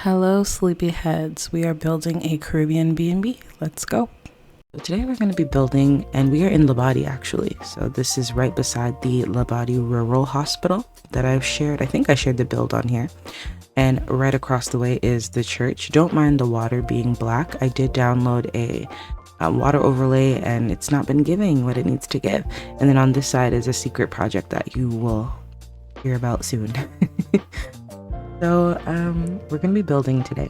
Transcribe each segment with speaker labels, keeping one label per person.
Speaker 1: Hello, sleepyheads. We are building a Caribbean B&B. Let's go. So today we're going to be building, and we are in Labadi actually. So this is right beside the Labadi Rural Hospital that I've shared. I think I shared the build on here. And right across the way is the church. Don't mind the water being black. I did download a water overlay and it's not been giving what it needs to give. And then on this side is a secret project that you will hear about soon. So we're gonna be building today,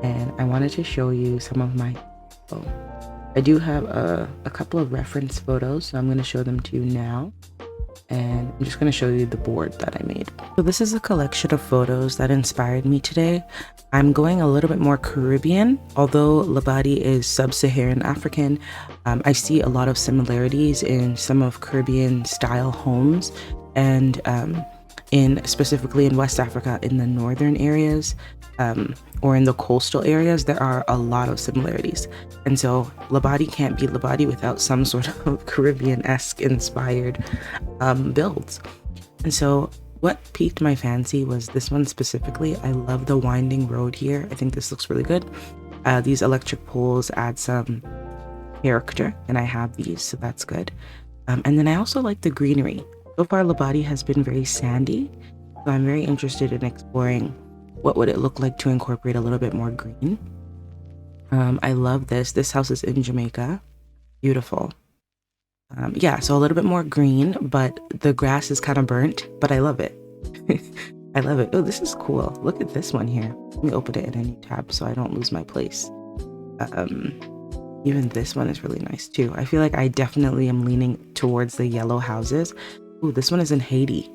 Speaker 1: and I wanted to show you some of my I do have a couple of reference photos, so I'm going to show them to you now, and I'm just going to show you the board that I made. So this is a collection of photos that inspired me today. I'm going a little bit more Caribbean, although Labadi is sub-Saharan African. I see a lot of similarities in some of Caribbean style homes, and specifically in West Africa, in the northern areas, or in the coastal areas, there are a lot of similarities. And so Labadi can't be Labadi without some sort of Caribbean-esque inspired builds. And so what piqued my fancy was this one specifically. I love the winding road here. I think this looks really good. These electric poles add some character, and I have these, so that's good. And then I also like the greenery. So far, Labadi has been very sandy, so I'm very interested in exploring what would it look like to incorporate a little bit more green. I love this. This house is in Jamaica. Beautiful. Yeah, so a little bit more green, but the grass is kind of burnt, but I love it. I love it. Oh, this is cool. Look at this one here. Let me open it in a new tab so I don't lose my place. Even this one is really nice too. I feel like I definitely am leaning towards the yellow houses. Ooh, this one is in Haiti.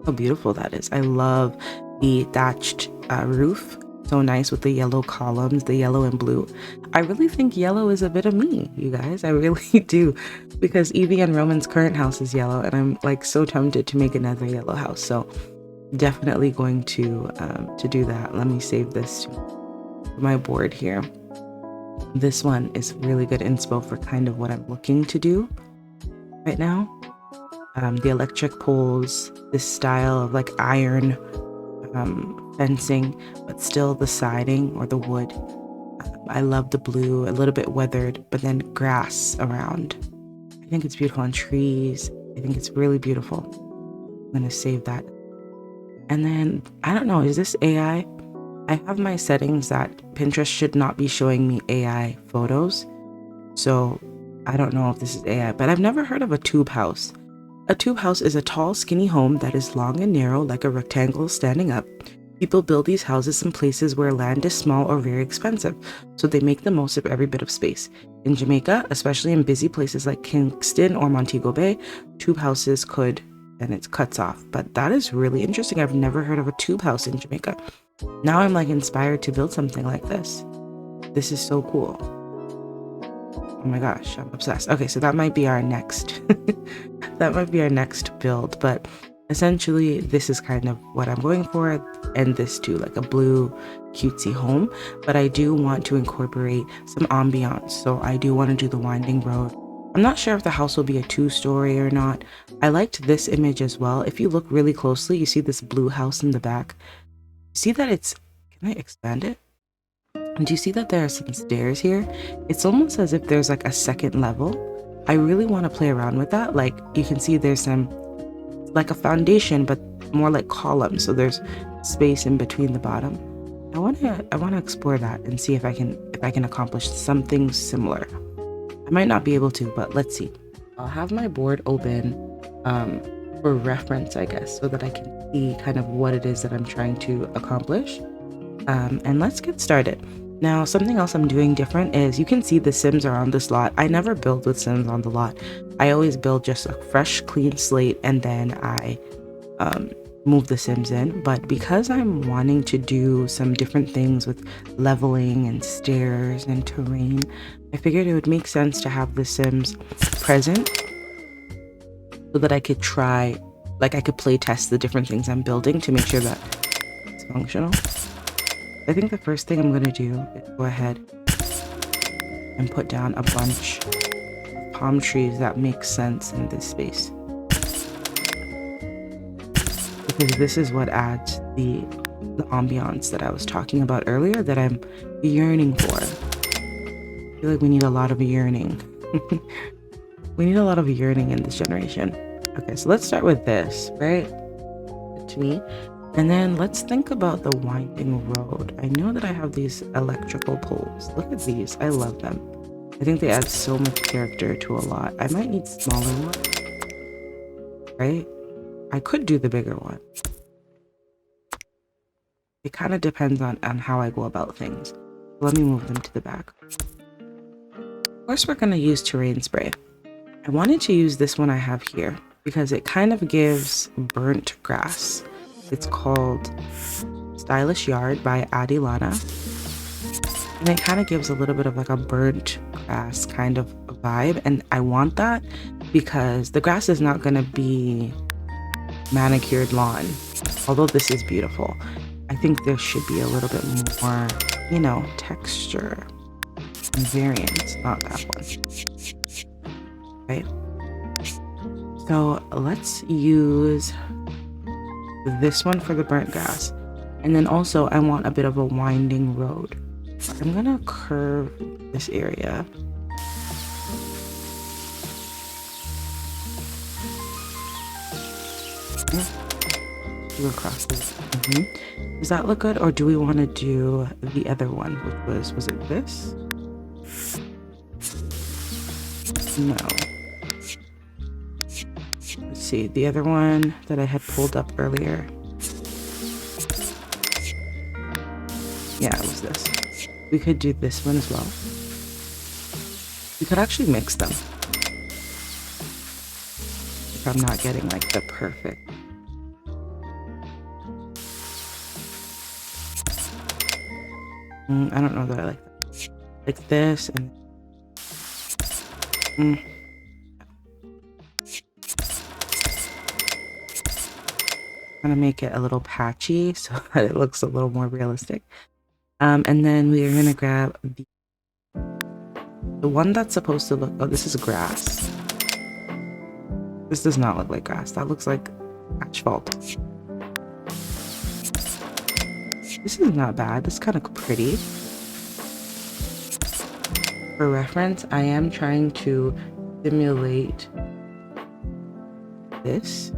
Speaker 1: How beautiful that is. I love the thatched roof. So nice with the yellow columns, the yellow and blue. I really think yellow is a bit of me, you guys. I really do. Because Evie and Roman's current house is yellow, and I'm like so tempted to make another yellow house. So definitely going to do that. Let me save this to my board here. This one is really good inspo for kind of what I'm looking to do right now. The electric poles, this style of like iron fencing, but still the siding or the wood. I love the blue, a little bit weathered, but then grass around. I think it's beautiful, and trees. I think it's really beautiful. I'm gonna save that. And then, I don't know, is this AI? I have my settings that Pinterest should not be showing me AI photos. So I don't know if this is AI, but I've never heard of a tube house. A tube house is a tall, skinny home that is long and narrow, like a rectangle standing up. People build these houses in places where land is small or very expensive, so they make the most of every bit of space. In Jamaica, especially in busy places like Kingston or Montego Bay, tube houses could, and it cuts off. But that is really interesting. I've never heard of a tube house in Jamaica. Now I'm like inspired to build something like this. This is so cool. Oh my gosh, I'm obsessed. Okay, so that might be our next that might be our next build, but essentially this is kind of what I'm going for, and this too, like a blue cutesy home. But I do want to incorporate some ambiance, so I do want to do the winding road. I'm not sure if the house will be a 2-story or not. I liked this image as well. If you look really closely, you see this blue house in the back. See that it's, can I expand it? Do you see that there are some stairs here? It's almost as if there's like a second level. I really want to play around with that. Like you can see there's some, like a foundation, but more like columns. So there's space in between the bottom. I want to explore that and see if I can accomplish something similar. I might not be able to, but let's see. I'll have my board open for reference, I guess, so that I can see kind of what it is that I'm trying to accomplish. And let's get started. Now, something else I'm doing different is you can see the Sims are on this lot. I never build with Sims on the lot. I always build just a fresh, clean slate, and then I move the Sims in. But because I'm wanting to do some different things with leveling and stairs and terrain, I figured it would make sense to have the Sims present so that I could try, like I could play test the different things I'm building to make sure that it's functional. I think the first thing I'm going to do is go ahead and put down a bunch of palm trees that make sense in this space. Because this is what adds the the ambiance that I was talking about earlier that I'm yearning for. I feel like we need a lot of yearning. We need a lot of yearning in this generation. Okay, so let's start with this, right? To me. And then let's think about the winding road. I know that I have these electrical poles. Look at these. I love them. I think they add so much character to a lot. I might need smaller ones, right? I could do the bigger one. It kind of depends on how I go about things. Let me move them to the back. Of course, we're going to use terrain spray. I wanted to use this one I have here because it kind of gives burnt grass. It's called Stylish Yard by Adilana. And it kind of gives a little bit of like a burnt grass kind of vibe. And I want that because the grass is not going to be manicured lawn. Although this is beautiful, I think there should be a little bit more, you know, texture and variance. Not that one. Right? So let's use this one for the burnt grass. And then also I want a bit of a winding road. I'm gonna curve this area. Do across this. Does that look good? Or do we want to do the other one, which was it this? No. Let's see, the other one that I had pulled up earlier. Yeah, it was this. We could do this one as well. We could actually mix them. If I'm not getting like the perfect. I don't know that I like that. Like this and I'm gonna make it a little patchy so that it looks a little more realistic. And then we are gonna grab the one that's supposed to look. Oh, this is grass. This does not look like grass. That looks like asphalt. This is not bad. This is kind of pretty. For reference, I am trying to simulate this.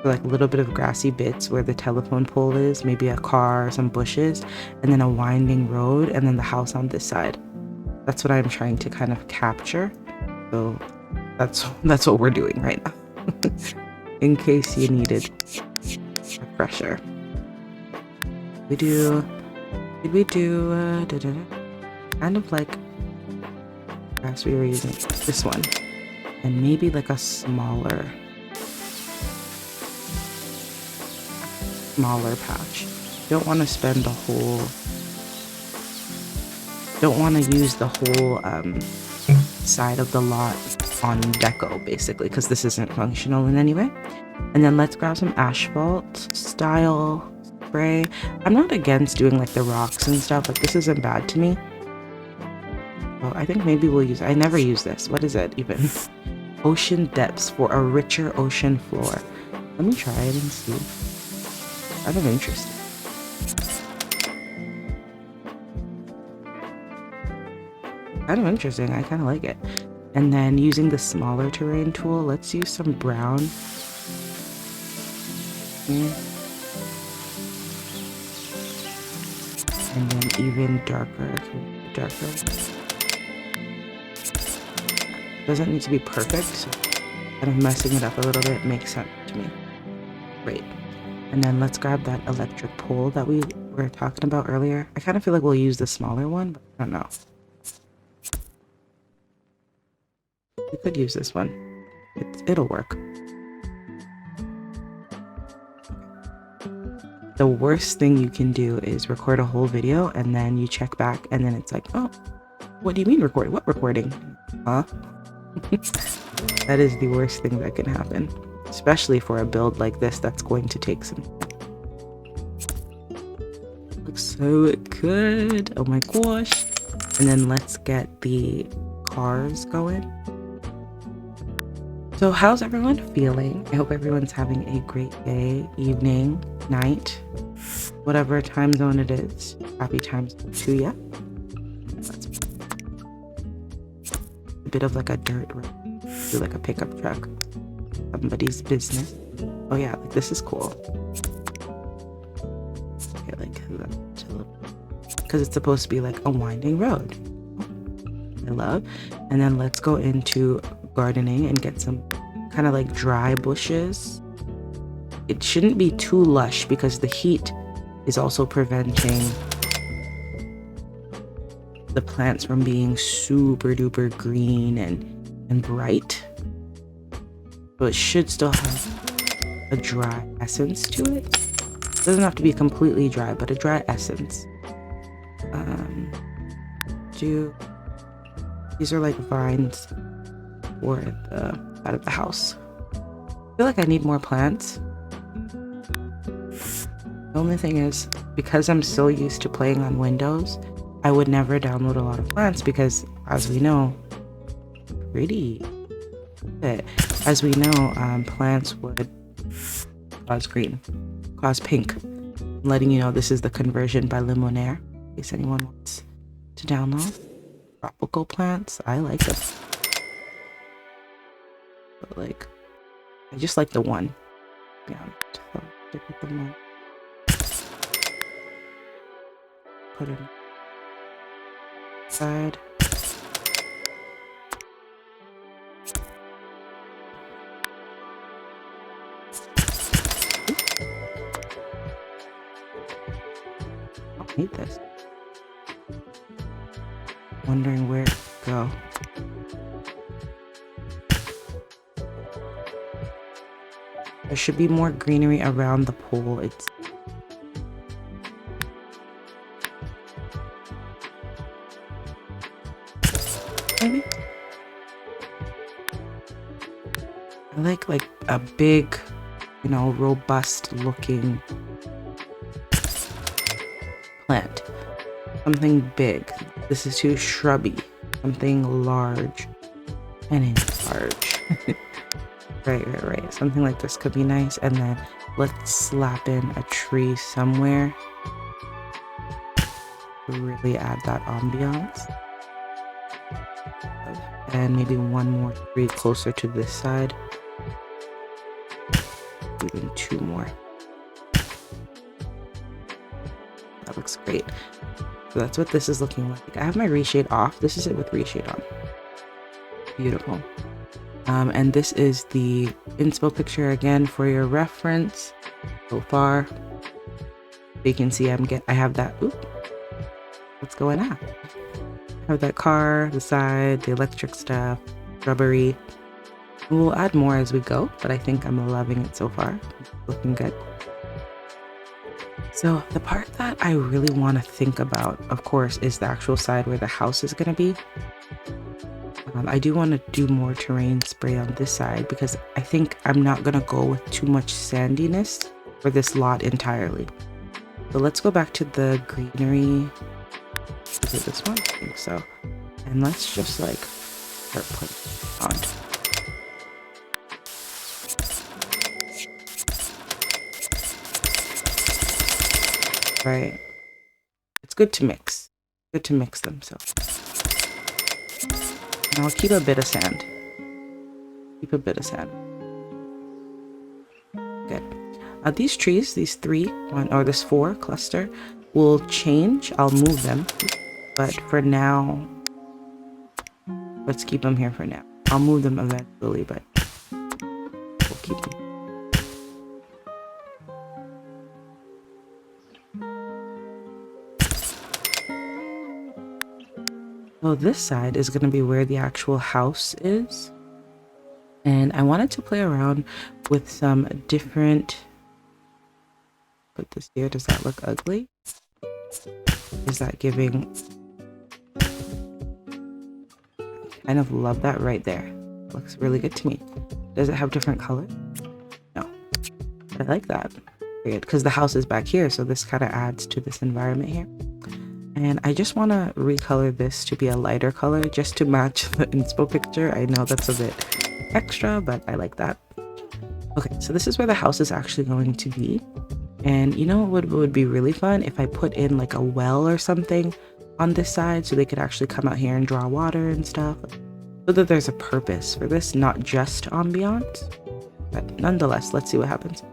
Speaker 1: Like a little bit of grassy bits where the telephone pole is, maybe a car, some bushes, and then a winding road, and then the house on this side. That's what I'm trying to kind of capture. So that's what we're doing right now. In case you needed a refresher. Did we do kind of like grass we were using this one, and maybe like a smaller patch. Don't want to spend the whole, don't want to use the whole side of the lot on deco basically, because this isn't functional in any way. And then let's grab some asphalt style spray. I'm not against doing like the rocks and stuff, like this isn't bad to me. So I think maybe we'll use, I never use this. What is it even? Ocean depths for a richer ocean floor. Let me try it and see. Kind of interesting. Kind of interesting. I kind of like it. And then using the smaller terrain tool, let's use some brown. And then even darker. Doesn't need to be perfect, so kind of messing it up a little bit makes sense to me. Great. And then let's grab that electric pole that we were talking about earlier. I kind of feel like we'll use the smaller one, but I don't know. We could use this one. It'll work. The worst thing you can do is record a whole video and then you check back and then it's like, oh, what do you mean recording? What recording? Huh? That is the worst thing that can happen. Especially for a build like this that's going to take some time. Looks so good. Oh my gosh. And then let's get the cars going. So how's everyone feeling? I hope everyone's having a great day, evening, night, whatever time zone it is. Happy time zone 2, yeah? That's a bit of like a dirt road. Do like a pickup truck. Somebody's business. Oh yeah, like this is cool. Okay, like because it's supposed to be like a winding road. I love. And then let's go into gardening and get some kind of like dry bushes. It shouldn't be too lush because the heat is also preventing the plants from being super duper green and bright. So it should still have a dry essence to it. It doesn't have to be completely dry, but a dry essence. These are like vines for the side of the house. I feel like I need more plants. The only thing is, because I'm so used to playing on Windows, I would never download a lot of plants because, as we know, as we know, plants would cause green, cause pink. I'm letting you know this is the conversion by Limonaire, in case anyone wants to download. Tropical plants, I like them. But like, I just like the one. Yeah, so stick with the one. Put it side. I don't hate this. Wondering where to go. There should be more greenery around the pool. It's maybe I like a big, you know, robust looking plant. Something big. This is too shrubby. Something large and in large. Right. Something like this could be nice. And then let's slap in a tree somewhere to really add that ambiance. And maybe one more tree closer to this side. Even 2 more. That looks great. So that's what this is looking like. I have my reshade off. This is it with reshade on. Beautiful. And this is the inspo picture again for your reference so far. You can see I have that. Oop. What's going on? I have that car, the side, the electric stuff, rubbery. We'll add more as we go, but I think I'm loving it so far. It's looking good. So the part that I really want to think about, of course, is the actual side where the house is going to be. I do want to do more terrain spray on this side because I think I'm not going to go with too much sandiness for this lot entirely. So let's go back to the greenery. Is it this one? I think so. And let's just like start putting it on. Right. It's good to mix. Good to mix them, so. And I'll keep a bit of sand. Keep a bit of sand. Good. These trees, these 3, or this 4 cluster, will change. I'll move them. But for now, let's keep them here for now. I'll move them eventually, but we'll keep them. So this side is going to be where the actual house is. And I wanted to play around with some different... Put this here. Does that look ugly? Is that giving... I kind of love that right there. Looks really good to me. Does it have different colors? No. But I like that. Because the house is back here, so this kind of adds to this environment here. And I just want to recolor this to be a lighter color just to match the inspo picture. I know that's a bit extra, but I like that. Okay, so this is where the house is actually going to be. And you know what would be really fun? If I put in like a well or something on this side so they could actually come out here and draw water and stuff. So that there's a purpose for this, not just ambiance. But nonetheless, let's see what happens.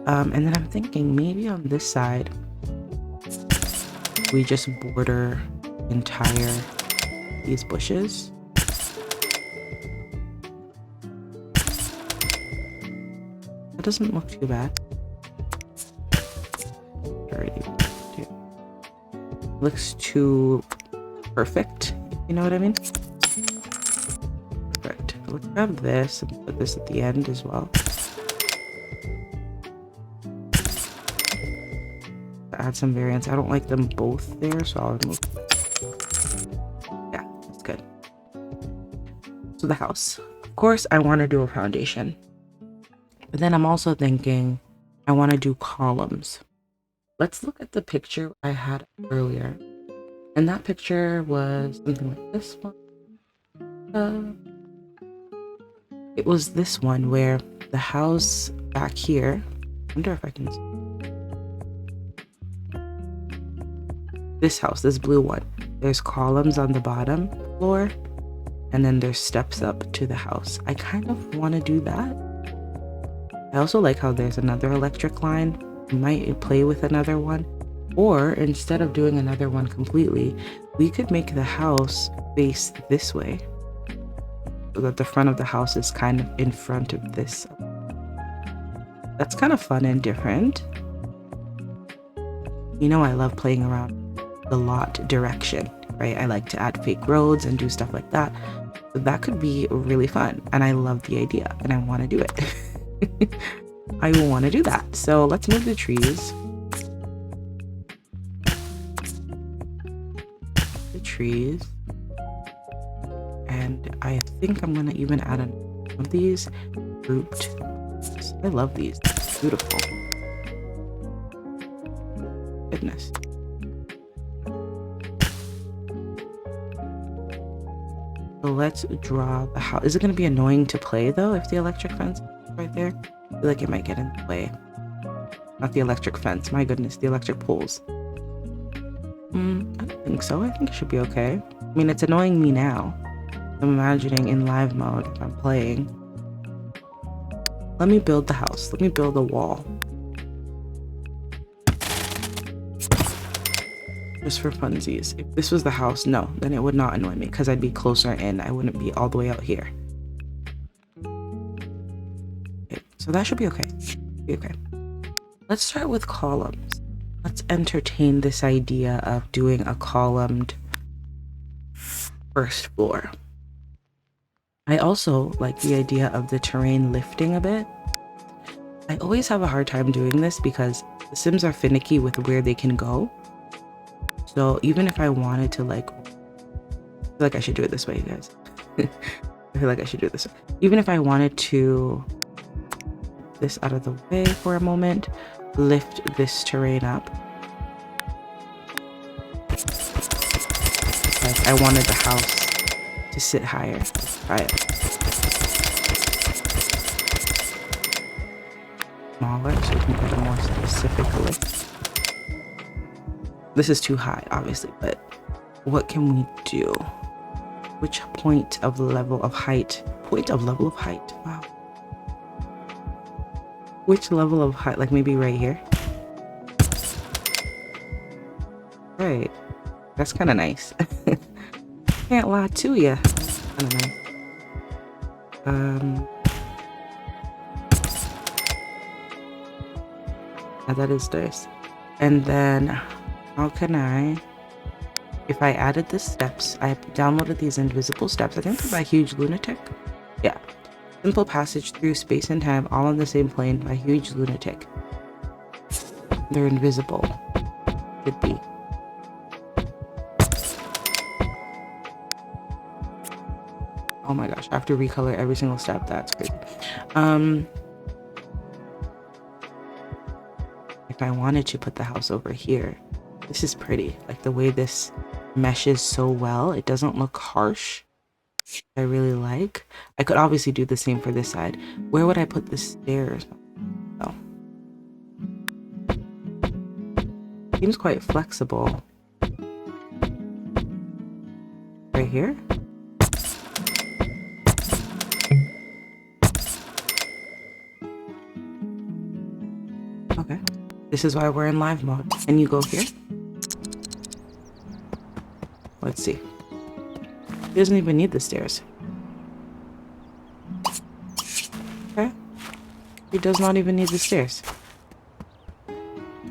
Speaker 1: And then I'm thinking maybe on this side, we just border entire these bushes. That doesn't look too bad. Already, looks too perfect. You know what I mean? Perfect. Let's grab this and put this at the end as well. Add some variants. I don't like them both there, so I'll remove. Yeah, that's good. So the house. Of course, I want to do a foundation. But then I'm also thinking I want to do columns. Let's look at the picture I had earlier. And that picture was something like this one. It was this one where the house back here. I wonder if I can see. This house, this blue one. There's columns on the bottom floor. And then there's steps up to the house. I kind of want to do that. I also like how there's another electric line. I might play with another one. Or instead of doing another one completely, we could make the house face this way. So that the front of the house is kind of in front of this. That's kind of fun and different. You know I love playing around the lot direction, right? I like to add fake roads and do stuff like that. So that could be really fun. And I love the idea and I want to do it. I want to do that. So let's move the trees. The trees. And I think I'm going to even add one of these grouped. I love these. Beautiful. Goodness. So let's draw the house. Is it going to be annoying to play though if the electric fence is right there? I feel like it might get in the way. Not the electric fence. My goodness, the electric poles. I don't think so. I think it should be okay. I mean, it's annoying me now. I'm imagining in live mode if I'm playing. Let me build the house. Let me build a wall. Just for funsies. If this was the house, no, then it would not annoy me because I'd be closer in. I wouldn't be all the way out here. Okay, so that should be okay. Be okay. Let's start with columns. Let's entertain this idea of doing a columned first floor. I also like the idea of the terrain lifting a bit. I always have a hard time doing this because the Sims are finicky with where they can go. So even if I wanted to I feel like I should do it this way, you guys. I feel like I should do it this way. Even if I wanted to get this out of the way for a moment, lift this terrain up. Like I wanted the house to sit higher. Let's try it. Smaller so we can get a more specific lift. This is too high, obviously, but what can we do? Which point of level of height? Point of level of height. Wow. Which level of height? Like maybe right here? Right. That's kind of nice. Can't lie to ya. Kind of nice. Yeah, that is nice. And then how can I, if I added the steps, I downloaded these invisible steps. I think they're by Huge Lunatic. Yeah. Simple passage through space and time, all on the same plane by Huge Lunatic. They're invisible. Could be. Oh my gosh, I have to recolor every single step. That's crazy. If I wanted to put the house over here, this is pretty. Like the way this meshes so well, it doesn't look harsh. I really like. I could obviously do the same for this side. Where would I put the stairs? Oh. Seems quite flexible. Right here? Okay. This is why we're in live mode. And you go here? Let's see. He doesn't even need the stairs. Okay. He does not even need the stairs.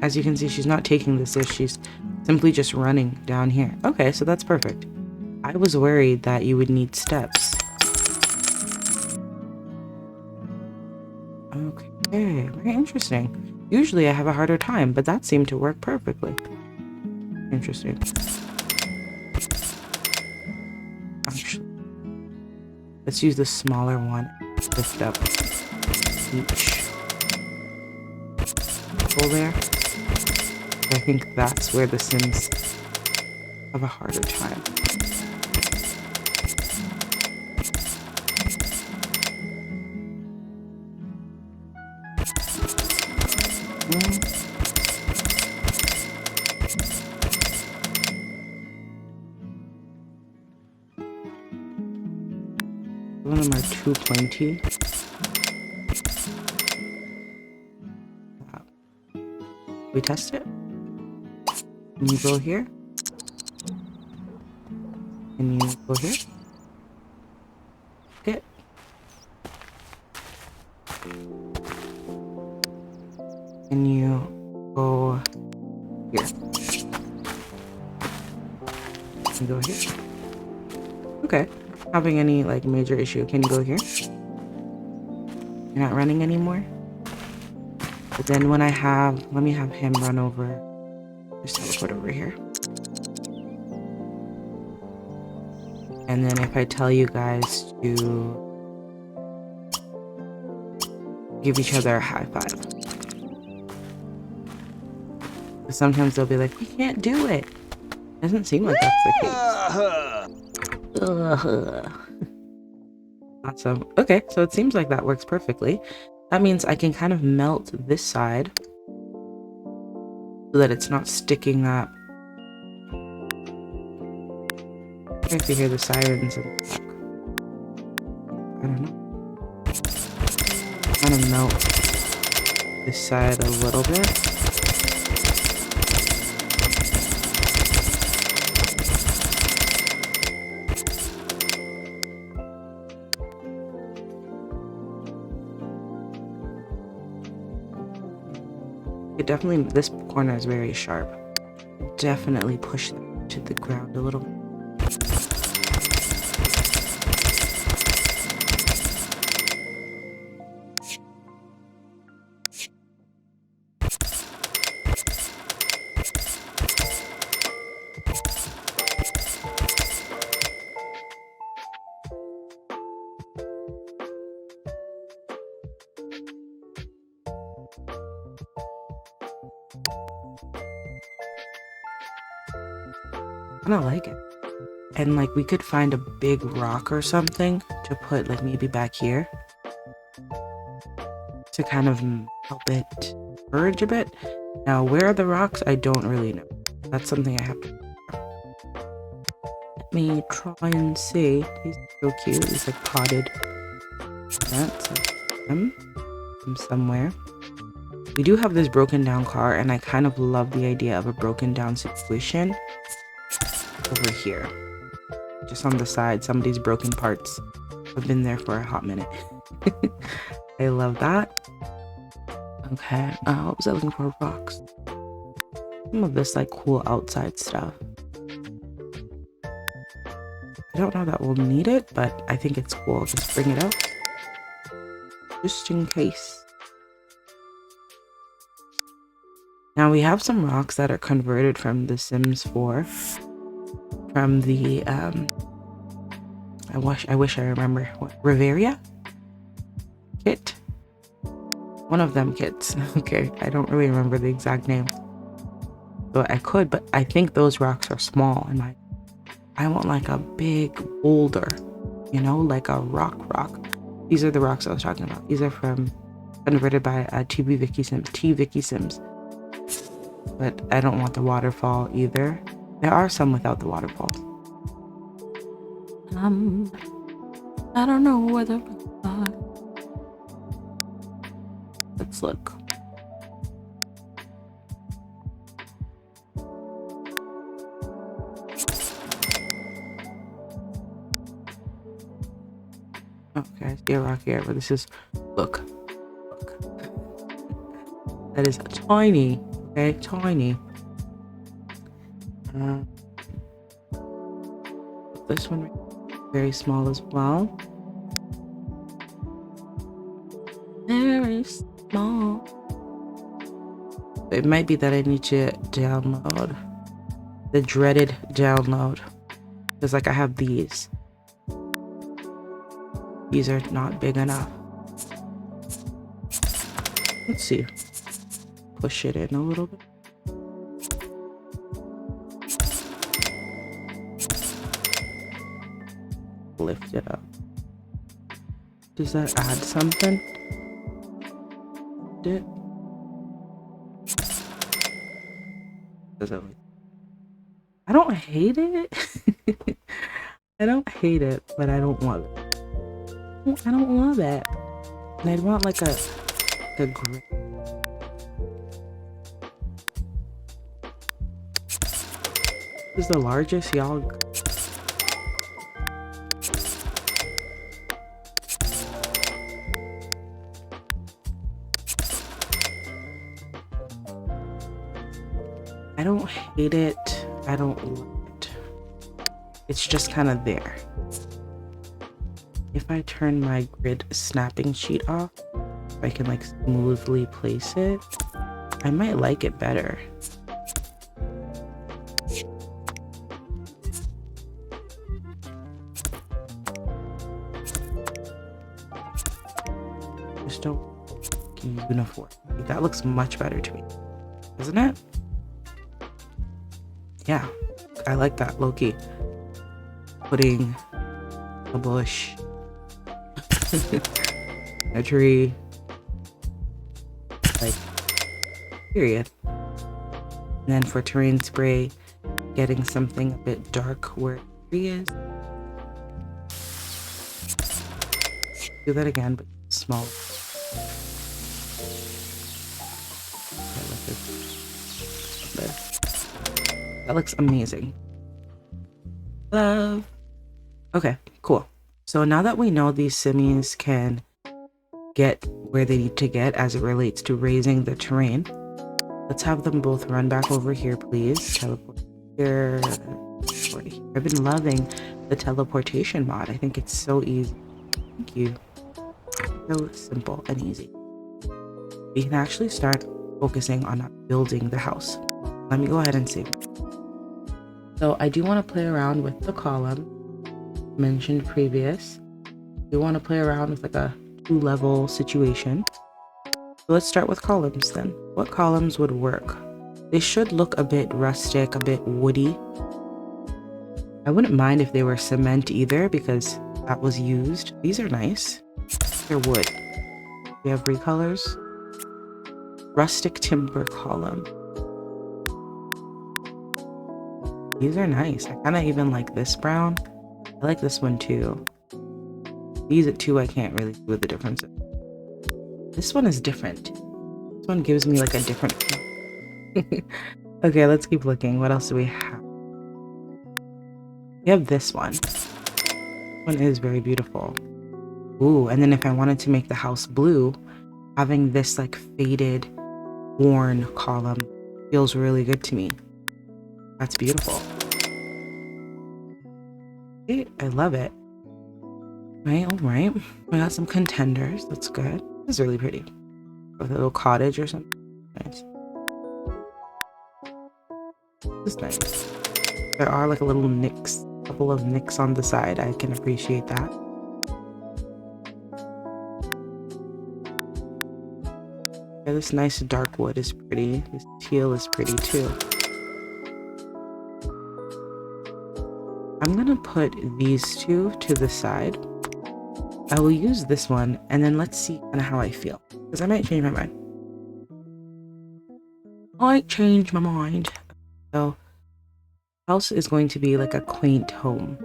Speaker 1: As you can see, she's not taking the stairs. She's simply just running down here. Okay, so that's perfect. I was worried that you would need steps. Okay, very interesting. Usually I have a harder time, but that seemed to work perfectly. Interesting. Actually, let's use the smaller one. Lift up each hole there. I think that's where the Sims have a harder time. One of them are too pointy. We test it. Can you go here? Can you go here? Okay. Can you go here? Can you go here? Okay. Having any like major issue. Can you go here? You're not running anymore? But then when I have, let me have him run over. Just teleport over here. And then if I tell you guys to give each other a high five. Sometimes they'll be like, we can't do it. Doesn't seem like that's the case. Awesome. Okay, so it seems like that works perfectly. That means I can kind of melt this side so that it's not sticking up. If you hear the sirens in the back. I don't know. Kind of melt this side a little bit. It definitely, this corner is very sharp. Definitely push that to the ground a little bit. I don't like it. And like we could find a big rock or something to put like maybe back here to kind of help it merge a bit. Now where are the rocks? I don't really know. That's something I have to let me try and see. He's so cute. He's like potted. That's him from somewhere. We do have this broken down car and I kind of love the idea of a broken down situation over here. Just on the side, somebody's broken parts have been there for a hot minute. I love that. Okay, what was I looking for? Rocks. Some of this like cool outside stuff. I don't know that we'll need it, but I think it's cool. Just bring it out. Just in case. Now we have some rocks that are converted from The Sims 4. From the I wish I remember what Riveria kit. One of them kits. Okay, I don't really remember the exact name. So I could, but I think those rocks are small and I want like a big boulder, you know, like a rock. These are the rocks I was talking about. These are from converted by T Vicky Sims. but I don't want the waterfall either. There are some without the waterfall. I don't know where the let's look. Okay, I see a rock here, but this is look. That is tiny. Okay, tiny. This one very small as well. Very small. It might be that I need to download the dreaded download, because like I have these. These are not big enough. Let's see. Push it in a little bit. Lift it up. Does that add something? Did it? I don't hate it. I don't hate it, but I don't love it. I don't love it. And I'd want like a grip. This is the largest y'all. I don't hate it. I don't love it. It's just kind of there. If I turn my grid snapping sheet off, if I can like smoothly place it, I might like it better. Just don't uniform. That looks much better to me, doesn't it? Yeah, I like that, low-key. Putting a bush, a tree, like, period. And then for terrain spray, getting something a bit dark where the tree is. Do that again, but smaller. That looks amazing. Love. Okay, cool. So now that we know these simmies can get where they need to get as it relates to raising the terrain, let's have them both run back over here, please. Teleport here. Teleport here. I've been loving the teleportation mod. I think it's so easy. Thank you. So simple and easy. We can actually start focusing on building the house. Let me go ahead and save. So I do want to play around with the column mentioned previous. We want to play around with like a 2-level situation. So let's start with columns then. What columns would work? They should look a bit rustic, a bit woody. I wouldn't mind if they were cement either, because that was used. These are nice. They're wood. We have recolors. Rustic timber column. These are nice. I kind of even like this brown. I like this one too. These two I can't really see what the difference is. This one is different. This one gives me like a different feel. Okay, let's keep looking. What else do we have? We have this one. This one is very beautiful. Ooh, and then if I wanted to make the house blue, having this like faded, worn column feels really good to me. That's beautiful. Okay, I love it. Right, all right. We got some contenders. That's good. This is really pretty. With a little cottage or something. Nice. This is nice. There are like a little nicks, couple of nicks on the side. I can appreciate that. Yeah, this nice dark wood is pretty. This teal is pretty too. I'm gonna put these two to the side. I will use this one, and then let's see kind of how I feel, because I might change my mind. might change my mind. So, house is going to be like a quaint home.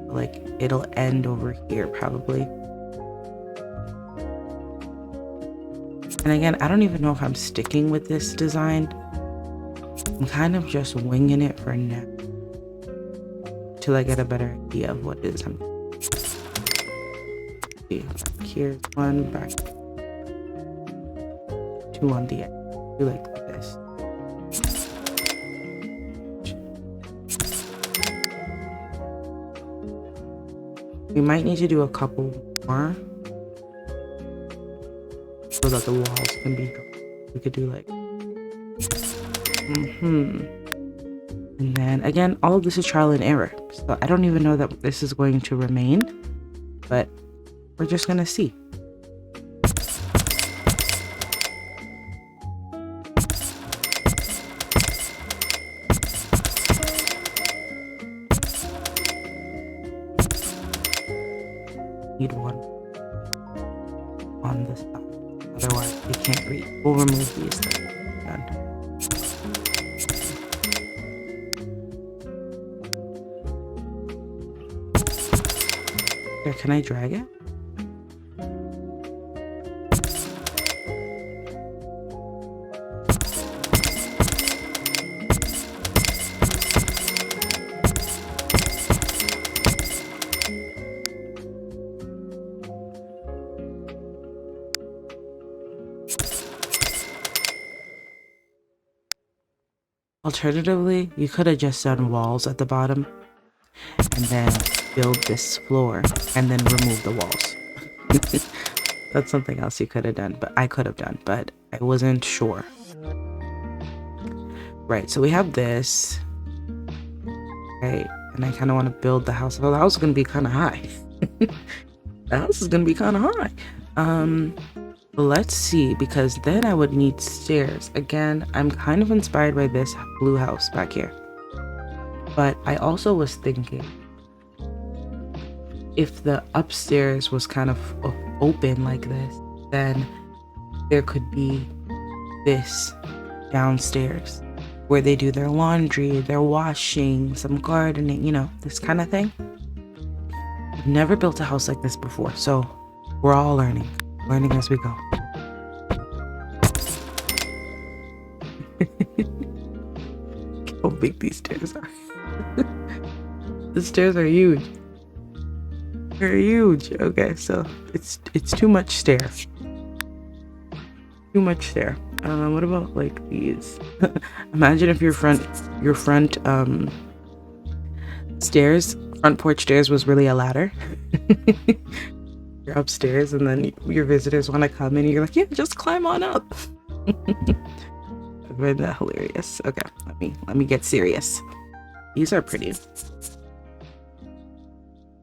Speaker 1: Like, it'll end over here, probably. And again, I don't even know if I'm sticking with this design. I'm kind of just winging it for now. Till I get a better idea of what it is I'm doing. See, back here's one, back. Two on the end. Do like this. We might need to do a couple more so that the walls can be. We could do like. And then again, all of this is trial and error. So I don't even know that this is going to remain, but we're just gonna see. Need one on this side, otherwise they can't read. We'll remove these things. Done. Here, can I drag it? Alternatively, you could have just done walls at the bottom and then build this floor and then remove the walls. That's something else you could have done, but I could have done, but I wasn't sure. Right, so we have this. Right, and I kind of want to build the house. Well, the house is going to be kind of high. The house is going to be kind of high. Let's see, because then I would need stairs. Again, I'm kind of inspired by this blue house back here. But I also was thinking, if the upstairs was kind of open like this, then there could be this downstairs where they do their laundry, their washing, some gardening, you know, this kind of thing. I've never built a house like this before, so we're all learning as we go. How big these stairs are. The stairs are huge. They're huge. Okay, so it's too much stair. Too much stair. What about like these? Imagine if your front stairs, front porch stairs was really a ladder. You're upstairs and then your visitors want to come in and you're like, yeah, just climb on up. I find that hilarious. Okay, let me get serious. These are pretty.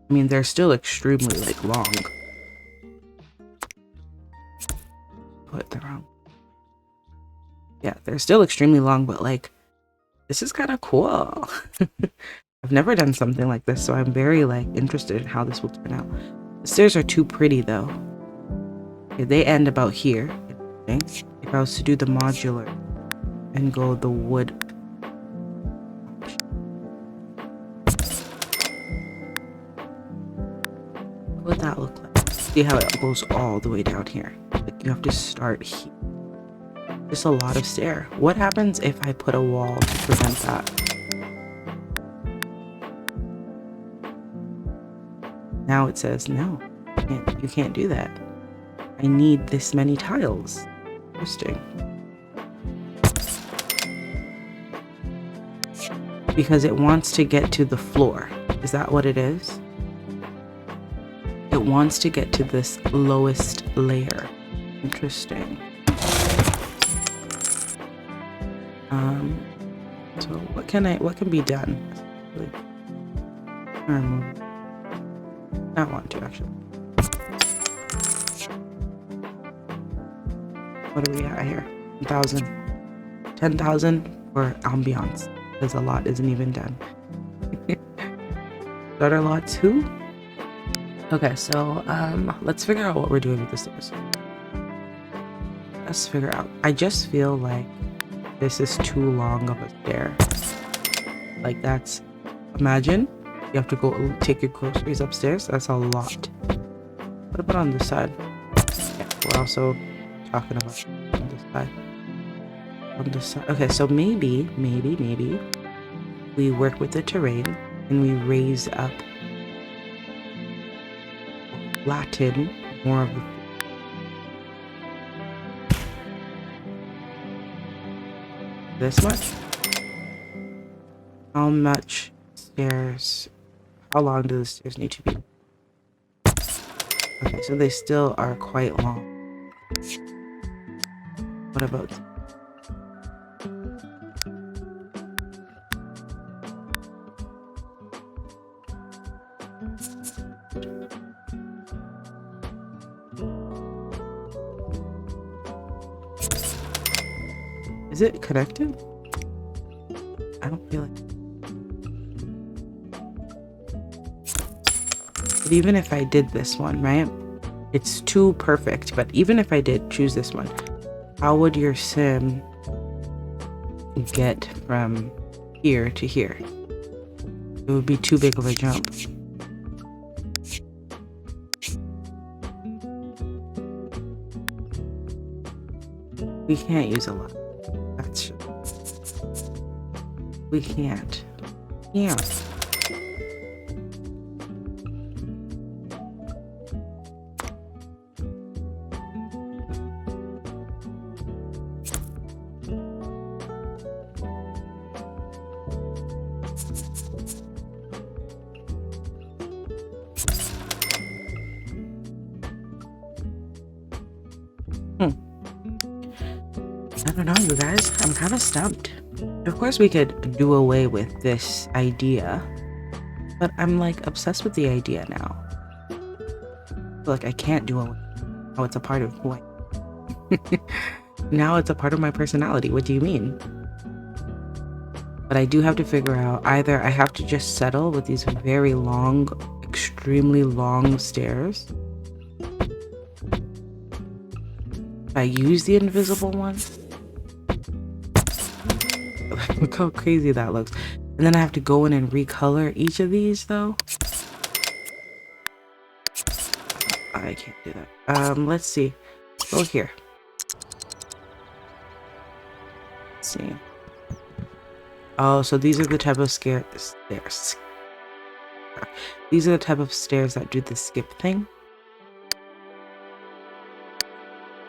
Speaker 1: I mean, they're still extremely like long. Put the wrong. Yeah, they're still extremely long, but like, this is kind of cool. I've never done something like this, so I'm very like interested in how this will turn out. The stairs are too pretty though. Okay, they end about here. If I was to do the modular and go the wood. What would that look like? See how it goes all the way down here. Like you have to start here. Just a lot of stair. What happens if I put a wall to prevent that? Now it says, no, you can't do that. I need this many tiles. Interesting. Because it wants to get to the floor. Is that what it is? It wants to get to this lowest layer. Interesting. So what can be done? Not want to actually. What do we got here? 10,000. 10,000 for ambiance, because a lot isn't even done. Starter lot 2. Okay, so let's figure out what we're doing with the stairs. Let's figure out. I just feel like this is too long of a stair. Like that's, imagine you have to go take your groceries upstairs. That's a lot. What about on this side? Yeah, we're also talking about on this side. On this side. Okay, so maybe we work with the terrain and we raise up, flatten more of the. This much? How much stairs? How long do the stairs need to be? Okay, so they still are quite long. What about? Is it connected? I don't feel like. But even if I did this one, right? It's too perfect. But even if I did choose this one, how would your sim get from here to here? It would be too big of a jump. We can't use a lot. That's we can't. Yeah. I don't know, you guys. I'm kind of stumped. Of course, we could do away with this idea, but I'm like obsessed with the idea now. Like I can't do away. Oh, it's a part of who I am. Now it's a part of my personality. What do you mean? But I do have to figure out either I have to just settle with these very long, extremely long stairs. If I use the invisible one. Look how crazy that looks. And then I have to go in and recolor each of these though. I can't do that. Let's see. Go here. Let's see. Oh, so these are the type of stairs. These are the type of stairs that do the skip thing.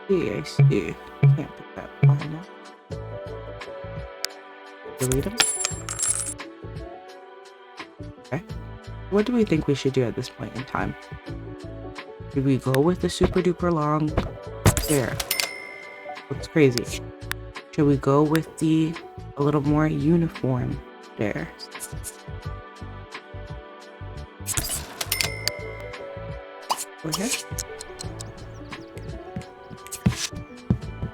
Speaker 1: I see. Can't put that line now. Delete them. Okay. What do we think we should do at this point in time? Should we go with the super duper long stair? Looks crazy. Should we go with a little more uniform stairs? Okay.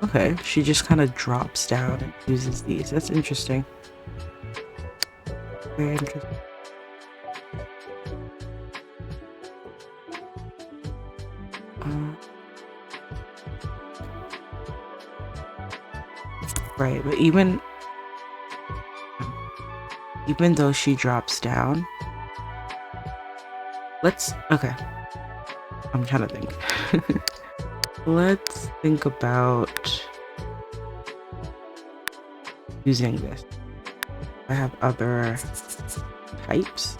Speaker 1: Okay, she just kind of drops down and uses these. That's interesting. Very interesting. Right, but even though she drops down, okay. I'm trying to think. Let's think about using this. I have other types.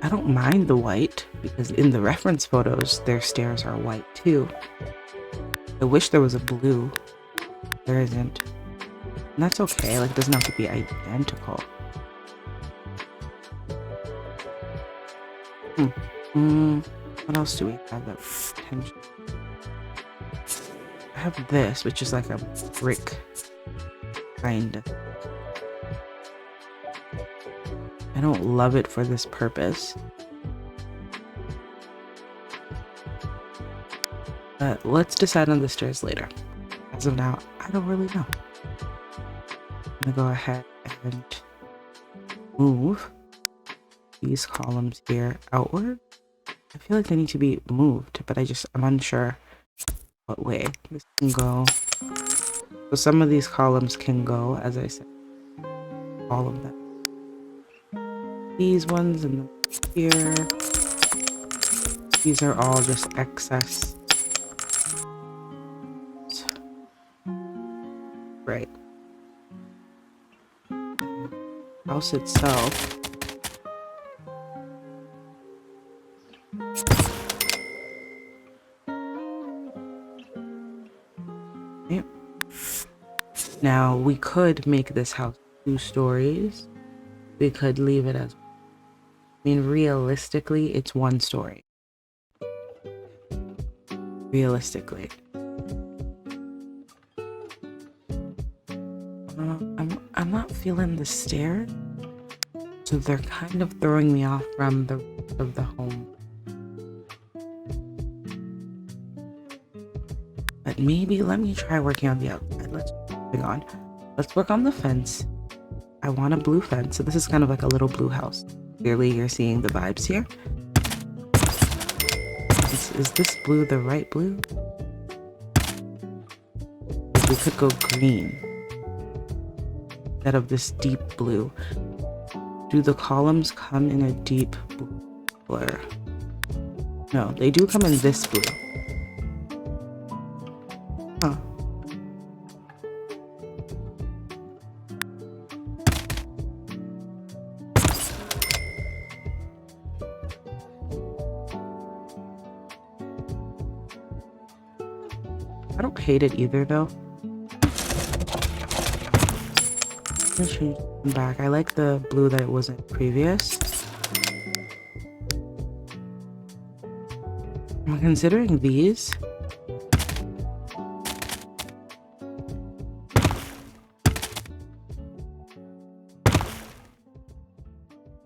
Speaker 1: I don't mind the white because in the reference photos, their stairs are white too. I wish there was a blue. There isn't. And that's okay, like it doesn't have to be identical. What else do we have that potential? I have this, which is like a brick kind of. I don't love it for this purpose. But let's decide on the stairs later. As of now, I don't really know. I'm gonna go ahead and move these columns here outward. I feel like they need to be moved, but I'm unsure what way. This can go. So some of these columns can go, as I said, all of them. These ones and here. These are all just excess. Right. House itself. Yep. Now we could make this house 2 stories. We could leave it as, I mean, realistically, it's 1 story. Realistically. I'm not feeling the stairs, so they're kind of throwing me off from the rest of the home. But maybe let me try working on the outside. Let's work on the fence. I want a blue fence, so this is kind of like a little blue house. Clearly you're seeing the vibes here. Is this blue the right blue? We could go green instead of this deep blue. Do the columns come in a deep blue color? No, they do come in this blue. Huh. I don't hate it either though. Let's change them back. I like the blue that it wasn't previous. I'm considering these.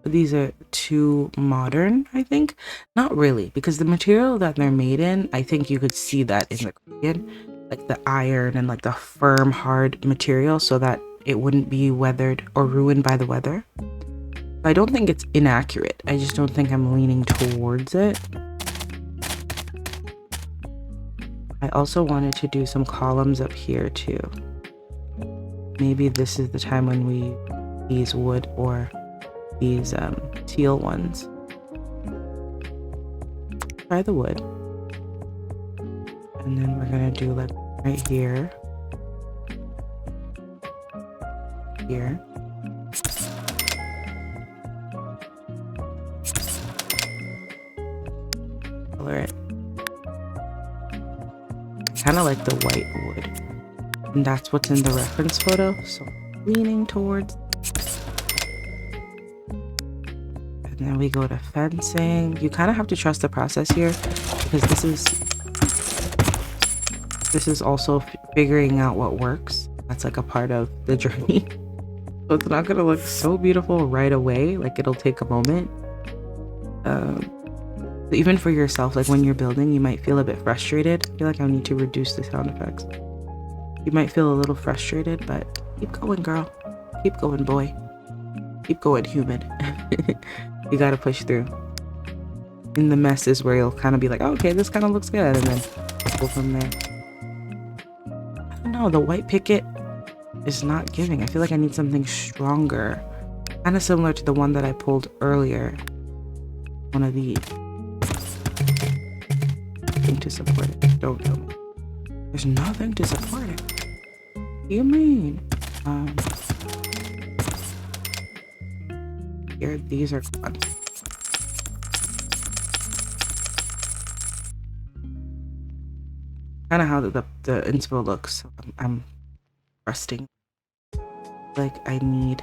Speaker 1: These are too modern, I think. Not really, because the material that they're made in, I think you could see that in the Korean, like the iron and like the firm, hard material, so that it wouldn't be weathered or ruined by the weather. I don't think it's inaccurate. I just don't think I'm leaning towards it. I also wanted to do some columns up here too. Maybe this is the time when we use wood or these teal ones. Try the wood. And then we're gonna do like right here. Here. Color it. Kind of like the white wood. And that's what's in the reference photo. So leaning towards. And then we go to fencing. You kind of have to trust the process here because this is also figuring out what works. That's like a part of the journey. So it's not gonna look so beautiful right away. Like it'll take a moment. Even for yourself, like when you're building, you might feel a bit frustrated. I feel like I need to reduce the sound effects. You might feel a little frustrated, but keep going, girl. Keep going, boy. Keep going, human. You gotta push through. In the mess is where you'll kind of be like, oh, okay, this kind of looks good, and then go from there. I don't know, the white picket is not giving. I feel like I need something stronger. Kind of similar to the one that I pulled earlier. One of these. Nothing to support it. Don't tell me. There's nothing to support it. What do you mean? Here, these are gone. Kind of how the inspo looks. So I'm resting. Like I need.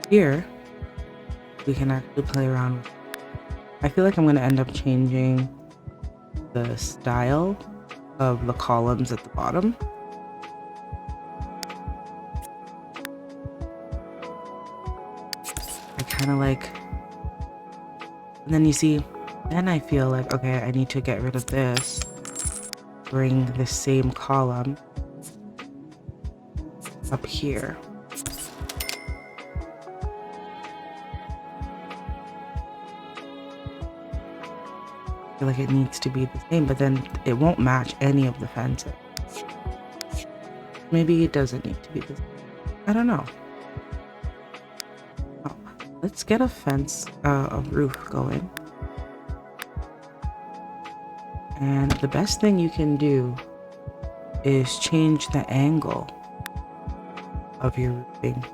Speaker 1: Here, we can actually play around with. I feel like I'm going to end up changing the style of the columns at the bottom. I kind of like, and then you see, then I feel like, okay, I need to get rid of this, bring the same column up here. I feel like it needs to be the same, but then it won't match any of the fences. Maybe it doesn't need to be the same. I don't know. Oh, let's get a fence, a roof going. And the best thing you can do is change the angle of your roofing.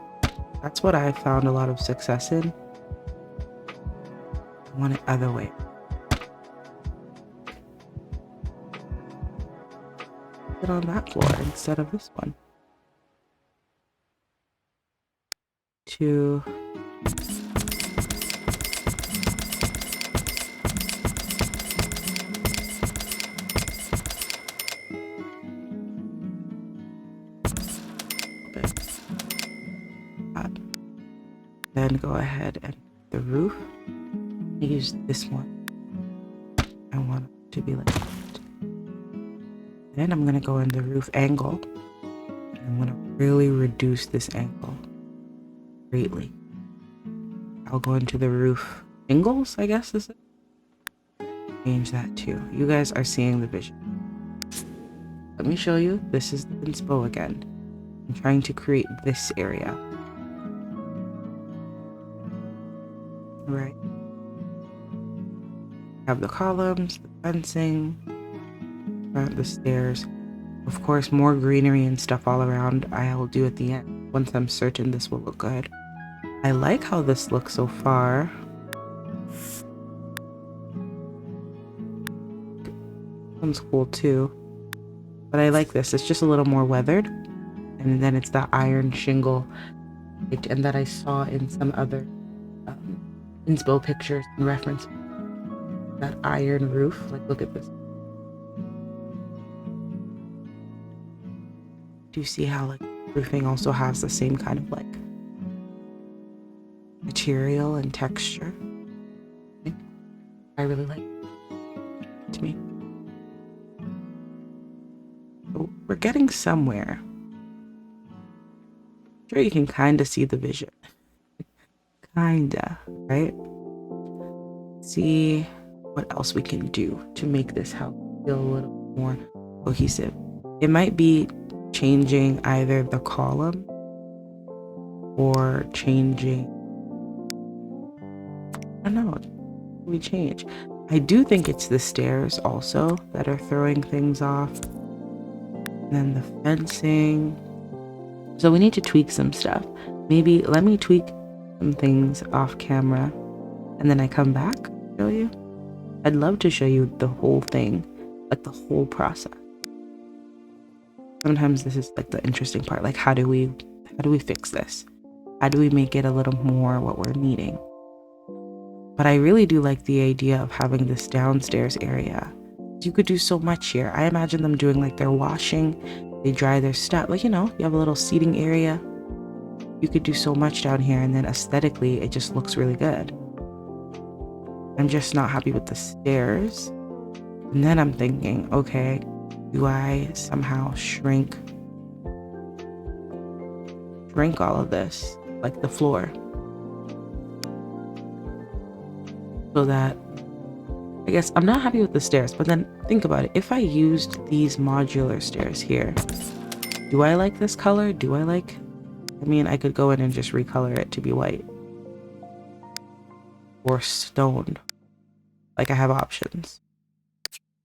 Speaker 1: That's what I found a lot of success in. I want it other way. Put it on that floor instead of this one. To then go ahead and the roof. Use this one. I want it to be like that. Then I'm gonna go in the roof angle. I'm gonna really reduce this angle greatly. I'll go into the roof angles, I guess is it. Change that too. You guys are seeing the vision. Let me show you. This is the inspo again. I'm trying to create this area. Right. Have the columns, the fencing, the stairs. Of course, more greenery and stuff all around I'll do at the end once I'm certain this will look good. I like how this looks so far. One's cool too. But I like this. It's just a little more weathered. And then it's that iron shingle and that I saw in some other inspo pictures and reference. That iron roof. Like, look at this. Do you see how like roofing also has the same kind of like material and texture? I really like it to me. So we're getting somewhere. I'm sure you can kind of see the vision. Kinda, right? See what else we can do to make this house feel a little more cohesive. It might be changing either the column or changing, I don't know, we change. I do think it's the stairs also that are throwing things off. And then the fencing. So we need to tweak some stuff. Maybe let me tweak some things off camera and then I come back, show you. I'd love to show you the whole thing, like the whole process. Sometimes this is like the interesting part, like how do we fix this? How do we make it a little more what we're needing? But I really do like the idea of having this downstairs area. You could do so much here. I imagine them doing like their washing, they dry their stuff, like, you know, you have a little seating area. You could do so much down here, and then aesthetically it just looks really good. I'm just not happy with the stairs. And then I'm thinking, okay, do I somehow shrink all of this, like the floor, so that, I guess I'm not happy with the stairs, but then think about it. If I used these modular stairs here, do I like this color? I mean, I could go in and just recolor it to be white or stoned. Like, I have options.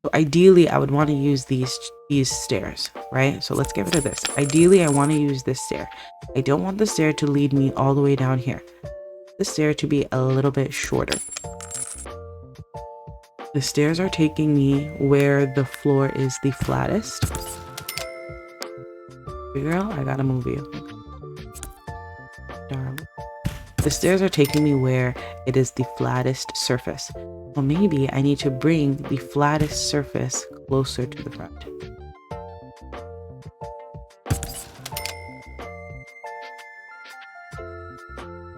Speaker 1: So ideally, I would want to use these stairs, right? So let's get rid of this. Ideally, I want to use this stair. I don't want the stair to lead me all the way down here. The stair to be a little bit shorter. The stairs are taking me where the floor is the flattest. Girl, I gotta move you. Darling. The stairs are taking me where it is the flattest surface. Well, maybe I need to bring the flattest surface closer to the front.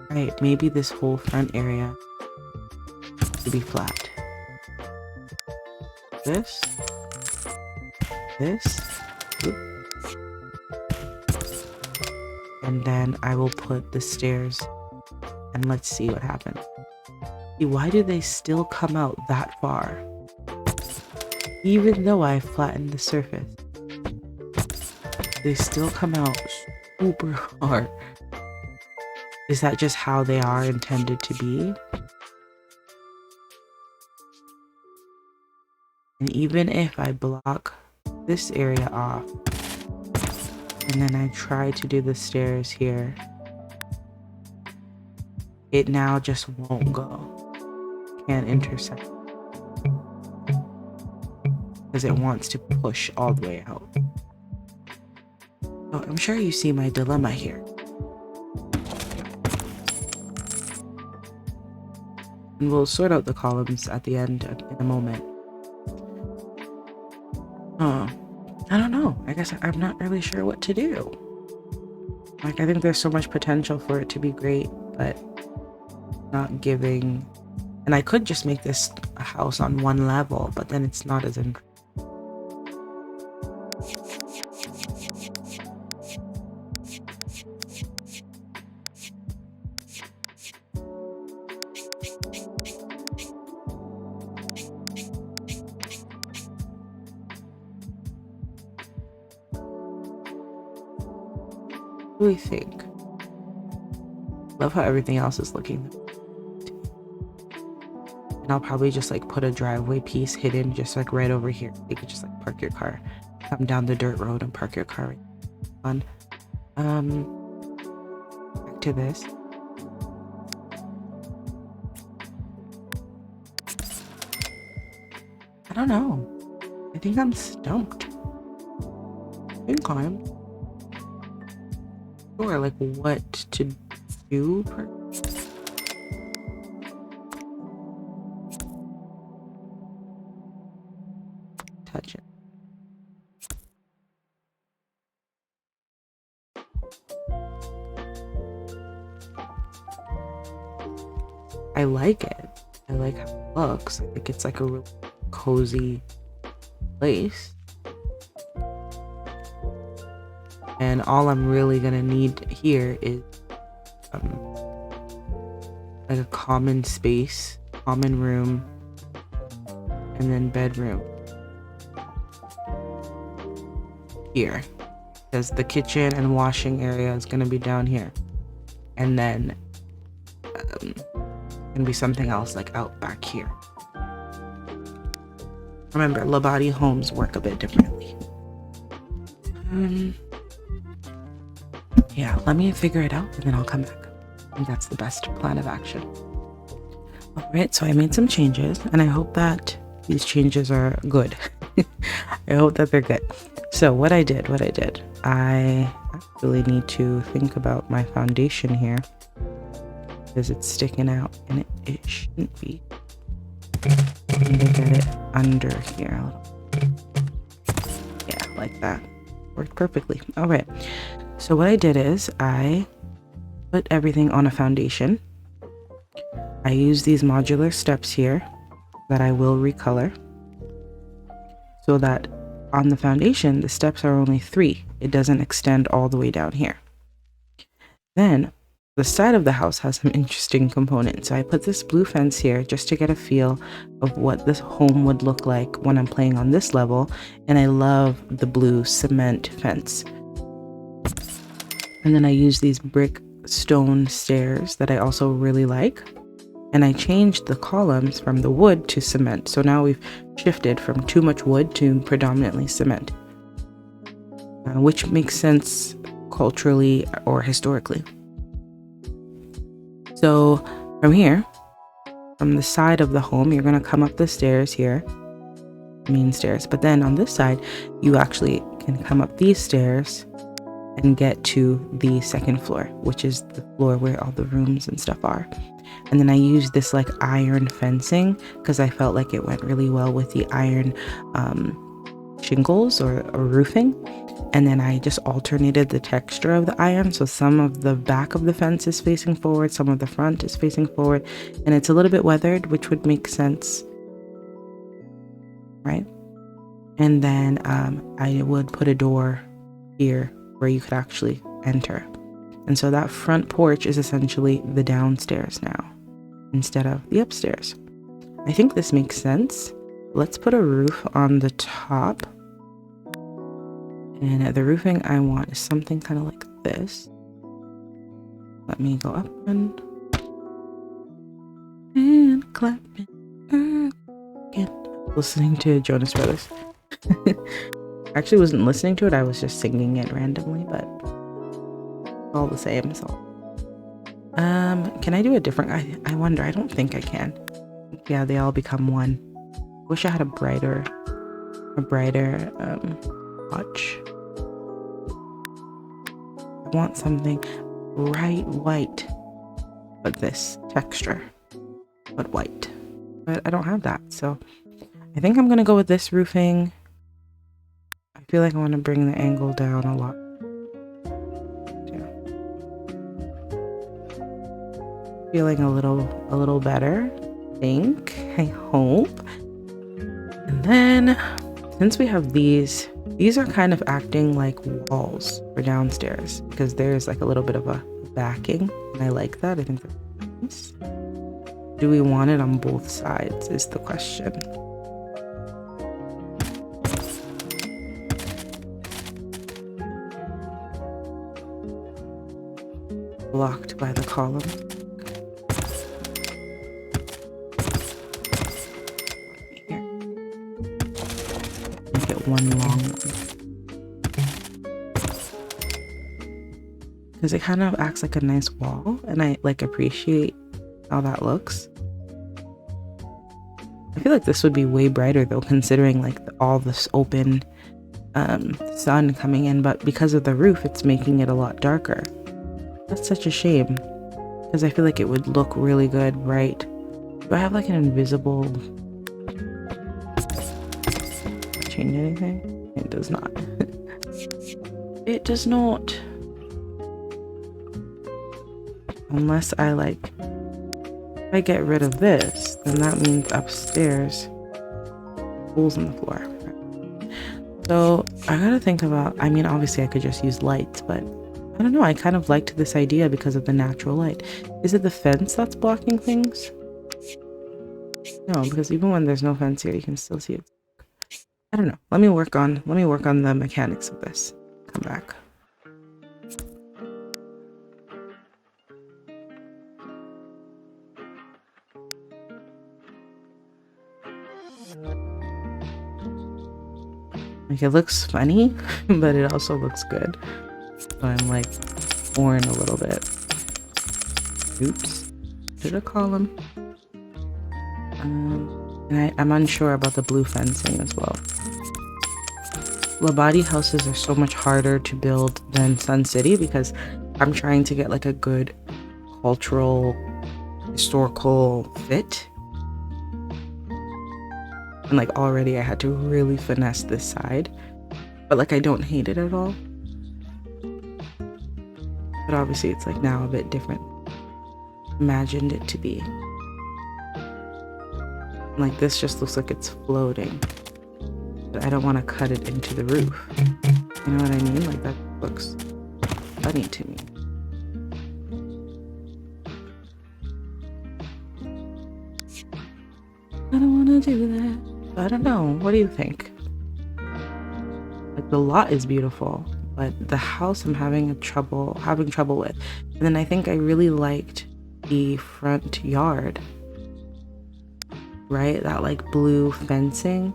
Speaker 1: Right, maybe this whole front area to be flat. This. Oop. And then I will put the stairs and let's see what happens. See, why do they still come out that far? Even though I flattened the surface, they still come out super hard. Is that just how they are intended to be? And even if I block this area off, and then I try to do the stairs here, it now just won't go. Can't intersect. Because it wants to push all the way out. So I'm sure you see my dilemma here. And we'll sort out the columns at the end in a moment. I don't know. I guess I'm not really sure what to do. Like, I think there's so much potential for it to be great, but not giving. And I could just make this a house on one level, but then it's not as interesting. What do we think? Love how everything else is looking. And I'll probably just like put a driveway piece hidden just like right over here. You could just like park your car, come down the dirt road and park your car. Fun. Back to this. I don't know. I think I'm stumped. I think I'm sure like what to do. Touch it. I like it. I like how it looks. I think it's like a really cozy place. And all I'm really gonna need here is like a common space, common room, and then bedroom here, because the kitchen and washing area is gonna be down here, and then gonna be something else like out back here. Remember, Labadi homes work a bit differently. Yeah, let me figure it out and then I'll come back. I think that's the best plan of action. Alright, so I made some changes and I hope that these changes are good. I hope that they're good. So what I did, I actually need to think about my foundation here because it's sticking out and it shouldn't be. I need to get it under here a little. Yeah, like that. Worked perfectly. Alright. So what I did is I put everything on a foundation. I use these modular steps here that I will recolor so that on the foundation, the steps are only 3. It doesn't extend all the way down here. Then the side of the house has some interesting components. So I put this blue fence here just to get a feel of what this home would look like when I'm playing on this level. And I love the blue cement fence. And then I use these brick stone stairs that I also really like. And I changed the columns from the wood to cement. So now we've shifted from too much wood to predominantly cement, which makes sense culturally or historically. So from here, from the side of the home, you're going to come up the stairs here, main stairs. But then on this side, you actually can come up these stairs and get to the second floor, which is the floor where all the rooms and stuff are. And then I used this like iron fencing because I felt like it went really well with the iron shingles or roofing. And then I just alternated the texture of the iron. So some of the back of the fence is facing forward, some of the front is facing forward, and it's a little bit weathered, which would make sense, right? And then I would put a door here where you could actually enter. And so that front porch is essentially the downstairs now instead of the upstairs. I think this makes sense. Let's put a roof on the top. And the roofing I want is something kind of like this. Let me go up and clap again. Listening to Jonas Brothers. I actually wasn't listening to it, I was just singing it randomly, but all the same. So can I do a different? I wonder. I don't think I can. Yeah, they all become one. Wish I had a brighter watch. I want something bright white, but this texture, but white. But I don't have that, so I think I'm gonna go with this roofing. I feel like I want to bring the angle down a lot. Yeah. Feeling a little better, I hope. And then since we have these are kind of acting like walls for downstairs because there's like a little bit of a backing, and I like that. I think that's nice. Do we want it on both sides is the question. Blocked by the column. Here. Make it one long one. Because it kind of acts like a nice wall, and I like appreciate how that looks. I feel like this would be way brighter though, considering like all this open sun coming in, but because of the roof, it's making it a lot darker. That's such a shame, because I feel like it would look really good, right? Do I have like an invisible... change anything? It does not. It does not. Unless I like... if I get rid of this, then that means upstairs, holes in the floor. So I gotta think about... I mean, obviously I could just use lights, but I don't know, I kind of liked this idea because of the natural light. Is it the fence that's blocking things? No, because even when there's no fence here, you can still see it. I don't know. Let me work on the mechanics of this. Come back. Like, it looks funny, but it also looks good. So I'm like torn a little bit. Oops. Did a column. And I'm unsure about the blue fencing as well. Labadi houses are so much harder to build than Sun City because I'm trying to get like a good cultural, historical fit. And like already I had to really finesse this side. But like I don't hate it at all. But obviously it's like now a bit different. Imagined it to be. Like this just looks like it's floating. But I don't want to cut it into the roof. You know what I mean? Like that looks funny to me. I don't want to do that. I don't know. What do you think? Like the lot is beautiful, but the house I'm having trouble with. And then I think I really liked the front yard. Right? That like blue fencing.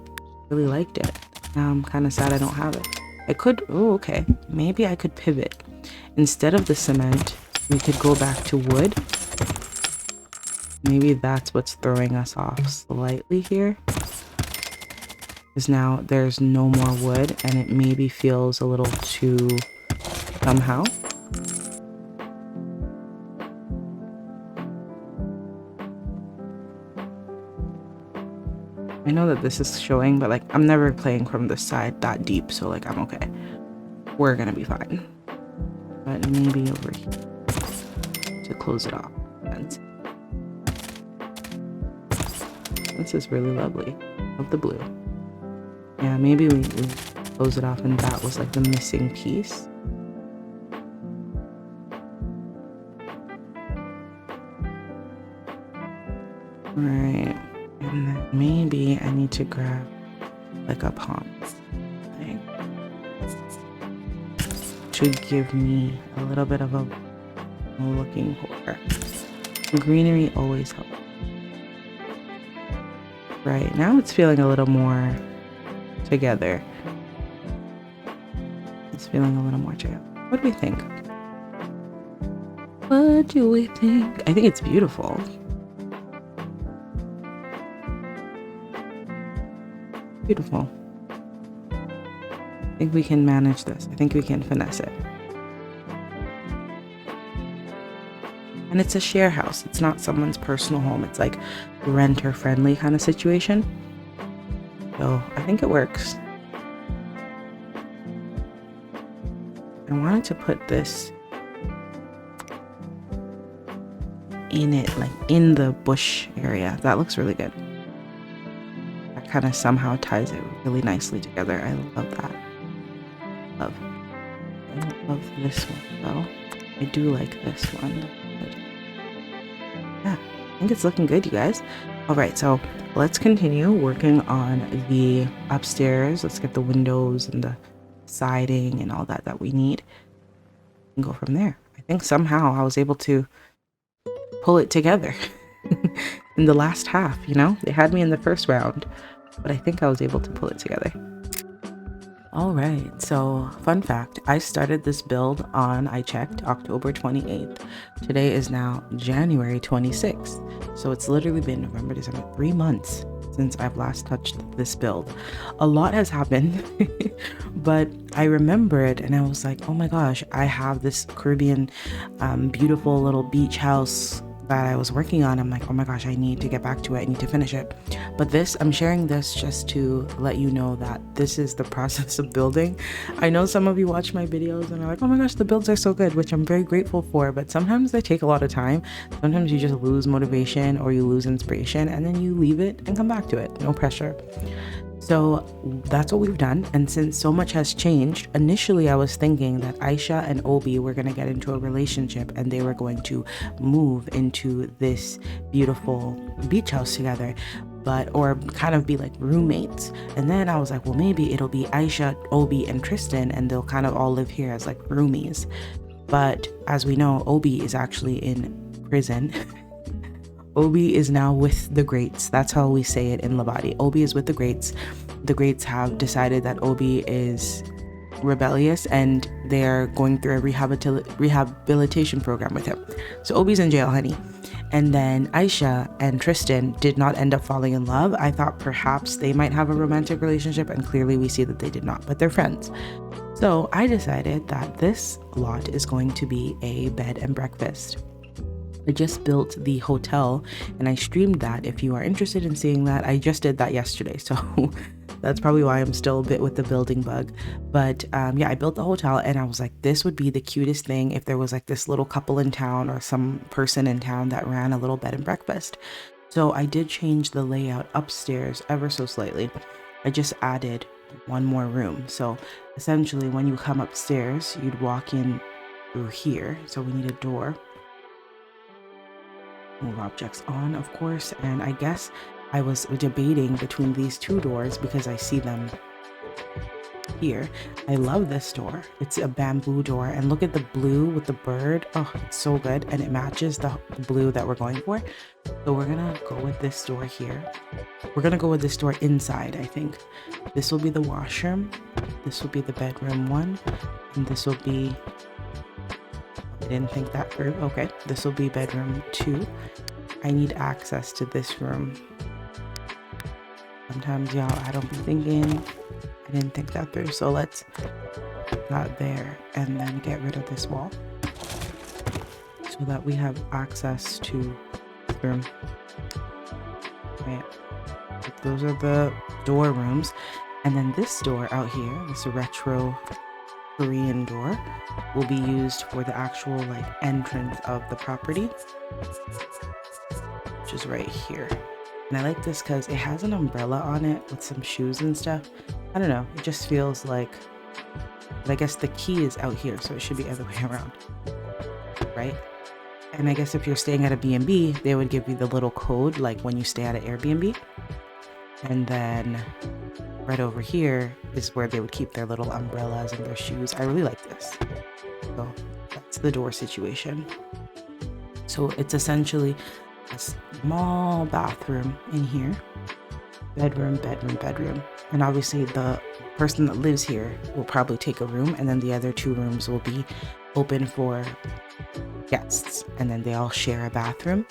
Speaker 1: Really liked it. Now I'm kind of sad I don't have it. I could, oh okay. Maybe I could pivot. Instead of the cement, we could go back to wood. Maybe that's what's throwing us off slightly here. Because now there's no more wood and it maybe feels a little too somehow. I know that this is showing, but like I'm never playing from the side that deep, so like I'm okay. We're gonna be fine. But maybe over here to close it off. This is really lovely. Love the blue. Yeah, maybe we close it off and that was like the missing piece. Right. And then maybe I need to grab like a palm thing to give me a little bit of a looking for. Greenery always helps. Right, now it's feeling a little more together. It's feeling a little more together. What do we think? What do we think? I think it's beautiful. Beautiful. I think we can manage this. I think we can finesse it. And it's a share house. It's not someone's personal home. It's like renter friendly kind of situation. So I think it works. I wanted to put this in it, like in the bush area. That looks really good. That kind of somehow ties it really nicely together. I love that. I don't love this one though. I do like this one. Yeah, I think it's looking good, you guys. All right, so let's continue working on the upstairs. Let's get the windows and the siding and all that we need and go from there. I think somehow I was able to pull it together in the last half, you know? They had me in the first round, but I think I was able to pull it together. All right, so fun fact, I started this build on, I checked, October 28th. Today is now January 26th. So it's literally been November, December, 3 months since I've last touched this build. A lot has happened, but I remember it and I was like, oh my gosh, I have this Caribbean beautiful little beach house that I was working on. I'm like, oh my gosh, I need to get back to it. I need to finish it. But this, I'm sharing this just to let you know that this is the process of building. I know some of you watch my videos and are like, oh my gosh, the builds are so good, which I'm very grateful for, but sometimes they take a lot of time. Sometimes you just lose motivation or you lose inspiration and then you leave it and come back to it. No pressure. So that's what we've done. And since so much has changed, initially I was thinking that Aisha and Obi were going to get into a relationship and they were going to move into this beautiful beach house together, or kind of be like roommates. And then I was like, well, maybe it'll be Aisha, Obi, and Tristan, and they'll kind of all live here as like roomies. But as we know, Obi is actually in prison. Obi is now with the greats. That's how we say it in Labadi. Obi is with the greats. The greats have decided that Obi is rebellious and they're going through a rehabilitation program with him. So Obi's in jail, honey. And then Aisha and Tristan did not end up falling in love. I thought perhaps they might have a romantic relationship, and clearly we see that they did not, but they're friends. So I decided that this lot is going to be a bed and breakfast. I just built the hotel and I streamed that. If you are interested in seeing that, I just did that yesterday. So that's probably why I'm still a bit with the building bug. But yeah, I built the hotel and I was like, this would be the cutest thing if there was like this little couple in town or some person in town that ran a little bed and breakfast. So I did change the layout upstairs ever so slightly. I just added one more room. So essentially when you come upstairs, you'd walk in through here. So we need a door. Move objects on, of course, and I guess I was debating between these two doors because I see them here. I love this door. It's a bamboo door, and look at the blue with the bird. Oh, it's so good, and it matches the blue that we're going for. So we're gonna go with this door here. We're gonna go with this door inside, I think. This will be the washroom. This will be the bedroom one, and this will be... I didn't think that through. Okay, this will be bedroom 2. I need access to this room. Sometimes, y'all, I don't be thinking. I didn't think that through. So let's put that there and then get rid of this wall so that we have access to the room. Right. Those are the door rooms. And then this door out here, this retro Korean door, will be used for the actual like entrance of the property, which is right here. And I like this because it has an umbrella on it with some shoes and stuff. I don't know, it just feels like, but I guess the key is out here, so it should be the other way around, right? And I guess if you're staying at a B&B, they would give you the little code like when you stay at an Airbnb. And then right over here is where they would keep their little umbrellas and their shoes. I really like this. So that's the door situation. So it's essentially a small bathroom in here. Bedroom, bedroom, bedroom. And obviously the person that lives here will probably take a room, and then the other 2 rooms will be open for guests. And then they all share a bathroom.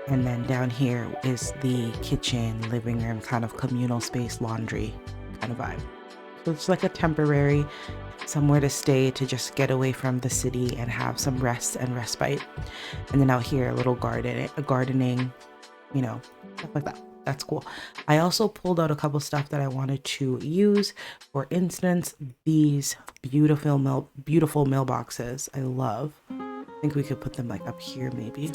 Speaker 1: And then down here is the kitchen, living room, kind of communal space, laundry kind of vibe. So it's like a temporary somewhere to stay, to just get away from the city and have some rest and respite. And then out here, a little gardening, you know, stuff like that. That's cool. I also pulled out a couple stuff that I wanted to use. For instance, these beautiful mailboxes. I love. I think we could put them like up here maybe.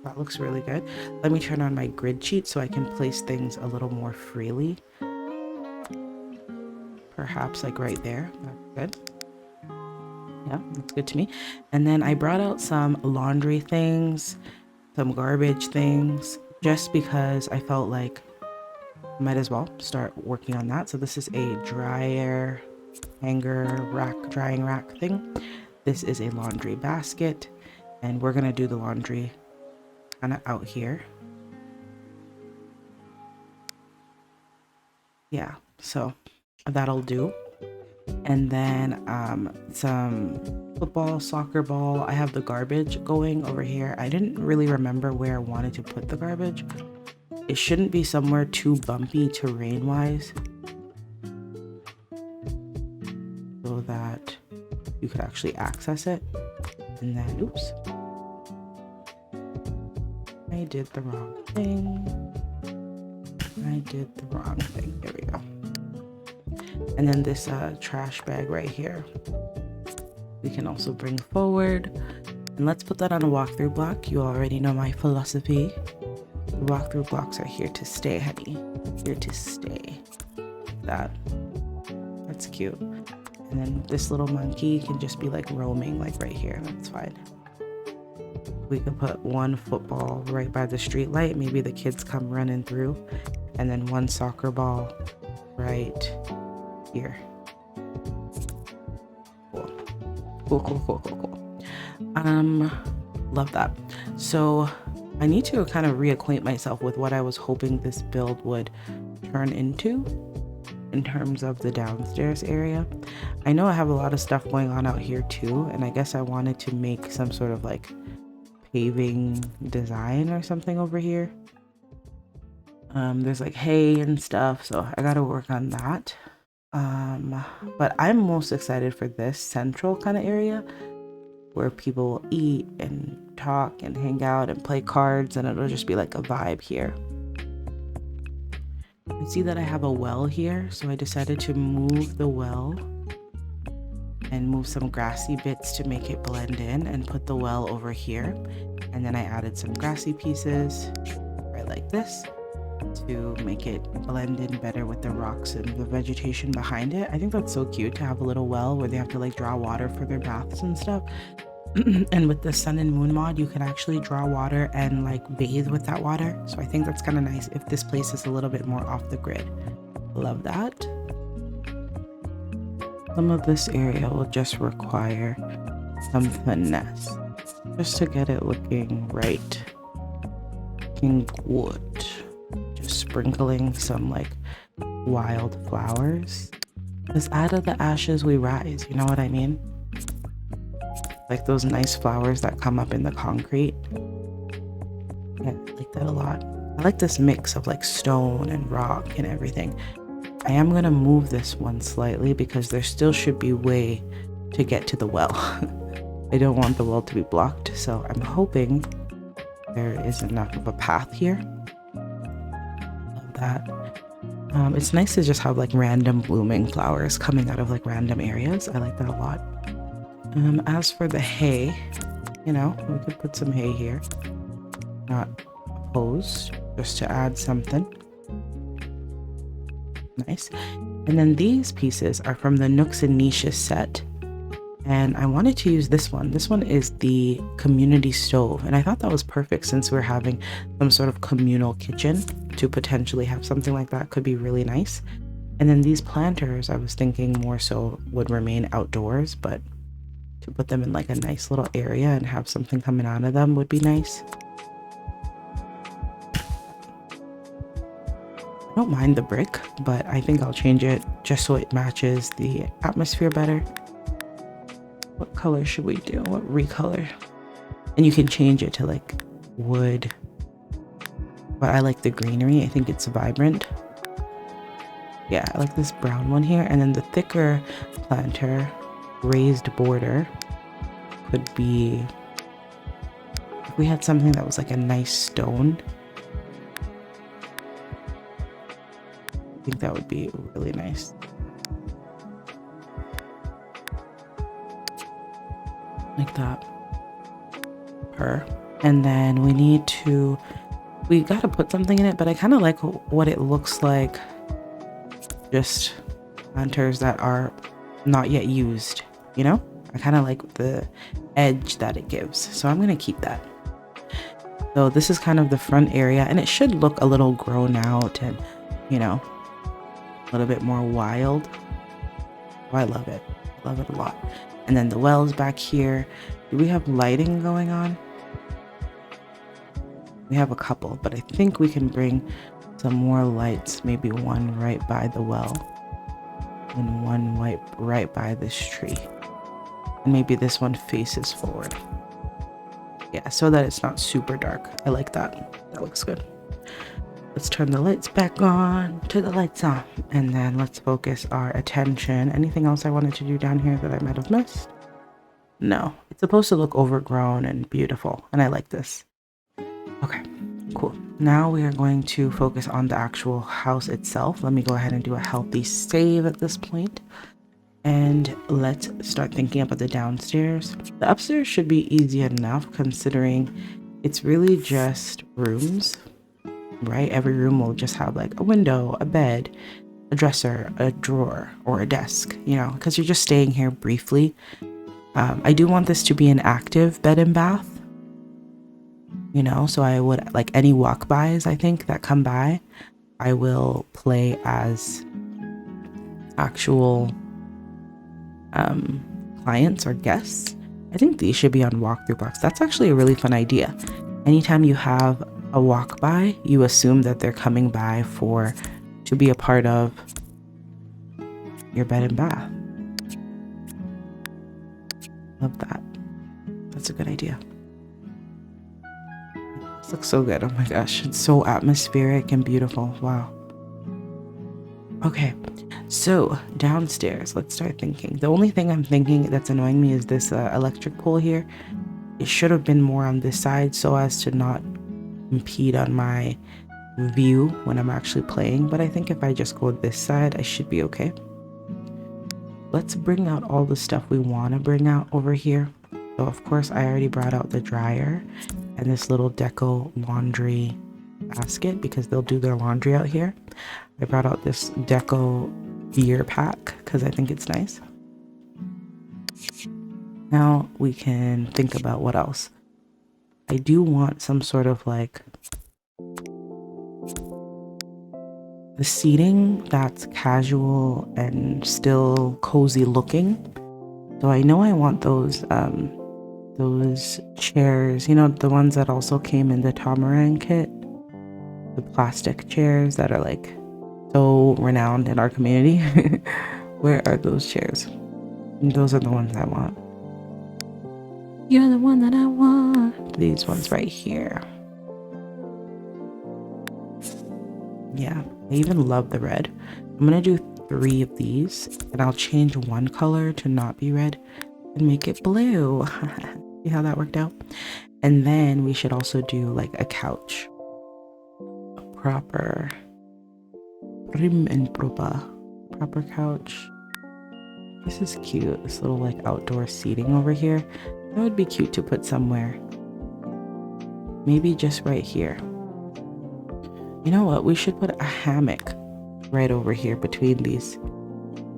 Speaker 1: That looks really good. Let me turn on my grid sheet so I can place things a little more freely. Perhaps like right there. That's good. Yeah, that's good to me. And then I brought out some laundry things, some garbage things, just because I felt like I might as well start working on that. So this is a dryer hanger rack, drying rack thing. This is a laundry basket, and we're gonna do the laundry kind of out here. Yeah, so that'll do. And then some football, soccer ball. I have the garbage going over here. I didn't really remember where I wanted to put the garbage. It shouldn't be somewhere too bumpy terrain wise, so that you could actually access it. And then, oops, I did the wrong thing. There we go. And then this trash bag right here, we can also bring forward. And let's put that on a walkthrough block. You already know my philosophy. The walkthrough blocks are here to stay, honey. Here to stay. Like that. That's cute. And then this little monkey can just be like roaming like right here. That's fine. We could put one football right by the street light. Maybe the kids come running through. And then one soccer ball right here. Cool. Love that. So I need to kind of reacquaint myself with what I was hoping this build would turn into in terms of the downstairs area. I know I have a lot of stuff going on out here too, and I guess I wanted to make some sort of like paving design or something over here. There's like hay and stuff, so I gotta work on that. But I'm most excited for this central kind of area where people will eat and talk and hang out and play cards, and it'll just be like a vibe here. I see that I have a well here, so I decided to move the well and move some grassy bits to make it blend in, and put the well over here. And then I added some grassy pieces right like this to make it blend in better with the rocks and the vegetation behind it. I think that's so cute to have a little well where they have to like draw water for their baths and stuff. And with the sun and moon mod, you can actually draw water and like bathe with that water. So I think that's kind of nice if this place is a little bit more off the grid. Love that. Some of this area will just require some finesse just to get it looking right, looking good. Just sprinkling some like wild flowers, because out of the ashes we rise, you know what I mean? Like those nice flowers that come up in the concrete. Yeah, I like that a lot. I like this mix of like stone and rock and everything. I am going to move this one slightly because there still should be way to get to the well. I don't want the well to be blocked, so I'm hoping there is enough of a path here. Love that. It's nice to just have like random blooming flowers coming out of like random areas. I like that a lot. As for the hay, you know, we could put some hay here. Not opposed, just to add something. Nice. And then these pieces are from the Nooks and Niches set. And I wanted to use this one. This one is the community stove. And I thought that was perfect since we're having some sort of communal kitchen. To potentially have something like that could be really nice. And then these planters, I was thinking more so would remain outdoors, but to put them in like a nice little area and have something coming out of them would be nice. I don't mind the brick, but I think I'll change it just so it matches the atmosphere better. What color should we do? What recolor? And you can change it to like wood, but I like the greenery. I think it's vibrant. Yeah, I like this brown one here. And then the thicker planter, raised border, could be, if we had something that was like a nice stone, I think that would be really nice. Like that. And then we gotta put something in it, but I kind of like what it looks like. Just planters that are not yet used, you know? I kind of like the edge that it gives, so I'm gonna keep that. So this is kind of the front area, and it should look a little grown out and, you know, a little bit more wild. Oh, I love it. I love it a lot. And then the wells back here. Do we have lighting going on? We have a couple, but I think we can bring some more lights, maybe one right by the well and one right by this tree. And maybe this one faces forward. Yeah, so that it's not super dark. I like that. That looks good. Let's turn the lights back on, turn the lights on, and then let's focus our attention. Anything else I wanted to do down here that I might have missed? No, it's supposed to look overgrown and beautiful, and I like this. Okay, cool. Now we are going to focus on the actual house itself. Let me go ahead and do a healthy save at this point. And let's start thinking about the downstairs. The upstairs should be easy enough considering it's really just rooms, right? Every room will just have like a window, a bed, a dresser, a drawer, or a desk, you know, because you're just staying here briefly. I do want this to be an active bed and bath. You know, so I would like any walk-bys, I think, that come by, I will play as actual clients or guests. I think these should be on walkthrough blocks. That's actually a really fun idea. Anytime you have a walk-by, you assume that they're coming by to be a part of your bed and bath. Love that. That's a good idea. This looks so good. Oh my gosh, it's so atmospheric and beautiful. Wow. Okay, so downstairs, let's start thinking. The only thing I'm thinking that's annoying me is this electric pole here. It should have been more on this side so as to not impede on my view when I'm actually playing, but I think if I just go this side, I should be okay. Let's bring out all the stuff we want to bring out over here. So of course I already brought out the dryer and this little deco laundry basket because they'll do their laundry out here. I brought out this deco beer pack because I think it's nice. Now we can think about what else. I do want some sort of like the seating that's casual and still cozy looking. So I know I want those chairs, you know, the ones that also came in the Tamarang kit, the plastic chairs that are like so renowned in our community. Where are those chairs? And those are the ones I want. You're the one that I want. These ones right here. Yeah, I even love the red. I'm gonna do 3 of these, and I'll change one color to not be red and make it blue. See how that worked out? And then we should also do like a couch, a proper prim and proper couch. This is cute. This little like outdoor seating over here. That would be cute to put somewhere. Maybe just right here. You know what? We should put a hammock right over here between these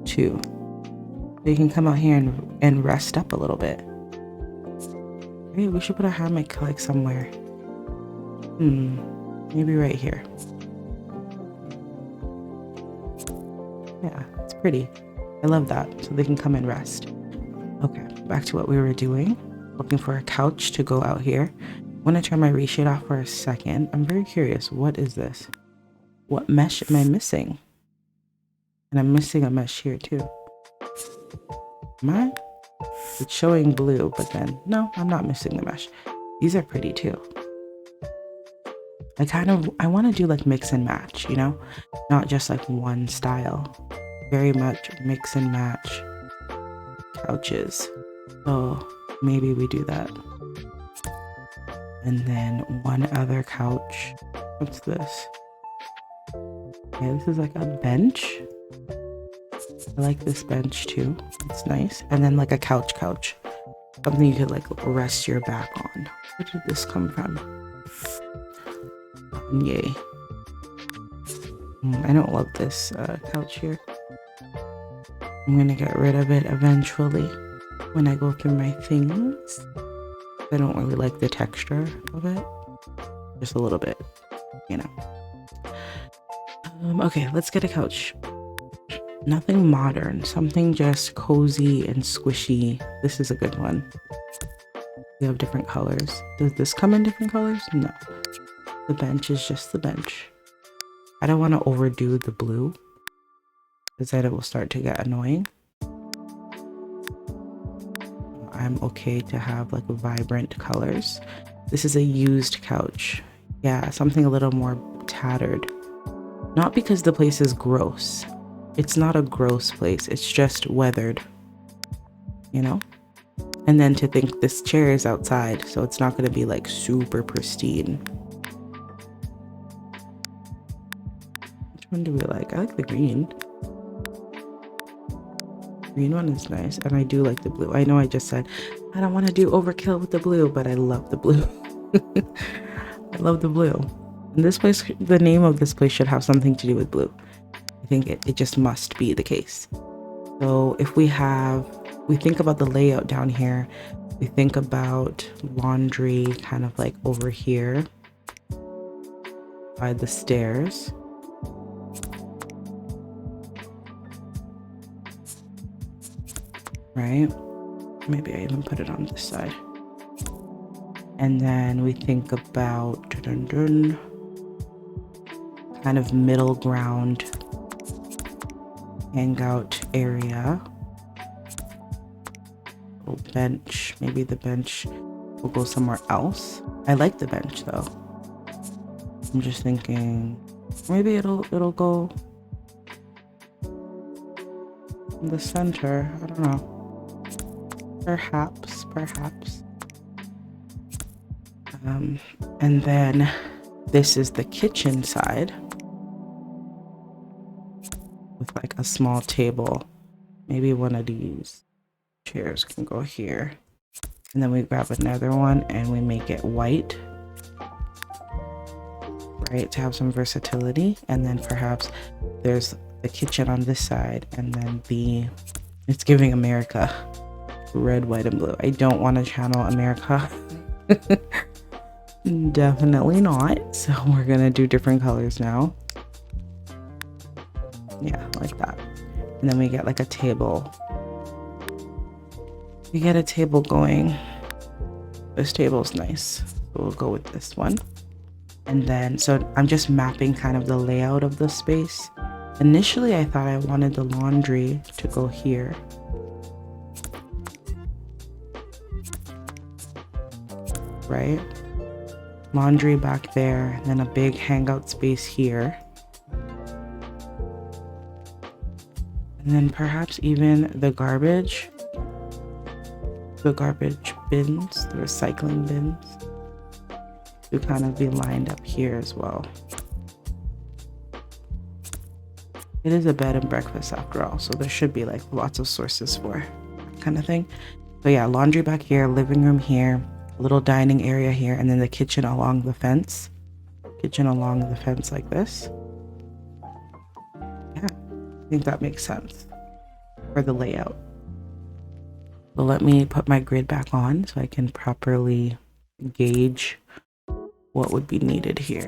Speaker 1: two. They can come out here and rest up a little bit. Hey, we should put a hammock like somewhere. Maybe right here. Yeah, it's pretty. I love that. So they can come and rest. Okay, back to what we were doing. Looking for a couch to go out here. I want to turn my reshade off for a second. I'm very curious. What is this? What mesh am I missing? And I'm missing a mesh here too. Am I? It's showing blue, but then no, I'm not missing the mesh. These are pretty too. I want to do like mix and match, you know, not just like one style. Very much mix and match couches. So maybe we do that. And then one other couch. What's this? Okay, this is like a bench. I like this bench too. It's nice. And then like a couch. Something you could like rest your back on. Where did this come from? Yay. I don't love this couch here. I'm gonna get rid of it eventually when I go through my things. I don't really like the texture of it. Just a little bit, you know. Okay, let's get a couch. Nothing modern, something just cozy and squishy. This is a good one. We have different colors. Does this come in different colors? No. The bench is just the bench. I don't want to overdo the blue because then it will start to get annoying. I'm okay to have like vibrant colors. This is a used couch. Yeah, something a little more tattered. Not because the place is gross. It's not a gross place. It's just weathered, you know? And then to think this chair is outside, so it's not going to be like super pristine. Which one do we like? I like the green. Green one is nice, and I do like the blue. I know I just said I don't want to do overkill with the blue, but I love the blue. I love the blue. And this place, the name of this place should have something to do with blue. I think it just must be the case. So if we think about the layout down here, we think about laundry kind of like over here by the stairs. Right? Maybe I even put it on this side. And then we think about kind of middle ground hangout area. Little bench. Maybe the bench will go somewhere else. I like the bench though. I'm just thinking maybe it'll go in the center. I don't know. Perhaps. And then this is the kitchen side with like a small table. Maybe one of these chairs can go here. And then we grab another one and we make it white, right, to have some versatility. And then perhaps there's the kitchen on this side, and then it's giving America. Red, white, and blue. I don't want to channel America. Definitely not. So we're gonna do different colors now. Yeah, like that. And then we get like a table. We get a table going. This table's nice. So we'll go with this one. And then, so I'm just mapping kind of the layout of the space. Initially, I thought I wanted the laundry to go here. Right? Laundry back there, and then a big hangout space here. And then perhaps even the garbage bins, the recycling bins, to kind of be lined up here as well. It is a bed and breakfast after all, so there should be like lots of sources for that kind of thing. So yeah, laundry back here, living room here, little dining area here, and then the kitchen along the fence. Kitchen along the fence like this. Yeah, I think that makes sense for the layout. So let me put my grid back on so I can properly gauge what would be needed here.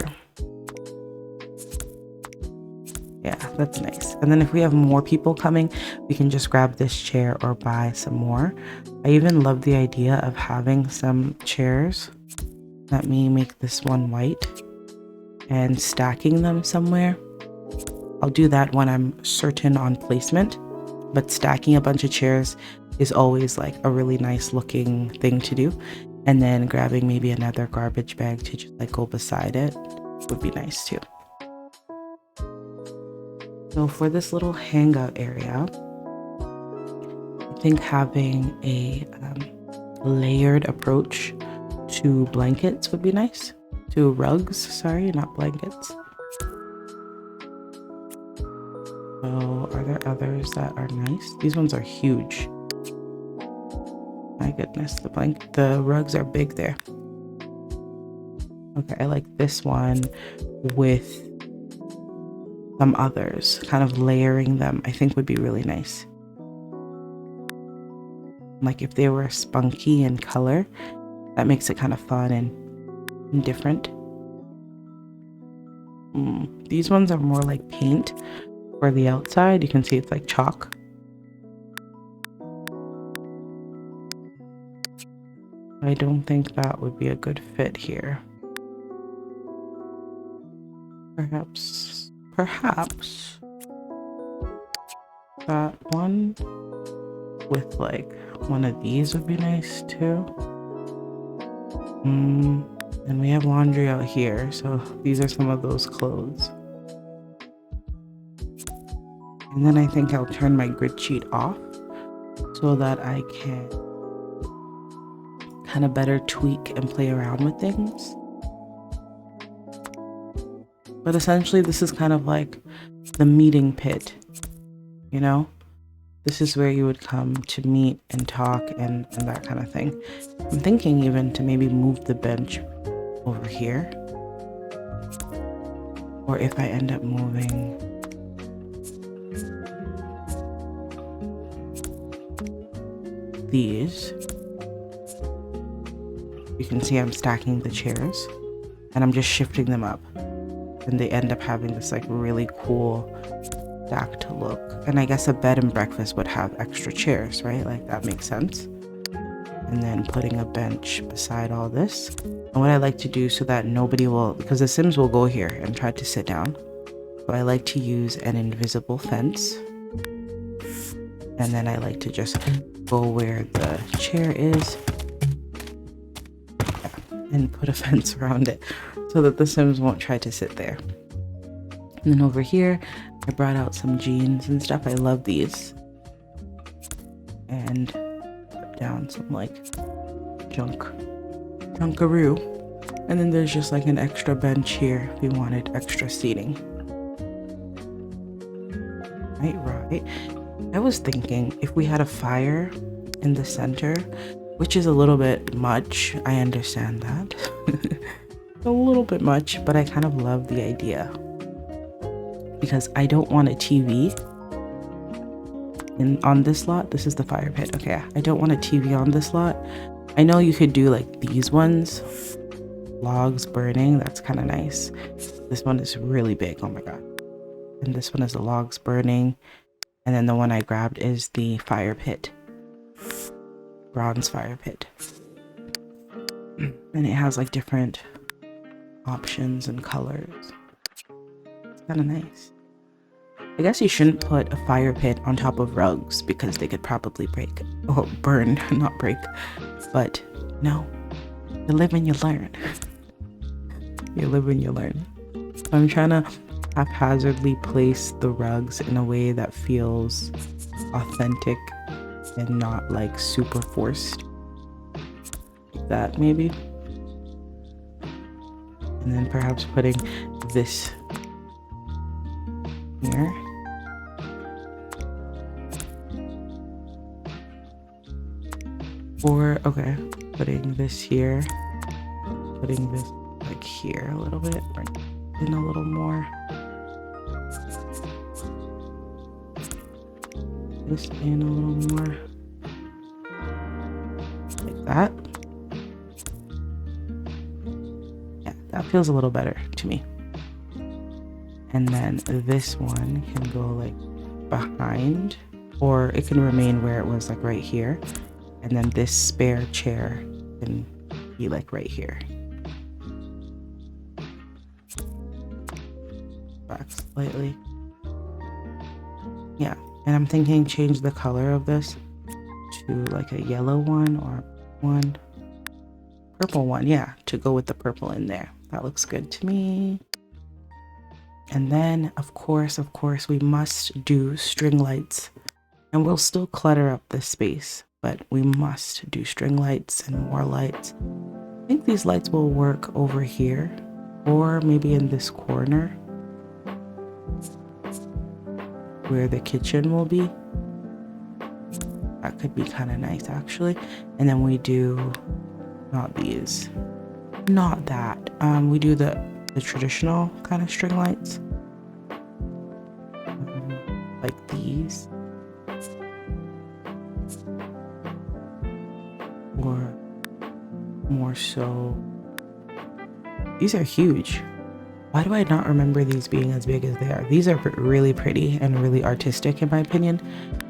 Speaker 1: Yeah, that's nice. And then if we have more people coming, we can just grab this chair or buy some more. I even love the idea of having some chairs. Let me make this one white and stacking them somewhere. I'll do that when I'm certain on placement, but stacking a bunch of chairs is always like a really nice looking thing to do. And then grabbing maybe another garbage bag to just like go beside it would be nice too. So for this little hangout area, I think having a layered approach to blankets would be nice. To rugs, sorry, not blankets. So are there others that are nice? These ones are huge. My goodness, the rugs are big there. Okay, I like this one with some others, kind of layering them, I think would be really nice. Like if they were spunky in color, that makes it kind of fun and different. These ones are more like paint for the outside. You can see it's like chalk. I don't think that would be a good fit here. Perhaps that one with like one of these would be nice too. And we have laundry out here, so these are some of those clothes. And then I think I'll turn my grid sheet off so that I can kind of better tweak and play around with things. But essentially this is kind of like the meeting pit, you know? This is where you would come to meet and talk and that kind of thing. I'm thinking even to maybe move the bench over here. Or if I end up moving these, you can see I'm stacking the chairs and I'm just shifting them up. And they end up having this like really cool stacked look. And I guess a bed and breakfast would have extra chairs, right? Like that makes sense. And then putting a bench beside all this. And what I like to do so that nobody will, because the Sims will go here and try to sit down. So I like to use an invisible fence. And then I like to just go where the chair is and put a fence around it so that the Sims won't try to sit there. And then over here, I brought out some jeans and stuff. I love these. And put down some like junkaroo. And then there's just like an extra bench here if we wanted extra seating. Right. I was thinking if we had a fire in the center, which is a little bit much. I understand that. A little bit much, but I kind of love the idea. Because I don't want a TV on this lot. This is the fire pit. Okay, I don't want a TV on this lot. I know you could do like these ones. Logs burning, that's kind of nice. This one is really big, oh my god. And this one is the logs burning. And then the one I grabbed is the fire pit. Bronze fire pit. And it has like different options and colors. It's kind of nice. I guess you shouldn't put a fire pit on top of rugs because they could probably break or burn, not break. But no, you live and you learn. You live and you learn. So I'm trying to haphazardly place the rugs in a way that feels authentic and not like super forced. Like that maybe. And then perhaps putting this here. Or, okay, putting this here, putting this like here a little bit, or in a little more. This in a little more. Like that. Yeah, that feels a little better to me. And then this one can go like behind, or it can remain where it was, like right here. And then this spare chair can be like right here. Back slightly. Yeah, and I'm thinking change the color of this to like a yellow one or one purple one. Yeah, to go with the purple in there. That looks good to me. And then, of course, we must do string lights. And we'll still clutter up this space, but we must do string lights and more lights. I think these lights will work over here, or maybe in this corner where the kitchen will be. That could be kind of nice, actually. And then we do, not these, not that. We do the traditional kind of string lights, like these. Or more so, these are huge. Why do I not remember these being as big as they are? These are really pretty and really artistic in my opinion.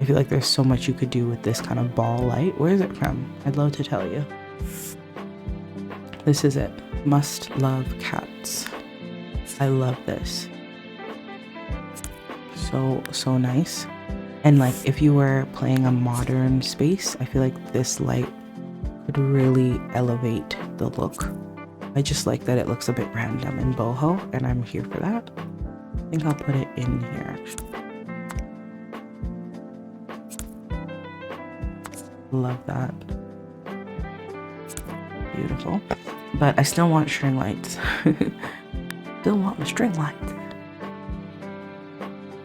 Speaker 1: I feel like there's so much you could do with this kind of ball light. Where is it from? I'd love to tell you. This is it. Must Love Cats. I love this. So nice. And like if you were playing a modern space, I feel like this light could really elevate the look. I just like that it looks a bit random and boho, and I'm here for that. I think I'll put it in here actually. Love that. Beautiful. But I still want string lights. Still want the string lights.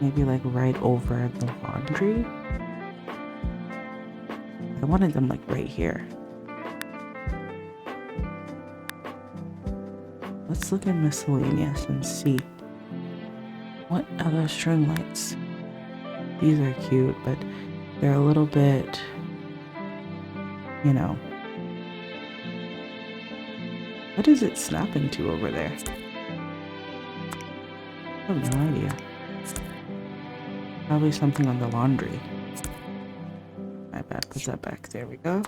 Speaker 1: Maybe like right over the laundry. I wanted them like right here. Let's look at miscellaneous and see what other string lights. These are cute, but they're a little bit, you know. What is it snapping to over there? I have no idea. Probably something on the laundry. My bad, put that back. There we go.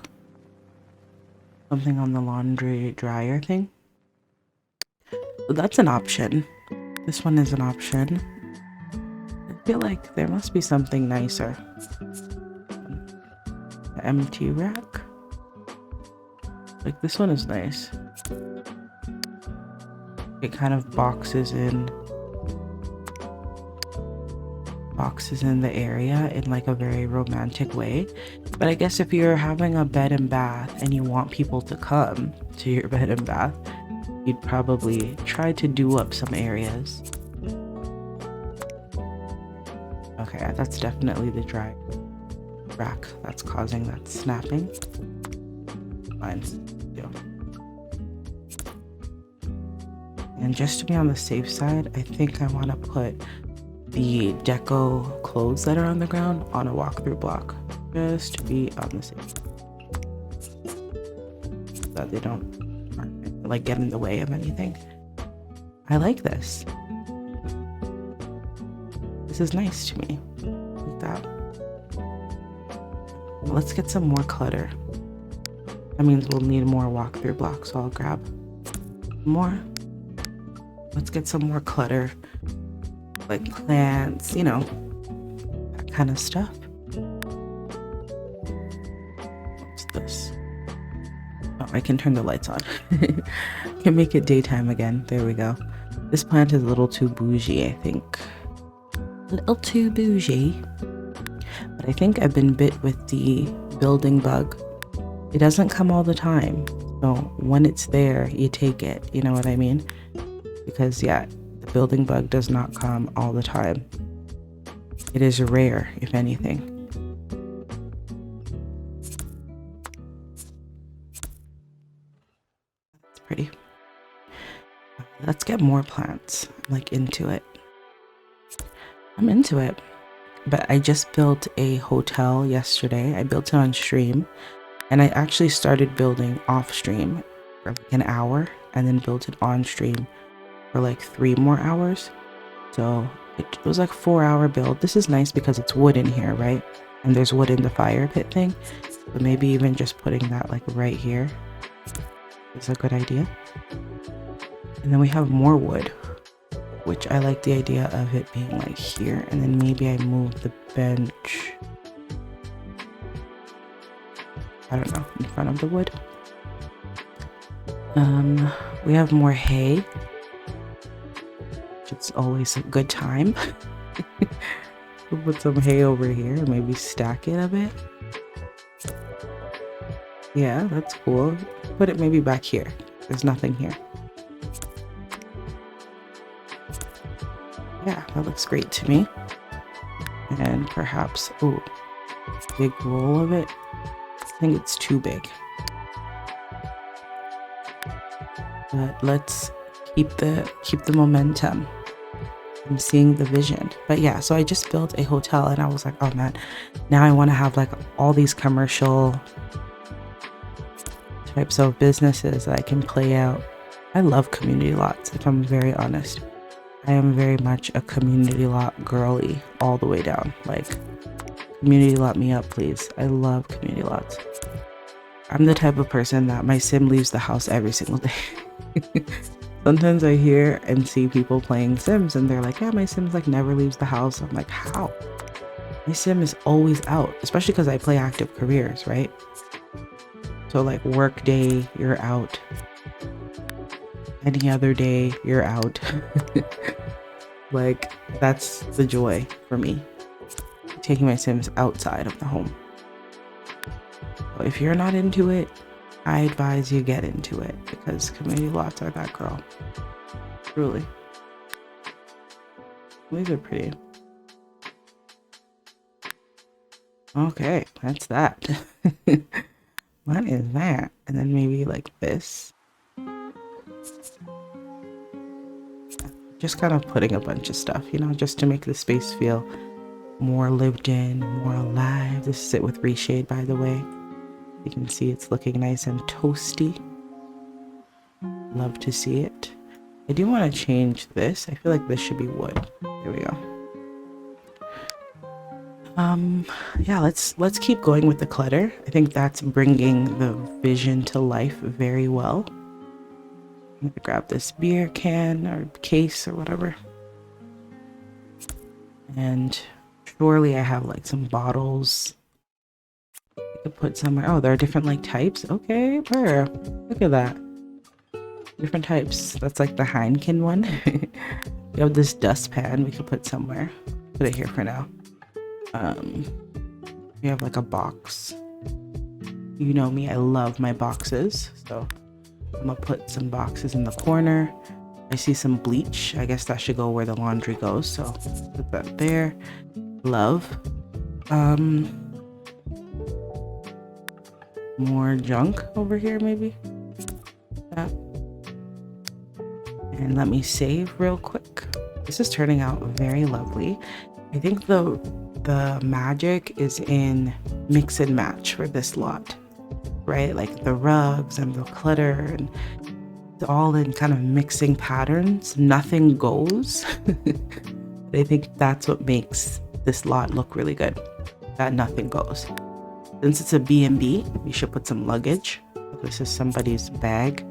Speaker 1: Something on the laundry dryer thing. So that's an option. This one is an option. I feel like there must be something nicer. The empty rack. Like this one is nice. It kind of boxes in the area in like a very romantic way. But I guess if you're having a bed and bath and you want people to come to your bed and bath, you'd probably try to do up some areas. Okay, that's definitely the dry rack that's causing that snapping. Fine. Yeah. And just to be on the safe side, I think I want to put the deco clothes that are on the ground on a walkthrough block, just to be on the safe side, so that they don't like get in the way of anything. I like this. This is nice to me. Like that. Let's get some more clutter. That means we'll need more walkthrough blocks, so I'll grab more. Let's get some more clutter, like plants, you know, that kind of stuff. What's this? Oh, I can turn the lights on. Can make it daytime again. There we go. This plant is a little too bougie, I think. A little too bougie. But I think I've been bit with the building bug. It doesn't come all the time. So when it's there, you take it. You know what I mean? Because yeah, the building bug does not come all the time. It is rare, if anything. It's pretty. Let's get more plants. I'm like into it. I'm into it. But I just built a hotel yesterday. I built it on stream. And I actually started building off stream for like an hour and then built it on stream for like 3 more hours. So it was like 4-hour build. This is nice because it's wood in here, right? And there's wood in the fire pit thing. But maybe even just putting that like right here is a good idea. And then we have more wood, which I like the idea of it being like here. And then maybe I move the bench, I don't know, in front of the wood. We have more hay. It's always a good time. We'll put some hay over here, maybe stack it a bit. Yeah, that's cool. Put it maybe back here. There's nothing here. Yeah, that looks great to me. And perhaps, oh, big roll of it. I think it's too big. But let's keep the momentum. I'm seeing the vision. But yeah, so I just built a hotel and I was like, oh man, now I want to have like all these commercial types of businesses that I can play out. I love community lots, if I'm very honest. I am very much a community lot girly all the way down. Like, community lot me up, please. I love community lots. I'm the type of person that my sim leaves the house every single day. Sometimes I hear and see people playing Sims and they're like, yeah, my Sim's like never leaves the house. I'm like, how? My Sim is always out, especially because I play active careers, right? So like work day, you're out. Any other day, you're out. Like, that's the joy for me. Taking my Sims outside of the home. So if you're not into it, I advise you get into it because community lots are that girl. Truly. These are pretty. Okay, that's that. What is that? And then maybe like this. Just kind of putting a bunch of stuff, you know, just to make the space feel more lived in, more alive. This is it with reshade, by the way. You can see it's looking nice and toasty. Love to see it. I do want to change this. I feel like this should be wood. There we go. Yeah, let's keep going with the clutter. I think that's bringing the vision to life very well. I'm gonna grab this beer can or case or whatever. And surely I have like some bottles I could put somewhere. Oh, there are different like types. Okay, where? Look at that. Different types. That's like the Heineken one. We have this dustpan we could put somewhere. Put it here for now. We have like a box. You know me, I love my boxes. So I'm gonna put some boxes in the corner. I see some bleach. I guess that should go where the laundry goes. So put that there. Love. More junk over here maybe. That. And let me save real quick. This is turning out very lovely. I think the magic is in mix and match for this lot, right? Like the rugs and the clutter, and it's all in kind of mixing patterns. Nothing goes. I think that's what makes this lot look really good, that nothing goes. Since it's a B&B, we should put some luggage. This is somebody's bag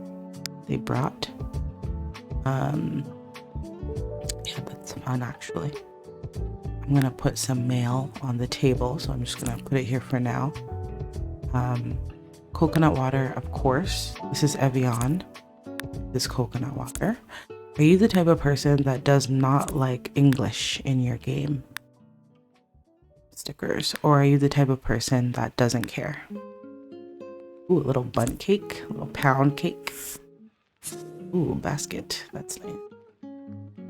Speaker 1: they brought. Yeah, that's fun actually. I'm gonna put some mail on the table, so I'm just gonna put it here for now. Coconut water, of course. This is Evian. This coconut water. Are you the type of person that does not like English in your game stickers, or are you the type of person that doesn't care? Ooh, a little bun cake, a little pound cake. Ooh, basket. That's nice.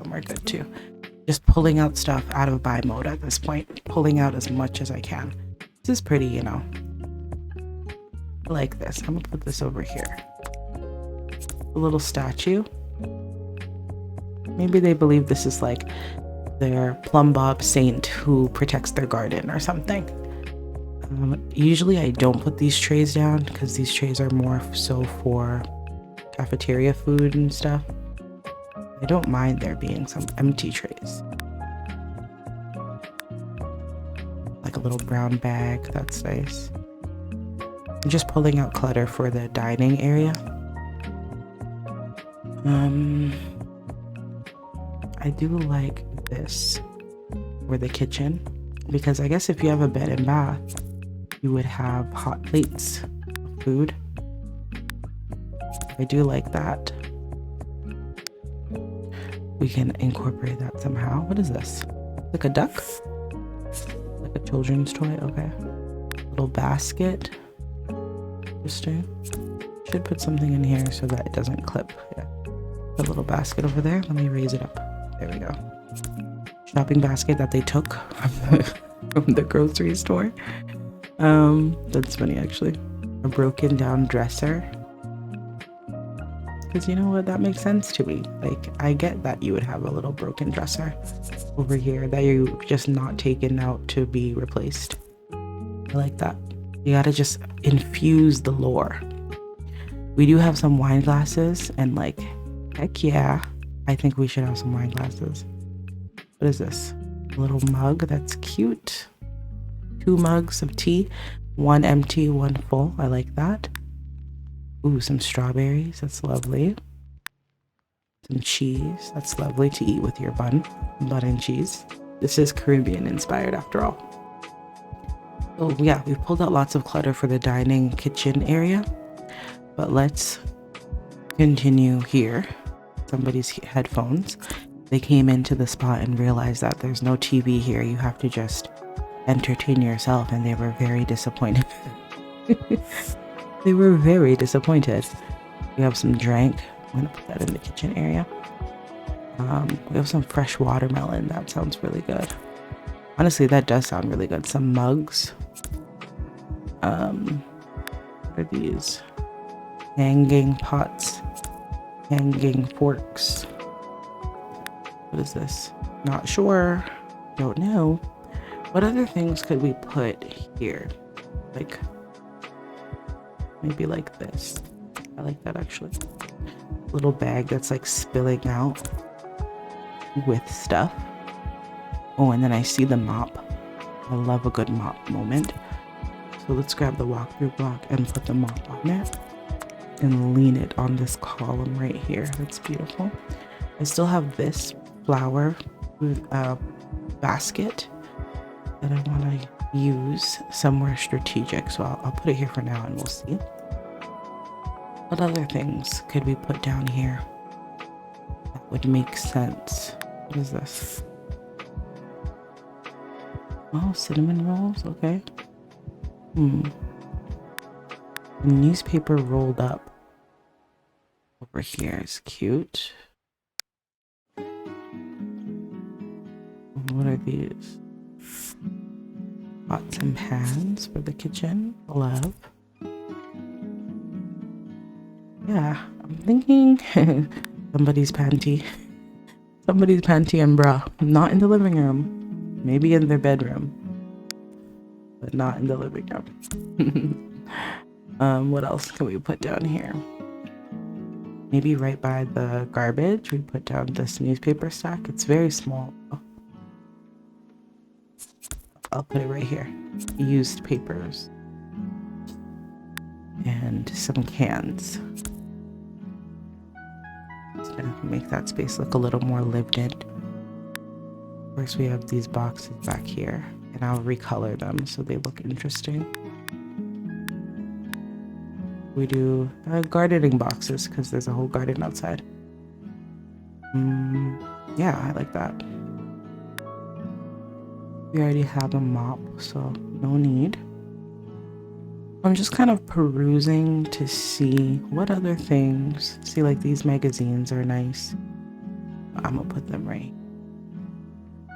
Speaker 1: Somewhere good too. Just pulling out stuff out of buy mode at this point. Pulling out as much as I can. This is pretty, you know. I like this. I'm gonna put this over here. A little statue. Maybe they believe this is like their plumb bob saint who protects their garden or something. Usually I don't put these trays down because these trays are more so for cafeteria food and stuff. I don't mind there being some empty trays. Like a little brown bag, that's nice. I'm just pulling out clutter for the dining area. I do like this for the kitchen because I guess if you have a bed and bath, you would have hot plates of food. I do like that. We can incorporate that somehow. What is this? Like a duck? Like a children's toy? Okay. Little basket. Interesting. Should put something in here so that it doesn't clip. Yeah. A little basket over there. Let me raise it up. There we go. Shopping basket that they took from the grocery store. That's funny actually. A broken down dresser. Because you know what, that makes sense to me. Like, I get that you would have a little broken dresser over here that you're just not taken out to be replaced. I like that. You gotta just infuse the lore. We do have some wine glasses, and like, heck yeah, I think we should have some wine glasses. What is this? A little mug, that's cute. 2 mugs of tea, 1 empty, 1 full. I like that. Ooh, some strawberries, that's lovely. Some cheese, that's lovely to eat with your bun and cheese. This is Caribbean inspired after all. Oh yeah, we've pulled out lots of clutter for the dining kitchen area, but let's continue here. Somebody's headphones. They came into the spot and realized that there's no TV here. You have to just entertain yourself, and they were very disappointed. They were very disappointed. We have some drink. I'm gonna put that in the kitchen area. We have some fresh watermelon. That sounds really good. Honestly, that does sound really good. Some mugs. What are these? Hanging pots. Hanging forks. What is this? Not sure. Don't know. What other things could we put here? Like, maybe like this. I like that actually. Little bag that's like spilling out with stuff. Oh, and then I see the mop. I love a good mop moment. So let's grab the walkthrough block and put the mop on it and lean it on this column right here. That's beautiful. I still have this flower basket that I want to use somewhere strategic. So I'll put it here for now and we'll see. What other things could we put down here that would make sense? What is this? Oh, cinnamon rolls, okay. The newspaper rolled up over here is cute. What are these? Pots and pans for the kitchen. Love. Yeah, I'm thinking somebody's panty. Somebody's panty and bra. Not in the living room. Maybe in their bedroom. But not in the living room. What else can we put down here? Maybe right by the garbage, we put down this newspaper stack. It's very small. I'll put it right here. Used papers. And some cans. It's gonna make that space look a little more lived in. Of course, we have these boxes back here, and I'll recolor them so they look interesting. We do gardening boxes because there's a whole garden outside. Yeah, I like that. We already have a mop, so no need. I'm just kind of perusing to see what other things. See, like these magazines are nice. I'm gonna put them right.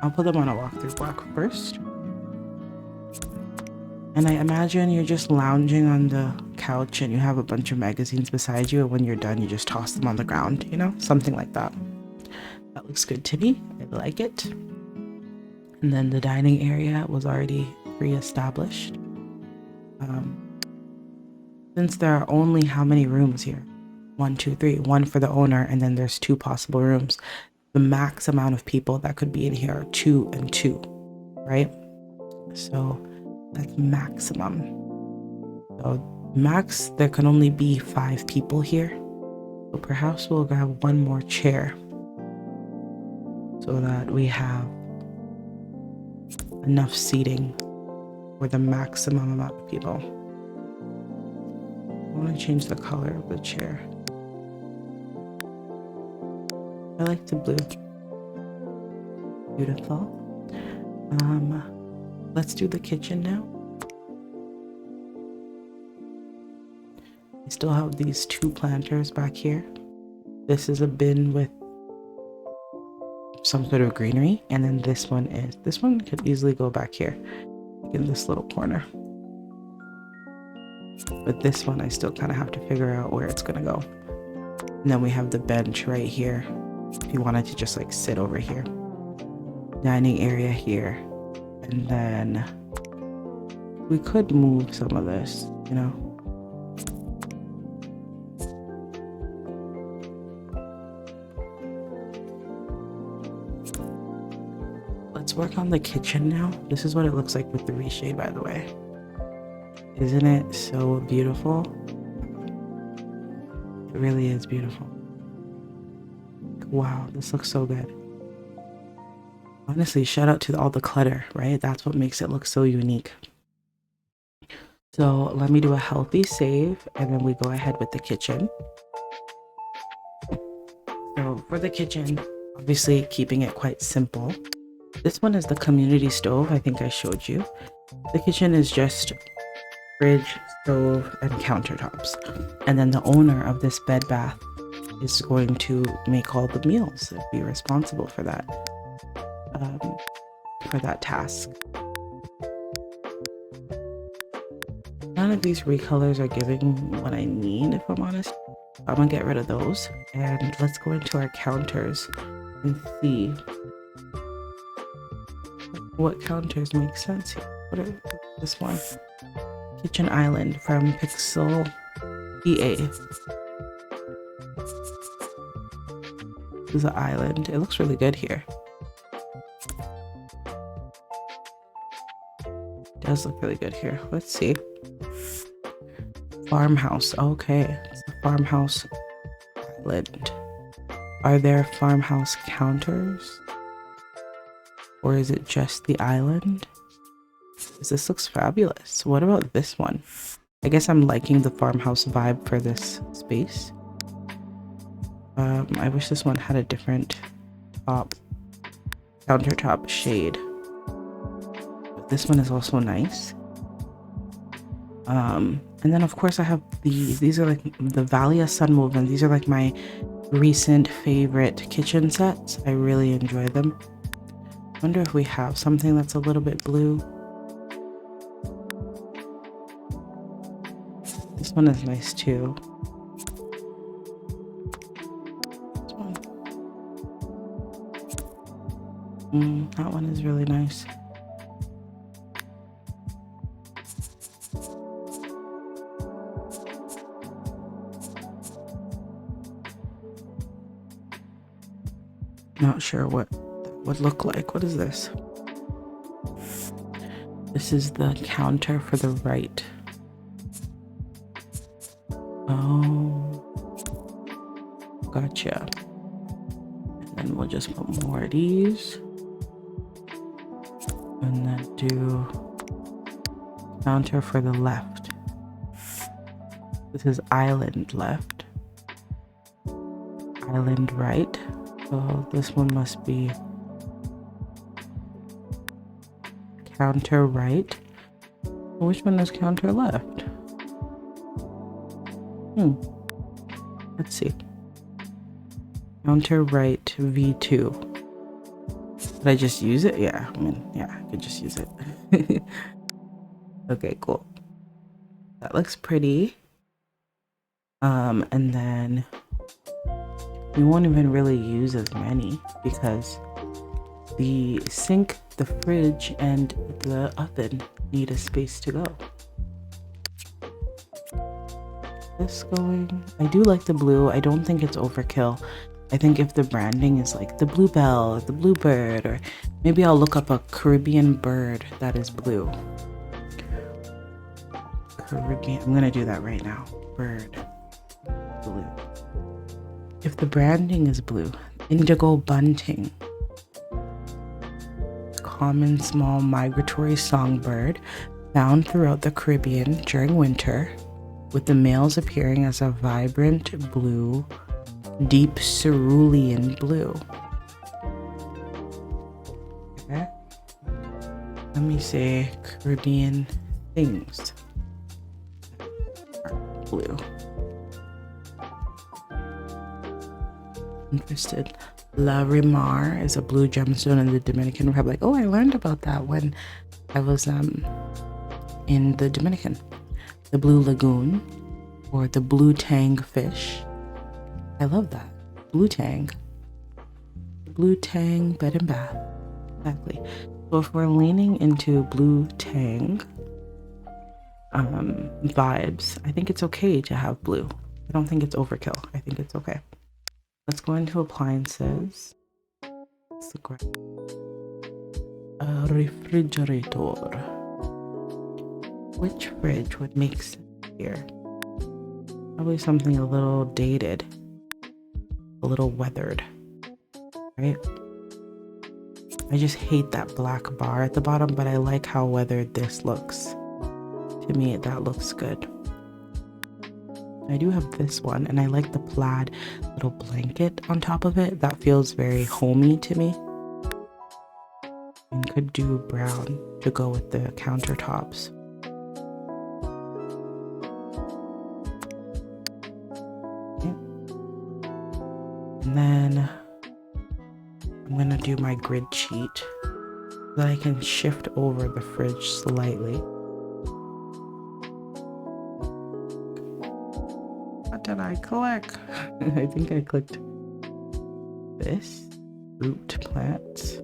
Speaker 1: I'll put them on a walkthrough block first. And I imagine you're just lounging on the couch and you have a bunch of magazines beside you, and when you're done, you just toss them on the ground, you know? Something like that. That looks good to me. I like it. And then the dining area was already pre-established. Since there are only how many rooms here? 1, 2, 3. One for the owner, and then there's 2 possible rooms. The max amount of people that could be in here are 2 and 2, right? So that's maximum. So max, there can only be 5 people here. So perhaps we'll grab one more chair so that we have enough seating for the maximum amount of people. I want to change the color of the chair. I like the blue. Beautiful. Let's do the kitchen now. I still have these 2 planters back here. This is a bin with some sort of greenery, and then this one could easily go back here, like in this little corner. But this one I still kind of have to figure out where it's gonna go. And then we have the bench right here if you wanted to just like sit over here. Dining area here, and then we could move some of this, you know. Let's work on the kitchen now. This is what it looks like with the reshade, by the way. Isn't it so beautiful? It really is beautiful. Wow, this looks so good. Honestly, shout out to all the clutter, right? That's what makes it look so unique. So let me do a healthy save, and then we go ahead with the kitchen. So for the kitchen, obviously keeping it quite simple. This one is the community stove, I think I showed you. The kitchen is just fridge, stove, and countertops. And then the owner of this bed bath is going to make all the meals and be responsible for that task. None of these recolors are giving what I need, if I'm honest. I'm gonna get rid of those, and let's go into our counters and see what counters make sense here. What are this one? Kitchen Island from Pixel EA. This is an island. It looks really good here. It does look really good here. Let's see. Farmhouse. Okay, it's a farmhouse island. Are there farmhouse counters? Or is it just the island? This looks fabulous. What about this one? I guess I'm liking the farmhouse vibe for this space. I wish this one had a different countertop shade. But this one is also nice. And then of course I have these are like the Valia Sun Movement. These are like my recent favorite kitchen sets. I really enjoy them. Wonder if we have something that's a little bit blue. This one is nice too. This one. That one is really nice. Not sure what that would look like. What is this? This is the counter for the right. Oh, gotcha. And then we'll just put more of these. And then do counter for the left. This is island left. Island right. So this one must be counter right. Which one is counter left? Let's see. Counter right V2. Did I just use it? Yeah, I mean, yeah, I could just use it. Okay, cool. That looks pretty. And then we won't even really use as many because the sink, the fridge, and the oven need a space to go. This going, I do like the blue. I don't think it's overkill. I think if the branding is like the bluebell or the bluebird, or maybe I'll look up a Caribbean bird that is blue. Caribbean, I'm gonna do that right now. Bird, blue. If the branding is blue, indigo bunting. Common small migratory songbird found throughout the Caribbean during winter, with the males appearing as a vibrant blue, deep cerulean blue. Okay. Let me say Caribbean things. Blue. Interested. La Rimar is a blue gemstone in the Dominican Republic. Oh, I learned about that when I was in the Dominican. The blue lagoon, or the blue tang fish. I love that. Blue tang. Blue tang bed and bath. Exactly. So if we're leaning into blue tang vibes, I think it's okay to have blue. I don't think it's overkill. I think it's okay. Let's go into appliances. A refrigerator. Which fridge would make sense here? Probably something a little dated, a little weathered, right? I just hate that black bar at the bottom, but I like how weathered this looks. To me, that looks good. I do have this one, and I like the plaid little blanket on top of it. That feels very homey to me. And could do brown to go with the countertops. Okay. And then I'm gonna do my grid cheat so that I can shift over the fridge slightly. What did I click? I think I clicked this. Root plants.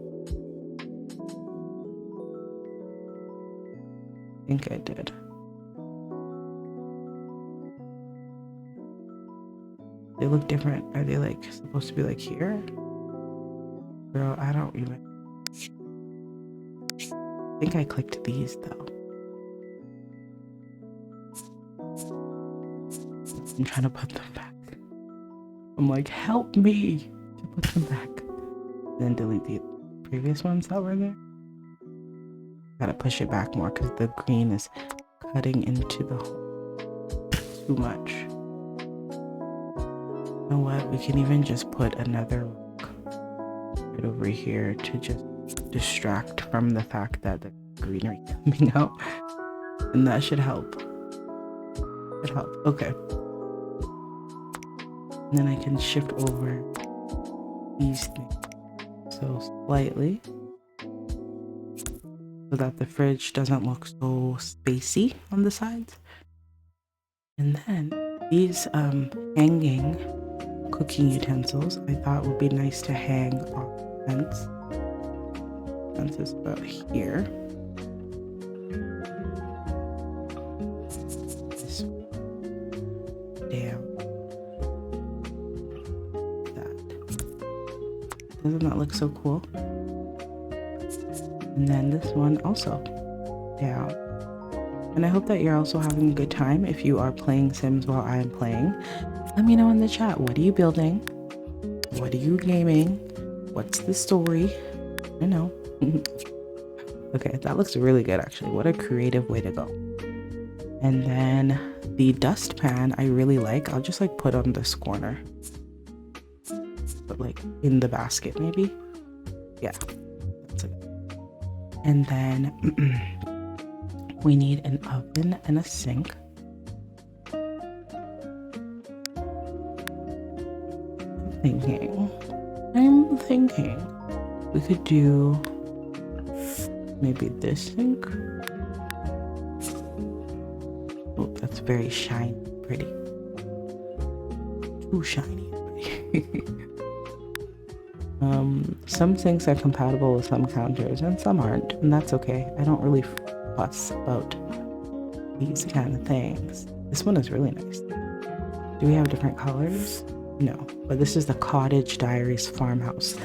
Speaker 1: I think I did. They look different. Are they like supposed to be like here? Girl, I don't even. I think I clicked these though. I'm trying to put them back. I'm like, help me to put them back. Then delete the previous ones that were there. Gotta push it back more because the green is cutting into the hole too much. You know what? We can even just put another rook right over here to just distract from the fact that the greenery coming out. And that should help. Should help. Okay. And then I can shift over these things so slightly so that the fridge doesn't look so spacey on the sides. And then these hanging cooking utensils I thought would be nice to hang off the fence. Fence is about here. This down. Doesn't that look so cool? And then this one also down. And I hope that you're also having a good time. If you are playing Sims while I'm playing, let me know in the chat. What are you building? What are you gaming? What's the story? I know. Okay, that looks really good actually. What a creative way to go. And then the dustpan I really like. I'll just like put on this corner. Put it like in the basket maybe. Yeah, that's it. And then we need an oven and a sink. I'm thinking we could do maybe this sink. Oh, that's very shiny, pretty. Too shiny and pretty. Some sinks are compatible with some counters and some aren't, and that's okay. I don't really fuss about these kind of things. This one is really nice. Do we have different colors? No, but this is the Cottage Diaries Farmhouse.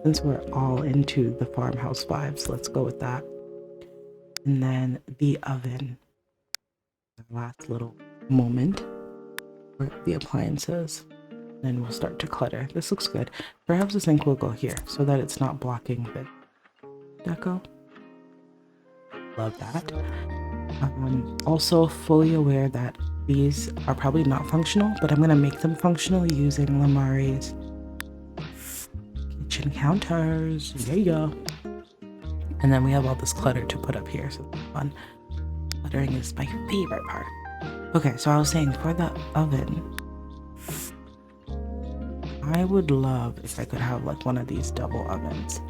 Speaker 1: Since we're all into the farmhouse vibes, let's go with that. And then the oven. The last little moment for the appliances. Then we'll start to clutter. This looks good. Perhaps the sink will go here so that it's not blocking the deco. Love that. Also fully aware that these are probably not functional, but I'm going to make them functional using Lamari's kitchen counters. Yeah. And then we have all this clutter to put up here, so that's fun. Cluttering is my favorite part. Okay, so I was saying for the oven, I would love if I could have like one of these double ovens.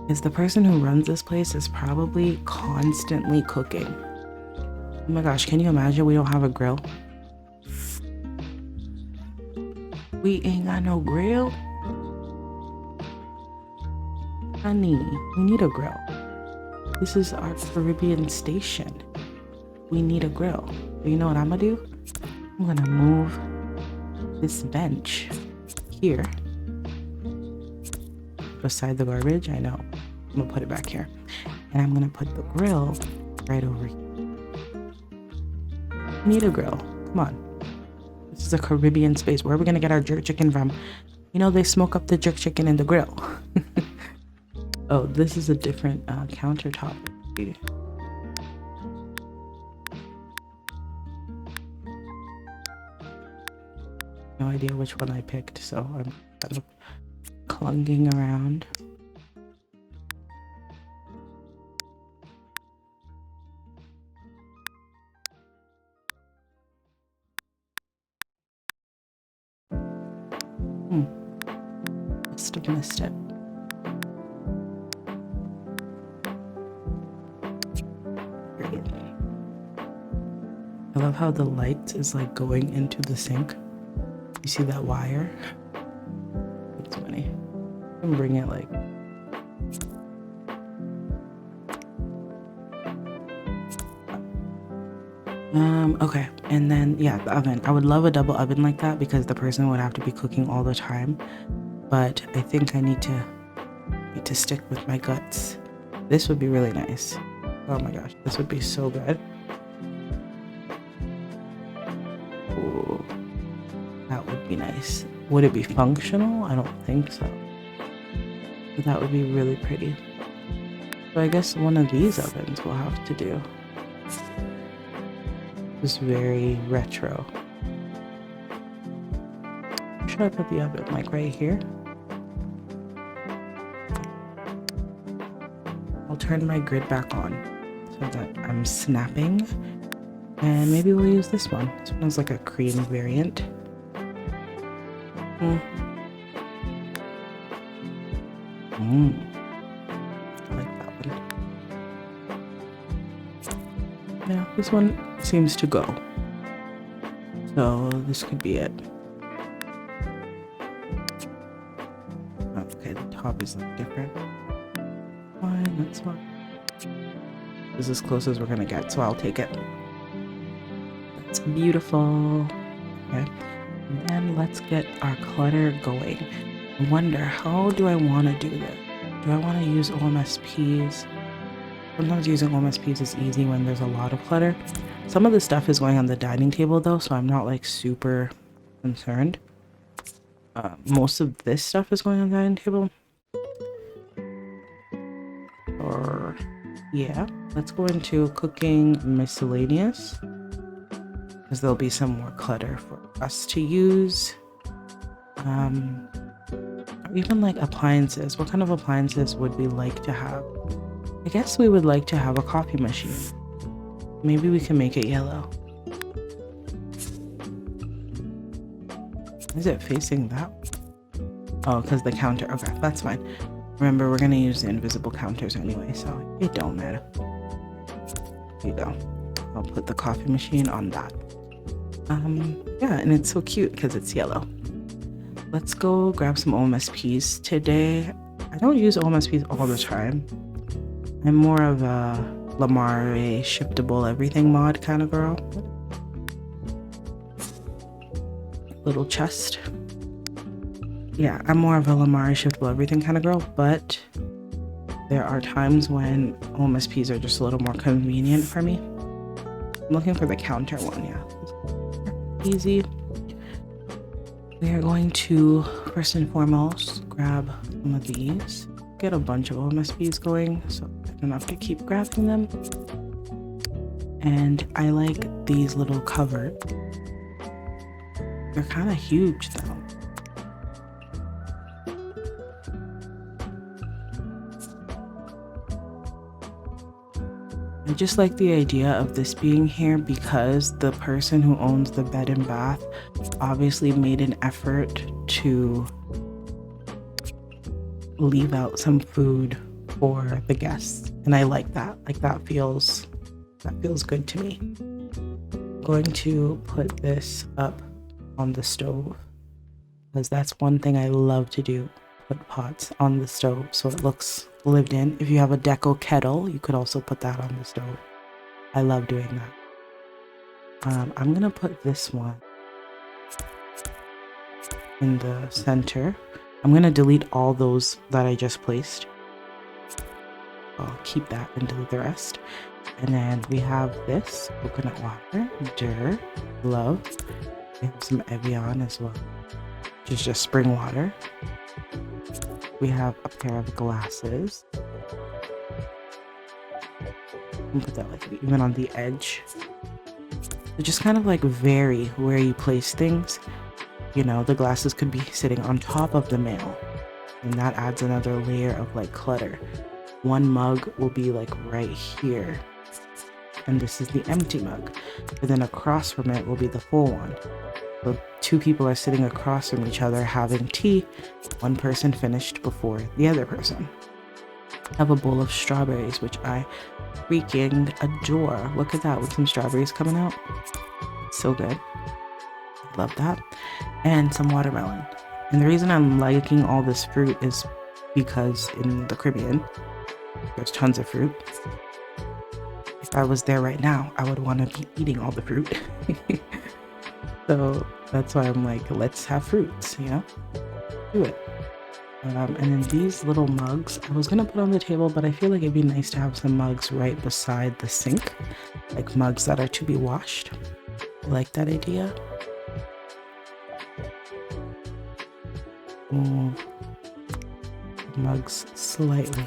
Speaker 1: Because the person who runs this place is probably constantly cooking. Oh my gosh, can you imagine we don't have a grill? We ain't got no grill? Honey, we need a grill. This is our Caribbean station. We need a grill. But you know what I'm gonna do? I'm gonna move this bench here beside the garbage. I know. I'm gonna put it back here. And I'm gonna put the grill right over here. Need a grill. Come on. This is a Caribbean space. Where are we gonna get our jerk chicken from? You know, they smoke up the jerk chicken in the grill. Oh, this is a different countertop. No idea which one I picked, so I'm kind of clunging around. Must have missed it. I love how the light is like going into the sink. You see that wire? It's funny. I can bring it like okay, and then yeah, the oven. I would love a double oven like that because the person would have to be cooking all the time. But I think I need to stick with my guts. This would be really nice. Oh my gosh, this would be so good. Ooh, that would be nice. Would it be functional? I don't think so. But that would be really pretty. So I guess one of these ovens we'll have to do. It's very retro. Should I put the oven like right here? I'll turn my grid back on so that I'm snapping. And maybe we'll use this one. This one is like a cream variant. I like that one. Yeah, this one seems to go. So this could be it. Okay, the top is like different. Fine, that's fine. This is as close as we're gonna get, so I'll take it. That's beautiful. Okay, and then let's get our clutter going. I wonder, how do I want to do this? Do I want to use OMSPs? Sometimes using OMSPs is easy when there's a lot of clutter. Some of the stuff is going on the dining table though, so I'm not like super concerned. Most of this stuff is going on the dining table. Or yeah, let's go into cooking miscellaneous, because there'll be some more clutter for us to use. Or even like appliances. What kind of appliances would we like to have? I guess we would like to have a coffee machine. Maybe we can make it yellow. Is it facing that way? Oh, because the counter. Okay, that's fine. Remember, we're going to use the invisible counters anyway, so it don't matter. There you go. I'll put the coffee machine on that. Yeah, and it's so cute because it's yellow. Let's go grab some OMSPs. Today, I don't use OMSPs all the time. I'm more of a Lamar shiftable everything mod kind of girl. Little chest. Yeah, I'm more of a Lamar shiftable everything kind of girl, but there are times when OMSPs are just a little more convenient for me. I'm looking for the counter one, yeah. Easy. We are going to, first and foremost, grab some of these. Get a bunch of OMSPs going, so I don't have to keep grabbing them. And I like these little covers. They're kind of huge though. I just like the idea of this being here because the person who owns the bed and bath obviously made an effort to leave out some food for the guests, and I like that. Like that feels good to me. I'm going to put this up on the stove because that's one thing I love to do, put pots on the stove so it looks lived in. If you have a deco kettle, you could also put that on the stove. I love doing that. I'm gonna put this one in the center. I'm gonna delete all those that I just placed. I'll keep that and delete the rest. And then we have this coconut water, Dur, love. We have some Evian as well, which is just spring water. We have a pair of glasses. And put that like even on the edge. So just kind of like vary where you place things. You know, the glasses could be sitting on top of the mail, and that adds another layer of like clutter. One mug will be like right here, and this is the empty mug. But then across from it will be the full one. So two people are sitting across from each other having tea. One person finished before the other person. I have a bowl of strawberries, which I freaking adore. Look at that with some strawberries coming out. So good. Love that. And some watermelon. And the reason I'm liking all this fruit is because in the Caribbean, there's tons of fruit. If I was there right now, I would want to be eating all the fruit. So that's why I'm like, let's have fruits, you know? Do it. And then these little mugs, I was gonna put on the table, but I feel like it'd be nice to have some mugs right beside the sink, like mugs that are to be washed. I like that idea. Move mugs slightly,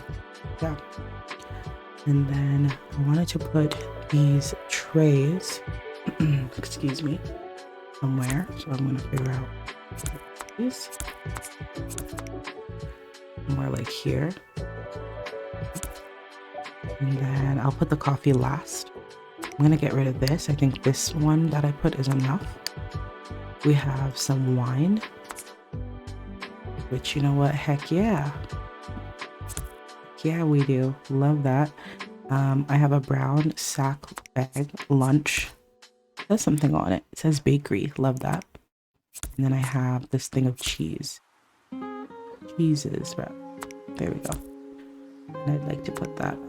Speaker 1: yeah. And then I wanted to put these trays, excuse me, somewhere. So I'm gonna figure out these. More like here. And then I'll put the coffee last. I'm gonna get rid of this. I think this one that I put is enough. We have some wine, which, you know what, heck yeah. Yeah, we do. Love that. I have a brown sack bag lunch. It has something on it. It says bakery. Love that. And then I have this thing of cheese. Cheeses, right? There we go. And I'd like to put that up.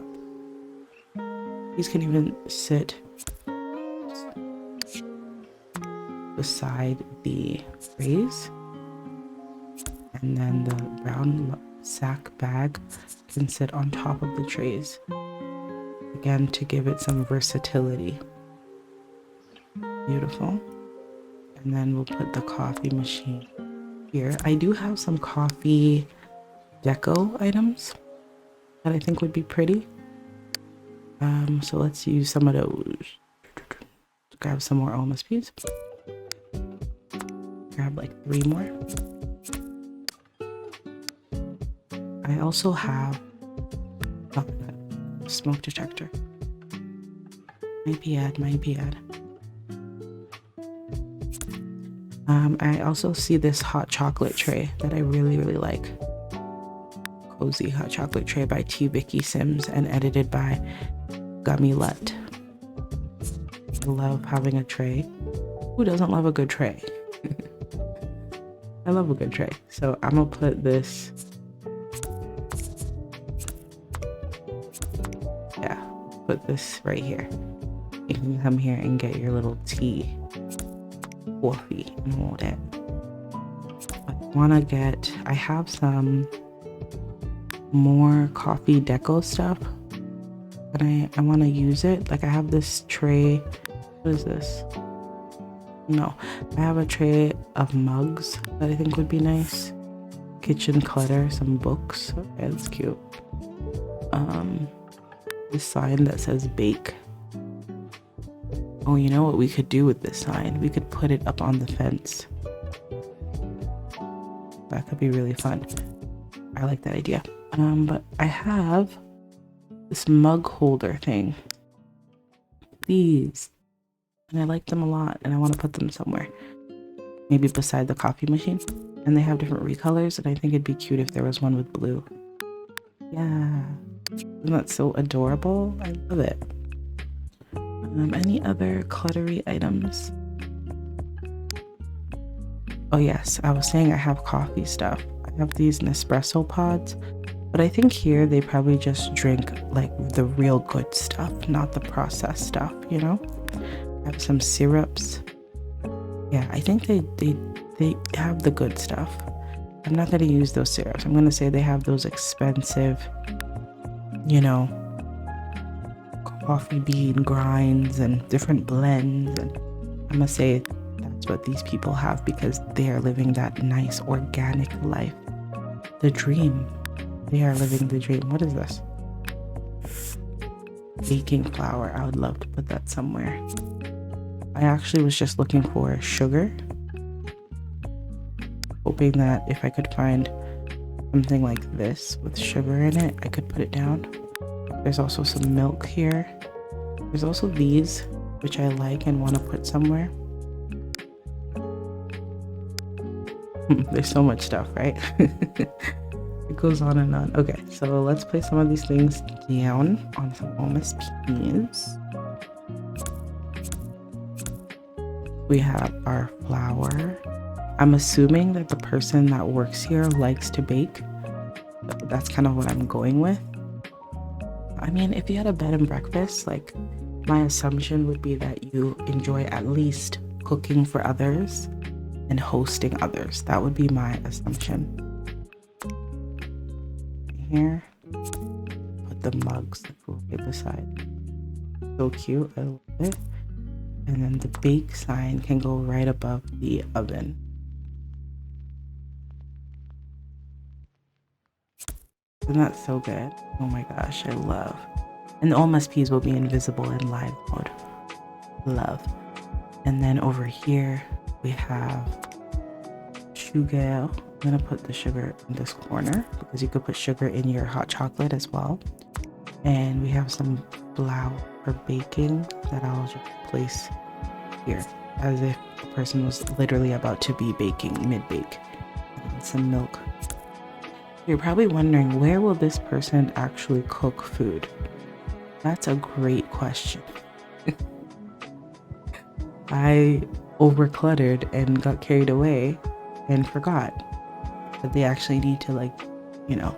Speaker 1: These can even sit beside the trays. And then the brown sack bag can sit on top of the trays. Again, to give it some versatility. Beautiful. And then we'll put the coffee machine here. I do have some coffee deco items that I think would be pretty. So let's use some of those. Grab some more OMSPs. Grab like 3 more. I also have smoke detector. Might be ad. I also see this hot chocolate tray that I really like. Cozy hot chocolate tray by T. Vicky Sims and edited by Gummy Lut. I love having a tray. Who doesn't love a good tray? I love a good tray. So I'm gonna put this. Yeah, put this right here. You can come here and get your little tea, coffee, and all that. I have some more coffee deco stuff, and I want to use it. Like I have this tray. What is this? No, I have a tray of mugs that I think would be nice. Kitchen clutter, some books. Okay, that's cute. This sign that says bake. Oh, you know what we could do with this sign? We could put it up on the fence. That could be really fun. I like that idea. But I have this mug holder thing. These. And I like them a lot and I want to put them somewhere. Maybe beside the coffee machine. And they have different recolors and I think it'd be cute if there was one with blue. Yeah. Isn't that so adorable? I love it. Any other cluttery items? Oh yes, I was saying I have coffee stuff. I have these Nespresso pods, but I think here they probably just drink like the real good stuff, not the processed stuff, you know? I have some syrups. Yeah, I think they have the good stuff. I'm not gonna use those syrups. I'm gonna say they have those expensive, you know, coffee bean grinds and different blends, and I'm gonna say that's what these people have because they are living that nice organic life. The dream. They are living the dream. What is this? Baking flour. I would love to put that somewhere. I actually was just looking for sugar, hoping that if I could find something like this with sugar in it, I could put it down. There's also some milk here. There's also these, which I like and want to put somewhere. There's so much stuff, right? It goes on and on. Okay, so let's place some of these things down on some MSPs. We have our flour. I'm assuming that the person that works here likes to bake. That's kind of what I'm going with. I mean, if you had a bed and breakfast, like my assumption would be that you enjoy at least cooking for others and hosting others. That would be my assumption. Here, put the mugs right beside. So cute, I love it. And then the bake sign can go right above the oven. Isn't that so good? Oh my gosh, I love. And the MSPs will be invisible in live mode. Love. And then over here we have sugar. I'm gonna put the sugar in this corner because you could put sugar in your hot chocolate as well. And we have some flour for baking that I'll just place here as if the person was literally about to be baking mid-bake. And some milk. You're probably wondering, where will this person actually cook food? That's a great question. I over-cluttered and got carried away and forgot that they actually need to, like, you know,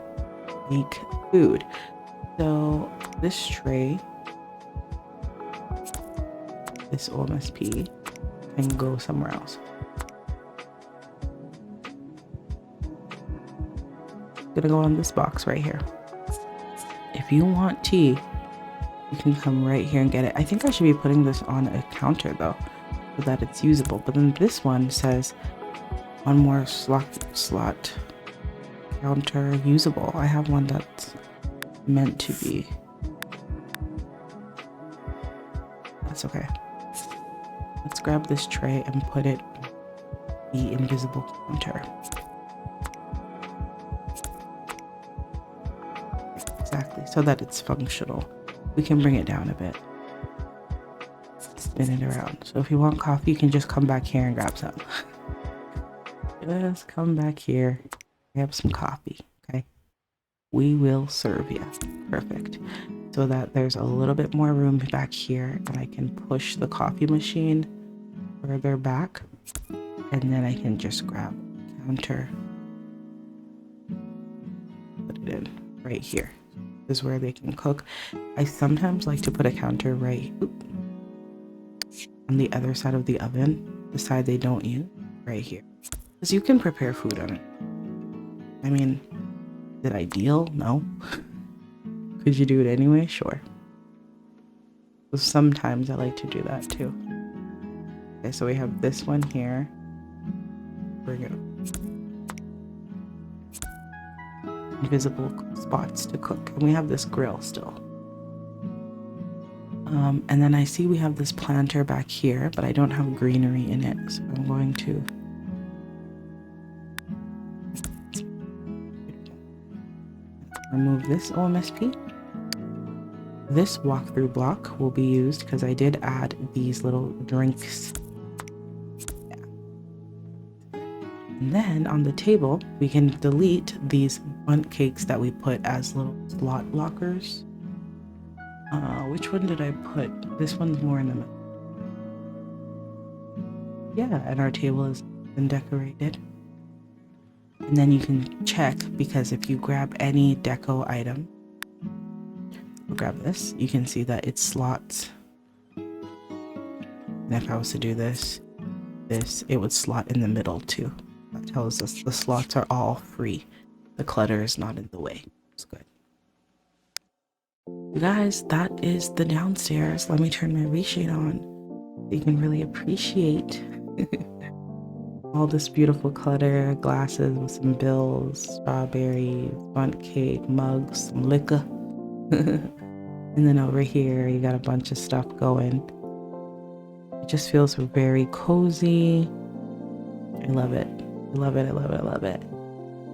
Speaker 1: make food. So this tray, this OMSP, can go somewhere else. Gonna go on this box right here. If you want tea, you can come right here and get it. I think I should be putting this on a counter though, so that it's usable. But then this one says one more slot counter usable. I have one that's meant to be. That's okay. Let's grab this tray and put it on the invisible counter. exactly, so that it's functional. We can bring it down a bit. Spin it around. So if you want coffee, you can just come back here and grab some. Just come back here, grab some coffee, okay? We will serve you. Perfect. So that there's a little bit more room back here, and I can push the coffee machine further back, and then I can just grab the counter, put it in right here. This is where they can cook. I sometimes like to put a counter right on the other side of the oven, the side they don't use, right here. Because you can prepare food on it. I mean, is it ideal? No. Could you do it anyway? Sure. So sometimes I like to do that too. Okay, so we have this one here. Bring it up. Invisible spots to cook. And we have this grill still. And then I see we have this planter back here, but I don't have greenery in it. So I'm going to remove this OMSP. This walkthrough block will be used because I did add these little drinks. Yeah. And then on the table, we can delete these bundt cakes that we put as little slot blockers. Which one did I put? This one's more in the middle. Yeah, and our table is been decorated. And then you can check, because if you grab any deco item, we'll grab this, you can see that it slots. And if I was to do this, it would slot in the middle too. That tells us the slots are all free. The clutter is not in the way. It's good. You guys, that is the downstairs. Let me turn my reshade on so you can really appreciate all this beautiful clutter, glasses with some bills, strawberries, bundt cake, mugs, some liquor. And then over here, you got a bunch of stuff going. It just feels very cozy. I love it. I love it. I love it. I love it.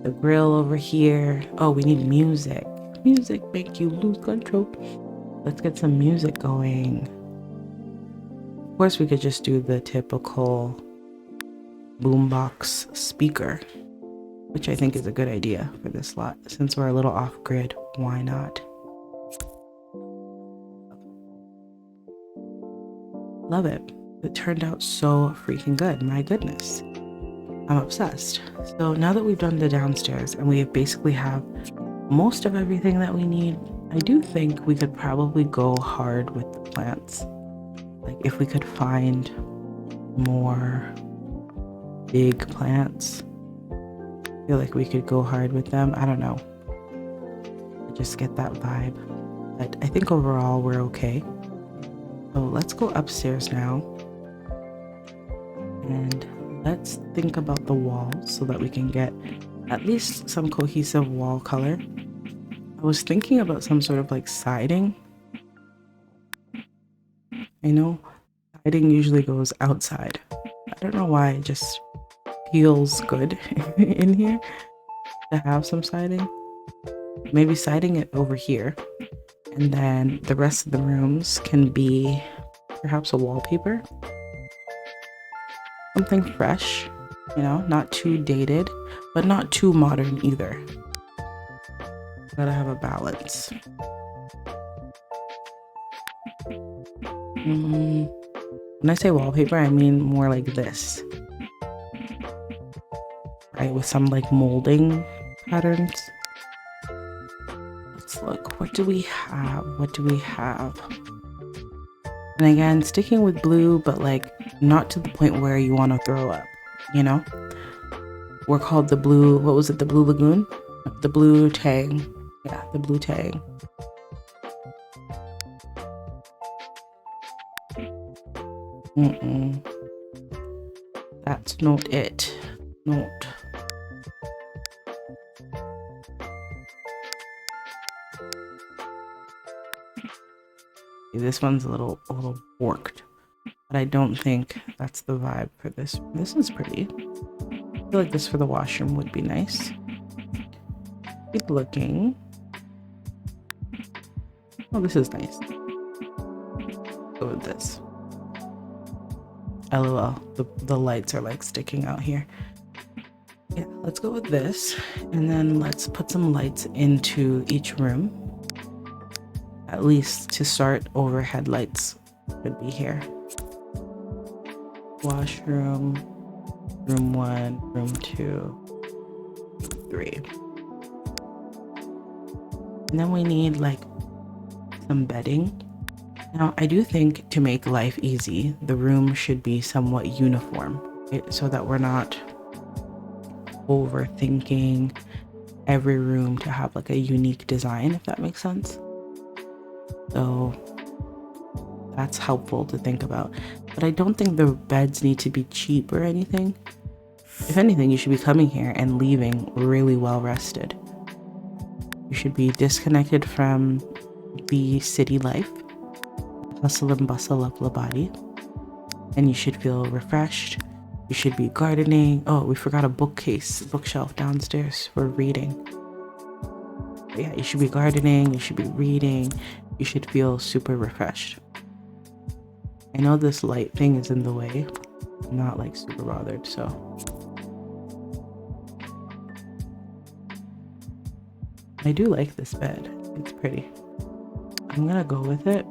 Speaker 1: The grill over here. Oh, we need music. Music make you lose control. Let's get some music going. Of course, we could just do the typical boombox speaker, which I think is a good idea for this lot. Since we're a little off-grid, why not? Love it. It turned out so freaking good. My goodness. I'm obsessed. So now that we've done the downstairs and we basically have most of everything that we need, I do think we could probably go hard with the plants. Like if we could find more big plants, I feel like we could go hard with them. I don't know. I just get that vibe. But I think overall we're okay. So let's go upstairs now. And let's think about the walls so that we can get at least some cohesive wall color. I was thinking about some sort of like siding. I know siding usually goes outside. I don't know why, it just feels good in here to have some siding. Maybe siding it over here. And then the rest of the rooms can be perhaps a wallpaper. Something fresh, you know, not too dated, but not too modern either. Gotta have a balance. When I say wallpaper, I mean more like this. Right, with some like molding patterns. Let's look, what do we have? What do we have? And again, sticking with blue, but like not to the point where you want to throw up, you know? We're called the blue, what was it? The Blue Lagoon? The Blue Tang. Yeah, the Blue Tang. That's not it. Not. This one's a little forked, but I don't think that's the vibe for this. This is pretty. I feel like this for the washroom would be nice. Keep looking. Oh, this is nice. Go with this. LOL, the lights are like sticking out here. Yeah, let's go with this. And then let's put some lights into each room. At least to start, overhead lights should be here. Washroom, room 1, room 2, 3. And then we need like some bedding. Now, I do think to make life easy, the room should be somewhat uniform, right? So that we're not overthinking every room to have like a unique design, if that makes sense. So that's helpful to think about. But I don't think the beds need to be cheap or anything. If anything, you should be coming here and leaving really well rested. You should be disconnected from the city life, hustle and bustle of the body, and you should feel refreshed. You should be gardening. Oh, we forgot a bookshelf downstairs for reading. But yeah, you should be gardening, you should be reading, you should feel super refreshed. I know this light thing is in the way. I'm not like super bothered, so. I do like this bed. It's pretty. I'm gonna go with it.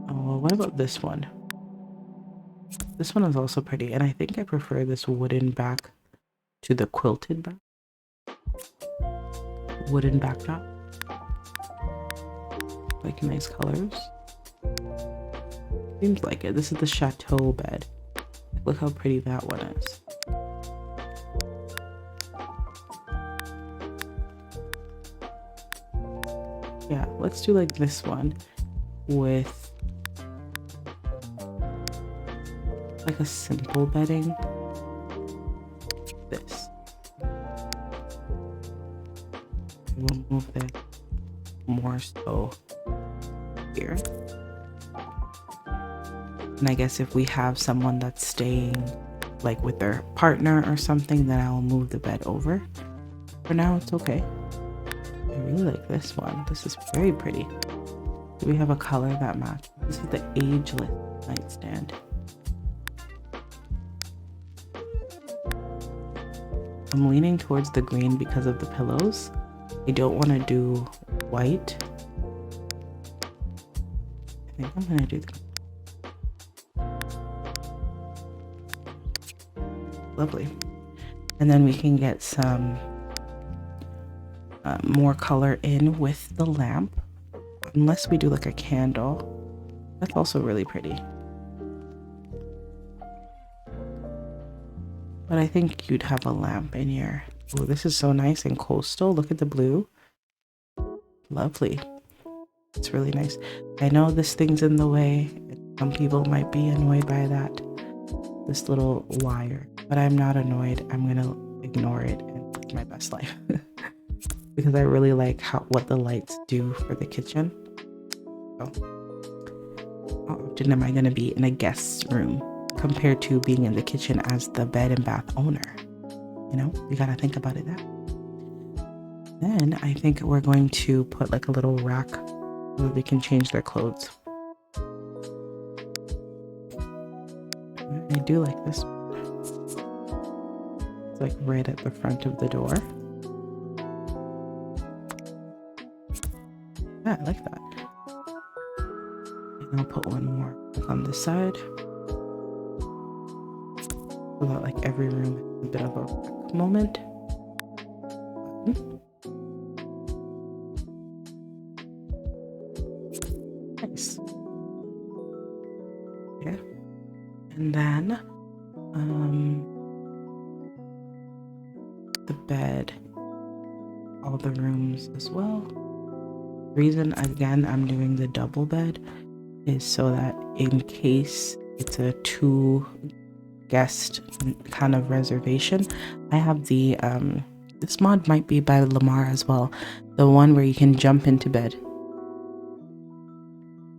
Speaker 1: Oh, what about this one? This one is also pretty, and I think I prefer this wooden back to the quilted back. Wooden backdrop. Like nice colors. Seems like it. This is the chateau bed. Look how pretty that one is. Yeah, let's do like this one with like a simple bedding. This. We'll move that more so here. And I guess if we have someone that's staying like with their partner or something, then I'll move the bed over. For now, it's okay. I really like this one. This is very pretty. Do we have a color that matches? This is the ageless nightstand. I'm leaning towards the green because of the pillows. I don't want to do white. I think I'm gonna do the lovely. And then we can get some more color in with the lamp. Unless we do like a candle. That's also really pretty. But I think you'd have a lamp in here. Oh, this is so nice and coastal. Look at the blue. Lovely. It's really nice. I know this thing's in the way. Some people might be annoyed by that. This little wire. But I'm not annoyed. I'm gonna ignore it and live my best life. Because I really like what the lights do for the kitchen. So, how often am I gonna be in a guest's room compared to being in the kitchen as the bed and bath owner? You know, you gotta think about it that way. Then I think we're going to put like a little rack so that they can change their clothes. I do like this. It's like right at the front of the door. Yeah, I like that. And I'll put one more on this side. So that like every room has a bit of a rack moment. Nice. Yeah. And then the bed, all the rooms as well. Reason again I'm doing the double bed is so that in case it's a 2 guest kind of reservation, I have the this mod might be by Lamar as well, the one where you can jump into bed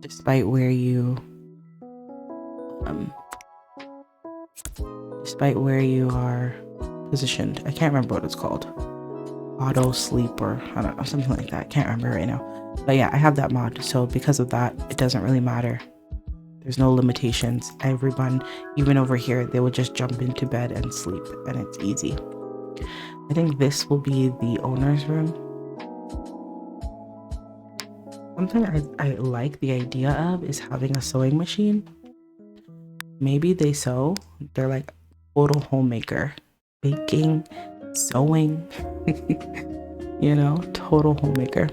Speaker 1: despite where you are positioned. I can't remember what it's called. auto sleep, or I don't know, something like that. I can't remember right now. But yeah, I have that mod. So because of that, it doesn't really matter. There's no limitations. Everyone, even over here, they will just jump into bed and sleep, and it's easy. I think this will be the owner's room. Something I like the idea of is having a sewing machine. Maybe they sew. They're like total homemaker. Baking, sewing, you know, total homemaker.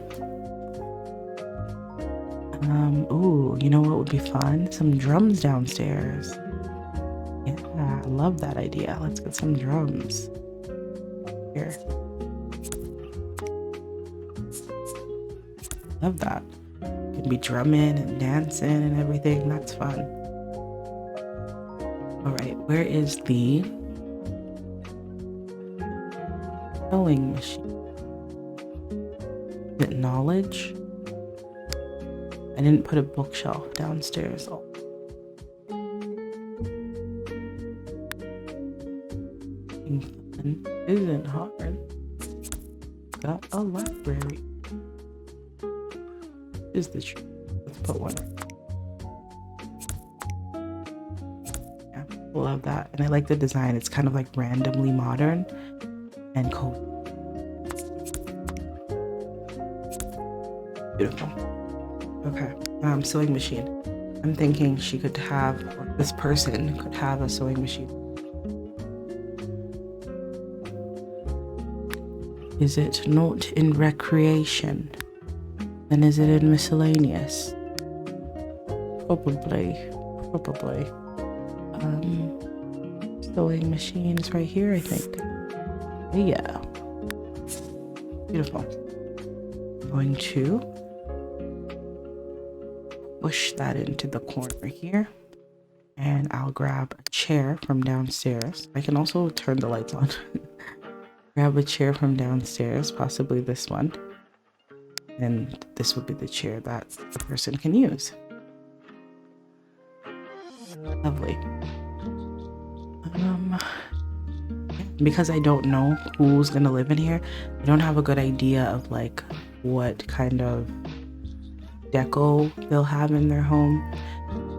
Speaker 1: Ooh, you know what would be fun? Some drums downstairs. Yeah, I love that idea. Let's get some drums. Here. Love that. You can be drumming and dancing and everything. That's fun. All right, where is the sewing machine? Is it knowledge? I didn't put a bookshelf downstairs. Oh. Isn't hard. Got a library. Is the truth. Let's put one. Yeah, love that. And I like the design. It's kind of like randomly modern and cool. Beautiful. Okay, sewing machine. I'm thinking she could have, or this person could have a sewing machine. Is it not in recreation? Then is it in miscellaneous? Probably. Sewing machine is right here, I think. Yeah. Beautiful. I'm going to push that into the corner here, and I'll grab a chair from downstairs. I can also turn the lights on. Grab a chair from downstairs, possibly this one, and this will be the chair that the person can use. Lovely. Because I don't know who's gonna live in here, I don't have a good idea of like what kind of deco they'll have in their home.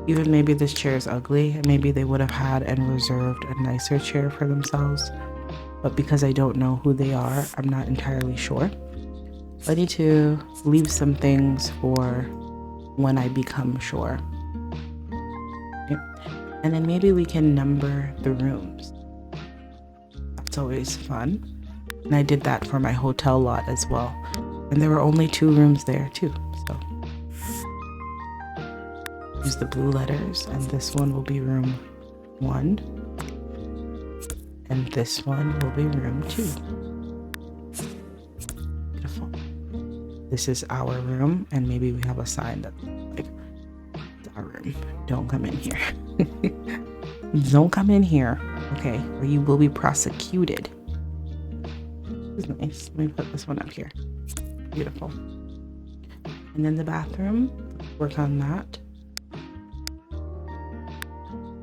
Speaker 1: Even maybe this chair is ugly, and maybe they would have had and reserved a nicer chair for themselves. But because I don't know who they are, I'm not entirely sure. So I need to leave some things for when I become sure. Okay. And then maybe we can number the rooms. That's always fun. And I did that for my hotel lot as well. And there were only 2 rooms there too, so. Use the blue letters, and this one will be room 1. And this one will be room 2. Beautiful. This is our room, and maybe we have a sign that's like, our room. Don't come in here. Don't come in here, okay? Or you will be prosecuted. This is nice. Let me put this one up here. Beautiful. And then the bathroom, work on that.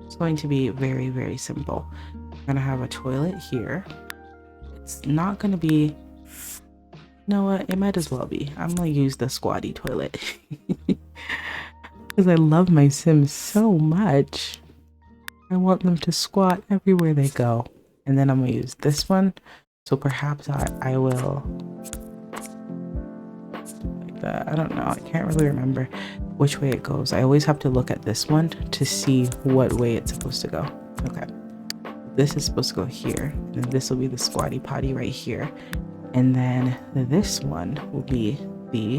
Speaker 1: It's going to be very, very simple. I'm gonna have a toilet here. It's not gonna be, you know what, it might as well be. I'm gonna use the squatty toilet because I love my Sims so much. I want them to squat everywhere they go. And then I'm gonna use this one, so perhaps I will like that. I don't know, I can't really remember which way it goes. I always have to look at this one to see what way it's supposed to go. Okay, this is supposed to go here, and this will be the squatty potty right here, and then this one will be the,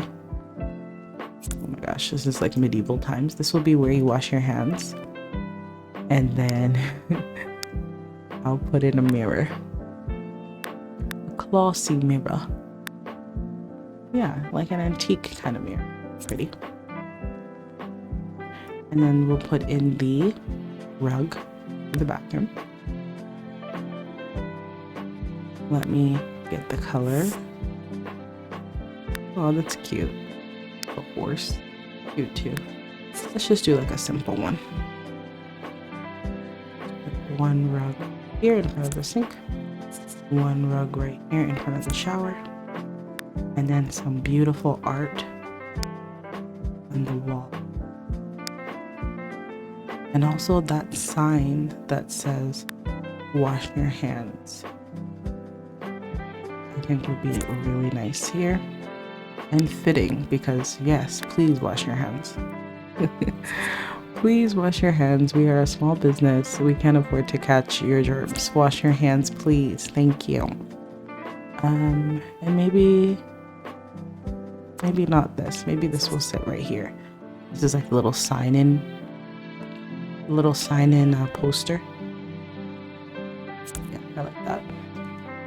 Speaker 1: oh my gosh, this is like medieval times. This will be where you wash your hands, and then I'll put in a mirror, a classy mirror. Yeah, like an antique kind of mirror. Pretty. And then we'll put in the rug for the bathroom. Let me get the color. Oh, that's cute. A horse. Cute too. Let's just do like a simple one. Put one rug here in front of the sink. One rug right here in front of the shower. And then some beautiful art on the wall. And also that sign that says, wash your hands. I think would be really nice here. And fitting, because yes, please wash your hands. Please wash your hands. We are a small business. We can't afford to catch your germs. Wash your hands, please. Thank you. And maybe not this. Maybe this will sit right here. This is like a little sign-in poster. Yeah, I like that.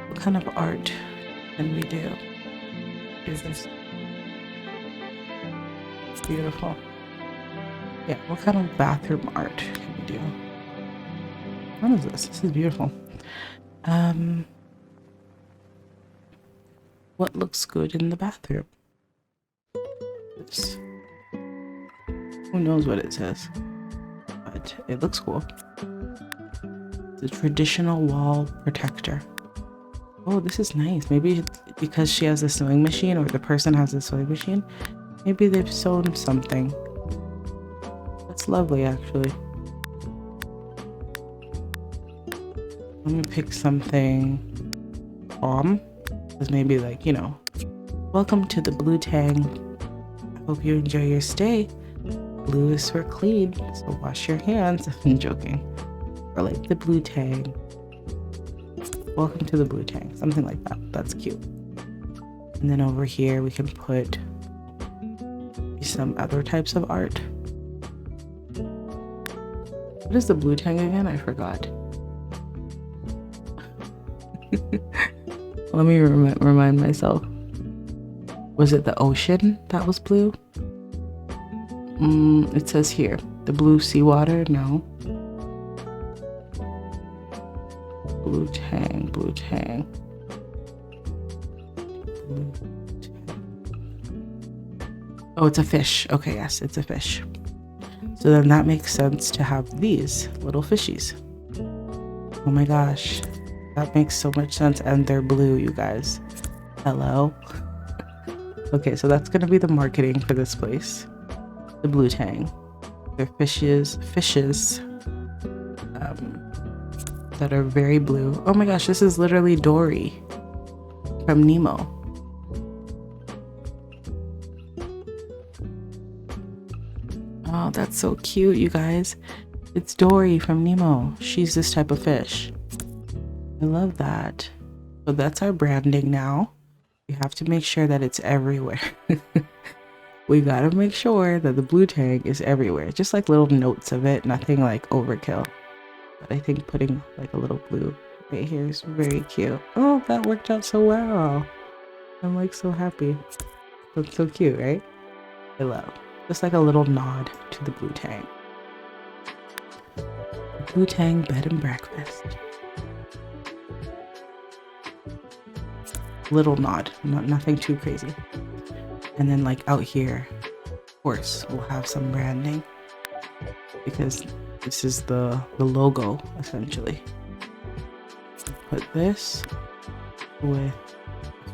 Speaker 1: What kind of art can we do? This. It's beautiful. Yeah, what kind of bathroom art can we do? What is this? This is beautiful. What looks good in the bathroom? This. Who knows what it says? But it looks cool. The traditional wall protector. Oh, this is nice. Maybe because she has a sewing machine, or the person has a sewing machine, maybe they've sewn something. That's lovely, actually. Let me pick something calm. Because maybe, like, you know, welcome to the Blue Tang. I hope you enjoy your stay. Blue is for clean, so wash your hands. I'm joking. Or like the Blue Tang. Welcome to the Blue Tang. Something like that. That's cute. And then over here we can put some other types of art. What is the Blue Tang again? I forgot. Let me remind myself. Was it the ocean that was blue? It says here, the blue seawater. No. Blue Tang, Blue Tang. Blue Tang. Oh, it's a fish. Okay, yes, it's a fish. So then that makes sense to have these little fishies. Oh my gosh. That makes so much sense. And they're blue, you guys. Hello. Okay, so that's gonna be the marketing for this place. The Blue Tang. They're fishes that are very blue. Oh my gosh, this is literally Dory from Nemo. Oh, that's so cute, you guys. It's Dory from Nemo. She's this type of fish. I love that. So that's our branding now. We have to make sure that it's everywhere. We gotta make sure that the Blue Tang is everywhere. Just like little notes of it, nothing like overkill. But I think putting like a little blue right here is very cute. Oh, that worked out so well. I'm like so happy. That's so cute, right? I love. Just like a little nod to the Blue Tang. Blue Tang bed and breakfast. Little nod, nothing too crazy. And then like out here, of course, we'll have some branding because this is the logo essentially. Put this with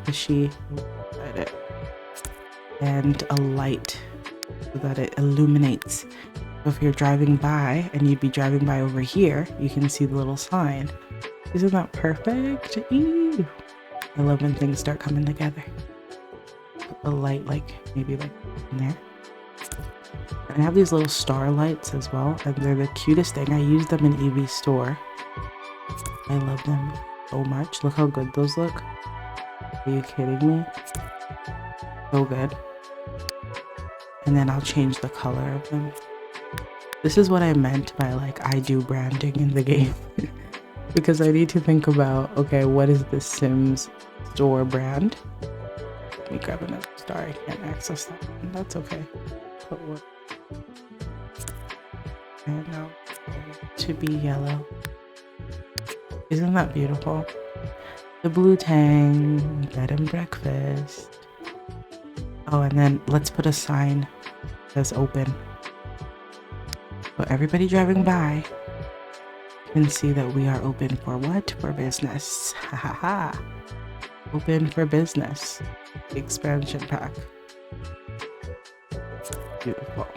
Speaker 1: fishy at it and a light so that it illuminates. So if you're driving by and you'd be driving by over here, you can see the little sign. Isn't that perfect? Ew. I love when things start coming together. Put the light like maybe like in there. And I have these little star lights as well, and they're the cutest thing. I use them in EV store. I love them so much. Look how good those look. Are you kidding me? So good. And then I'll change the color of them. This is what I meant by like I do branding in the game. Because I need to think about, okay, what is the Sims store brand? Let me grab another star. I can't access that one. That's okay. Put one. And now to be yellow. Isn't that beautiful? The Blue Tang bed and breakfast. Oh, and then let's put a sign that says open. So everybody driving by can see that we are open for what? For business. Ha ha ha. Open for business. Expansion pack. Beautiful.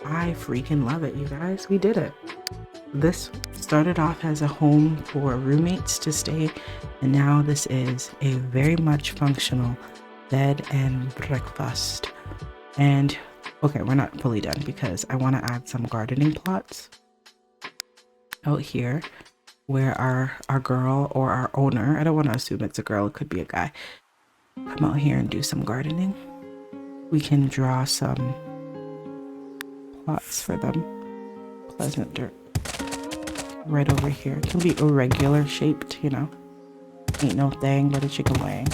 Speaker 1: I freaking love it, you guys. We did it. This started off as a home for roommates to stay, and now this is a very much functional bed and breakfast. And okay, we're not fully done because I want to add some gardening plots out here where our girl or our owner, I don't want to assume it's a girl, it could be a guy, come out here and do some gardening. We can draw some plots for them. Pleasant dirt. Right over here. It can be irregular shaped, you know. Ain't no thing but a chicken wing.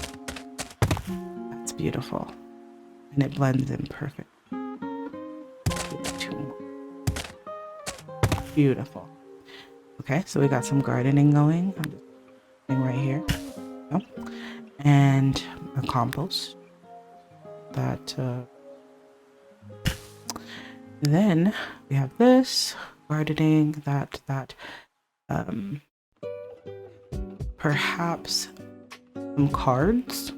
Speaker 1: That's beautiful. And it blends in perfect. Beautiful. Okay, so we got some gardening going. I'm just putting right here. Oh. And a compost. That then we have this gardening that perhaps some cards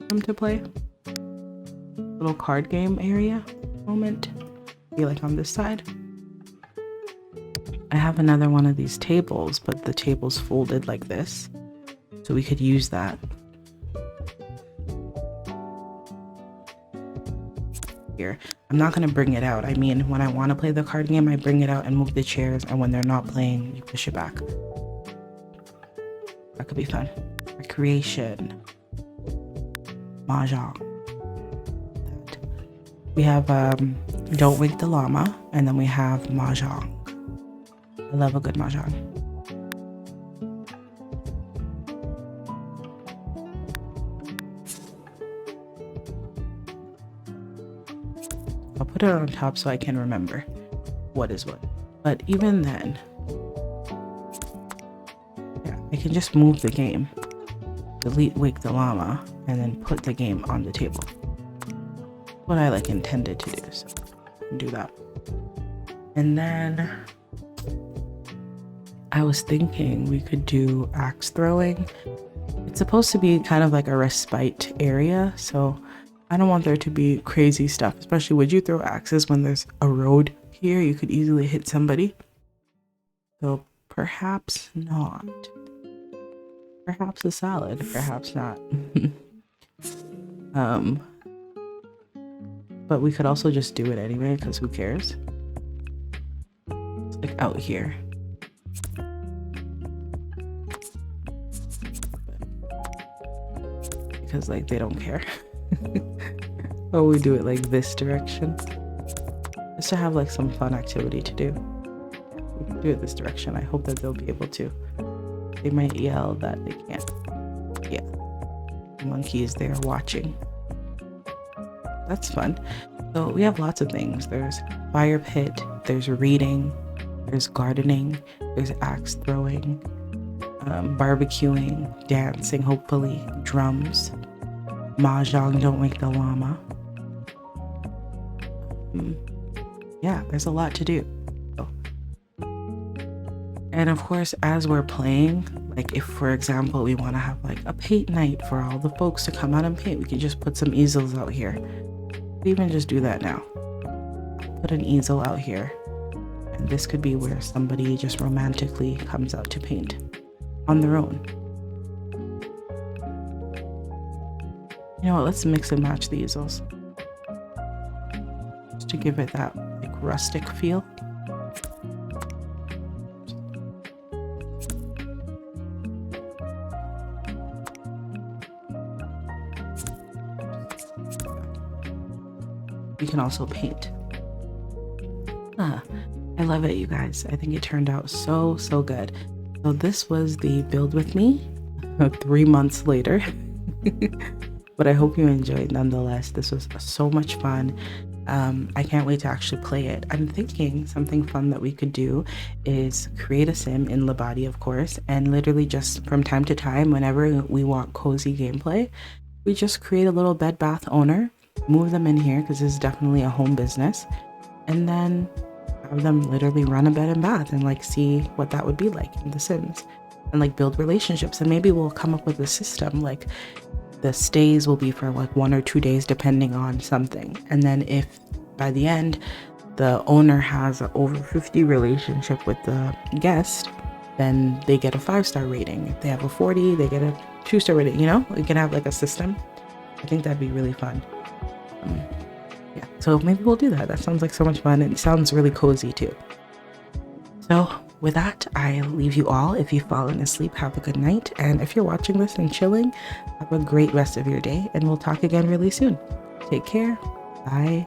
Speaker 1: come to play. Little card game area moment. Be like on this side. I have another one of these tables, but the table's folded like this, so we could use that. Here, I'm not going to bring it out. I mean, when I want to play the card game, I bring it out and move the chairs, and when they're not playing, you push it back. That could be fun. Recreation. Mahjong. We have Don't Wake the Llama, and then we have Mahjong. I love a good Mahjong. I'll put it on top so I can remember what is what. But even then, yeah, I can just move the game, delete Wake the Llama, and then put the game on the table. What I like intended to do, so I can do that. And then I was thinking we could do axe throwing. It's supposed to be kind of like a respite area, so I don't want there to be crazy stuff, especially would you throw axes when there's a road here? You could easily hit somebody. So perhaps not. Perhaps a salad, perhaps not. But we could also just do it anyway, because who cares? It's like out here. Because like they don't care. Oh, we do it like this direction. Just to have like some fun activity to do. We can do it this direction. I hope that they'll be able to. They might yell that they can't. Yeah. The monkey is there watching. That's fun. So we have lots of things. There's fire pit, there's reading, there's gardening, there's axe throwing, barbecuing, dancing, hopefully, drums, mahjong, Don't Wake the Llama. Yeah, there's a lot to do. And of course, as we're playing, like if, for example, we want to have like a paint night for all the folks to come out and paint, we can just put some easels out here. We even just do that now. Put an easel out here. And this could be where somebody just romantically comes out to paint on their own. You know what, let's mix and match the easels. Just to give it that like rustic feel. We can also paint. I love it, you guys. I think it turned out so good. So this was the build with me 3 months later. But I hope you enjoyed nonetheless. This was so much fun. I can't wait to actually play it. I'm thinking something fun that we could do is create a sim in Labadi, of course, and literally just from time to time, whenever we want cozy gameplay, we just create a little bed bath owner, move them in here because this is definitely a home business, and then have them literally run a bed and bath and like see what that would be like in The Sims. and like build relationships. And maybe we'll come up with a system like the stays will be for like 1 or 2 days depending on something. And then if by the end the owner has an over 50 relationship with the guest, then they get a 5-star rating. If they have a 40, they get a 2-star rating. You know, we can have like a system. I think that'd be really fun. Yeah, so maybe we'll do that. That sounds like so much fun. It sounds really cozy too. So with that, I leave you all. If you've fallen asleep, have a good night. And if you're watching this and chilling, have a great rest of your day. And we'll talk again really soon. Take care. Bye.